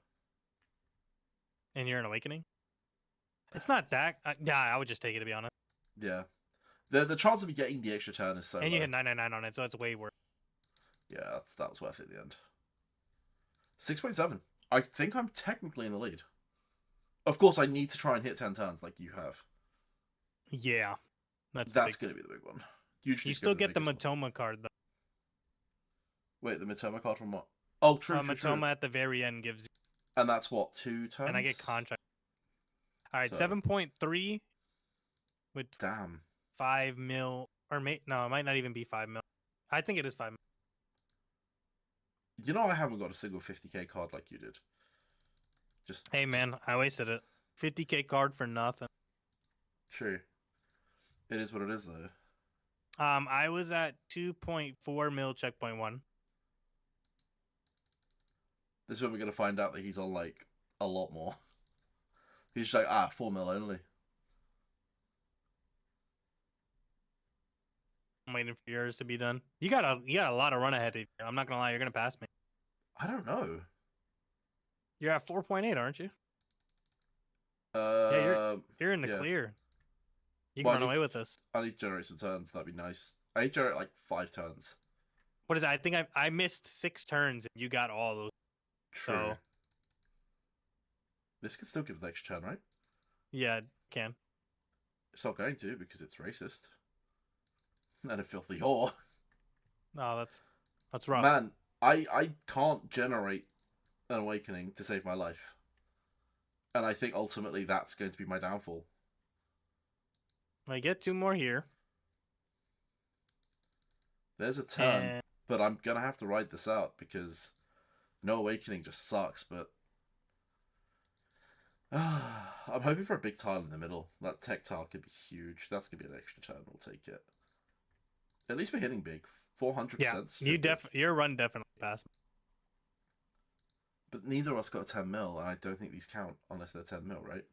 And you're an awakening? It's not that... yeah, I would just take it, to be honest.
Yeah. The chance of me getting the extra turn is so
And you
low.
hit 999 on it, so it's way worse.
Yeah, that was worth it in the end. 6.7. I think I'm technically in the lead. Of course, I need to try and hit 10 turns like you have.
Yeah. That's
going to be the big one.
You still get the Matoma card, though.
Wait, the Matoma card from what? Oh, true.
Matoma at the very end gives you...
And that's what, 2 turns?
And I get contract. Alright,
So...
7.3 with...
Damn.
5 mil... Or no, it might not even be 5 mil. I think it is 5 mil.
You know I haven't got a single 50k card like you did.
Hey man, I wasted it. 50k card for nothing.
True. It is what it is though.
I was at 2.4 mil checkpoint 1.
This is when we're gonna find out that he's on like a lot more. He's just like 4 mil only.
I'm waiting for yours to be done. You got a lot of run ahead of you. I'm not gonna lie, you're gonna pass me.
I don't know.
You're at 4.8, aren't you?
Yeah,
you're in the clear. You can run away with this.
I need to generate some turns. That'd be nice. I need to generate like 5 turns.
What is that? I think I missed 6 turns and you got all those.
True.
So...
This can still give the extra turn, right?
Yeah, it can.
It's not going to because it's racist. And a filthy whore.
No, that's rough.
Man, I can't generate an awakening to save my life. And I think ultimately that's going to be my downfall.
I get 2 more here.
There's a turn,
And
but I'm gonna have to ride this out because no awakening just sucks. But I'm hoping for a big tile in the middle. That tech tile could be huge. That's gonna be an extra turn. We'll take it. At least we're hitting big. 400%.
yeah, your run definitely passed.
But neither of us got a 10 mil, and I don't think these count unless they're 10 mil, right?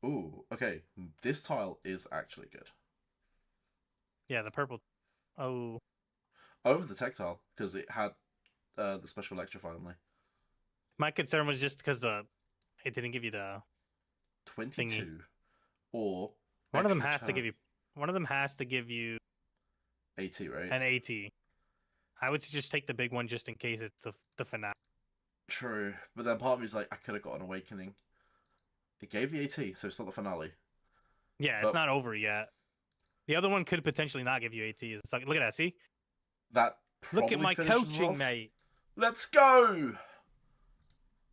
Ooh, okay. This tile is actually good.
Yeah, the purple. Oh,
Over the tech tile, because it had the special lecture finally.
my concern was just because it didn't give you the
22.
thingy.
Or
One of them
extra
has to
turn.
give you. One of them has to give you
80, right?
an AT. I would just take the big one just in case it's the finale.
True. But then part of me is like, I could have got an awakening. It gave the AT, so it's not the finale.
Yeah,
But
it's not over yet. The other one could potentially not give you AT. Look at that. See?
that
Look
probably
at my
finishes
coaching,
off.
mate.
Let's go!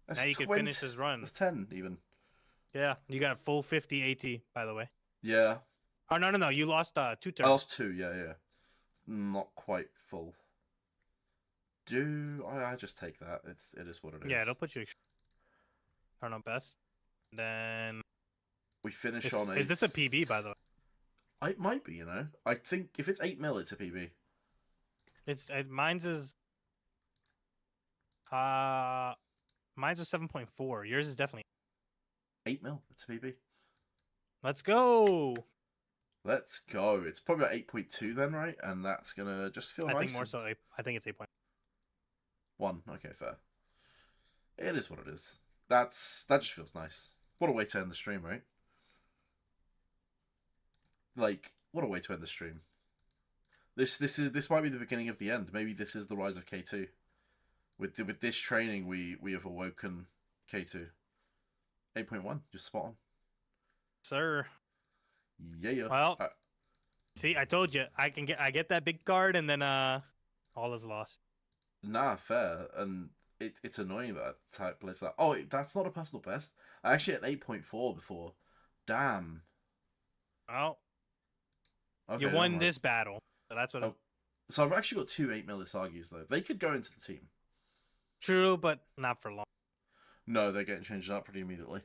That's
Now you can
20.
finish his run.
That's 10 even.
Yeah, you got a full 50 AT, by the way.
Yeah.
Oh, no. You lost 2
I
turns.
lost 2, yeah. Not quite full. I just take that? It is what it is.
Yeah, it'll put you. I don't know, best. Then.
We finish on a.
Is this a PB, by the way?
It might be, you know. I think if it's 8 mil, it's a PB.
Mine's is. Mine's is 7.4. Yours is definitely
8 mil, it's a PB.
Let's go.
Let's go. It's probably about 8.2 then, right? And that's gonna just feel nice.
I think more so. I think it's 8.
1. Okay, fair. It is what it is. That just feels nice. What a way to end the stream, right? Like, what a way to end the stream. This might be the beginning of the end. Maybe this is the rise of K2. With this training, we have awoken K2. 8.1, just spot on.
Sir.
Yeah.
Well, see, I told you, I get that big card, and then all is lost.
Nah, fair, and it's annoying that type plays that. Oh, that's not a personal best. I actually had 8.4 before. Damn.
Well,
Okay,
you won
never mind.
this battle, so that's what.
So I've actually got 2 8 Milisagis though. They could go into the team.
True, but not for long.
No, they're getting changed up pretty immediately.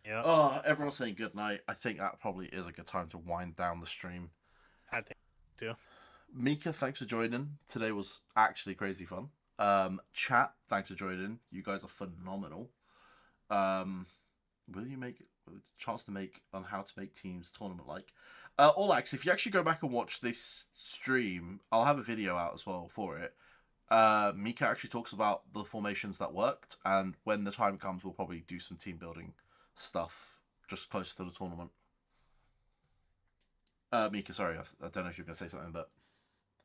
Yeah.
Oh, everyone's saying good night. I think that probably is a good time to wind down the stream.
I think too.
Mika, thanks for joining. Today was actually crazy fun. Chat, thanks for joining. You guys are phenomenal. Will you make a chance to make on how to make teams tournament like? Olax, if you actually go back and watch this stream, I'll have a video out as well for it. Mika actually talks about the formations that worked, and when the time comes, we'll probably do some team building stuff just closer to the tournament. Mika, sorry, I don't know if you're going to say something, but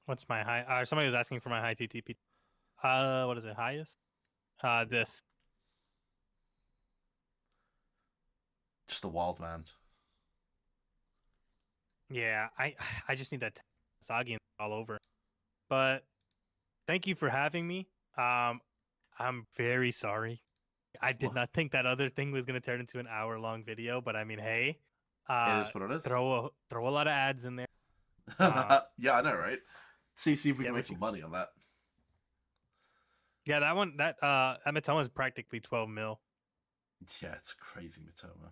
What's my high? Somebody was asking for my high TTP. What is it? Highest? This.
just a wild man.
Yeah, I just need that Sagi all over. But thank you for having me. I'm very sorry. I did
What?
not think that other thing was gonna turn into an hour-long video, but I mean, hey,
It is what it is.
throw a lot of ads in there.
Yeah, I know, right? See if we
Yeah,
can make
we
some
can-
money on that.
Yeah, that Matoma is practically 12 mil.
Yeah, it's crazy, Matoma.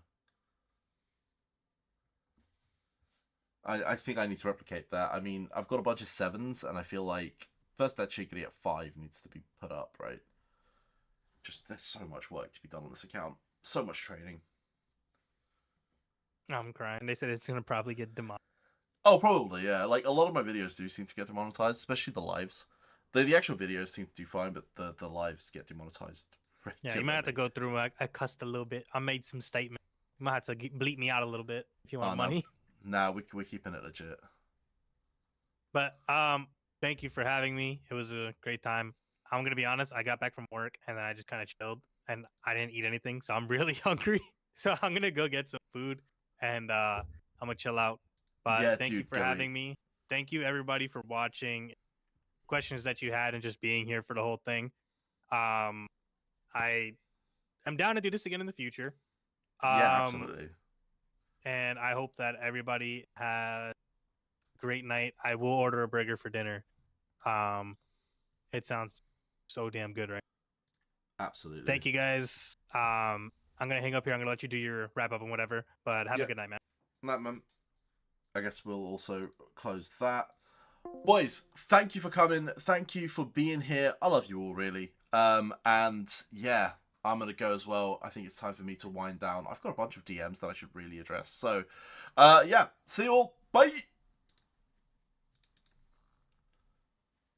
I think I need to replicate that. I mean, I've got a bunch of 7s, and I feel like first that Chickadee at 5 needs to be put up, right? Just there's so much work to be done on this account. So much training.
I'm crying. They said it's gonna probably get demonetized.
Oh, probably, yeah. Like, a lot of my videos do seem to get demonetized, especially the lives. The actual videos seem to do fine, but the lives get demonetized.
Yeah, you might have to go through. I cussed a little bit. I made some statements. You might have to bleep me out a little bit if you want
no.
money.
Nah, we're keeping it legit.
But thank you for having me. It was a great time. I'm gonna be honest. I got back from work and then I just kind of chilled and I didn't eat anything, so I'm really hungry. So I'm gonna go get some food and I'm gonna chill out. But
Yeah,
thank you
dude,
for
go
having
eat.
me. Thank you everybody for watching. Questions that you had and just being here for the whole thing. I am down to do this again in the future.
Yeah, absolutely.
and I hope that everybody has a great night. I will order a burger for dinner. It sounds so damn good, right?
Absolutely.
Thank you guys. I'm gonna hang up here. I'm gonna let you do your wrap up and whatever. But have a good night, man.
That man. I guess we'll also close that. Boys, thank you for coming. Thank you for being here. I love you all, really. And yeah, I'm gonna go as well. I think it's time for me to wind down. I've got a bunch of DMs that I should really address. So, yeah, see you all. Bye.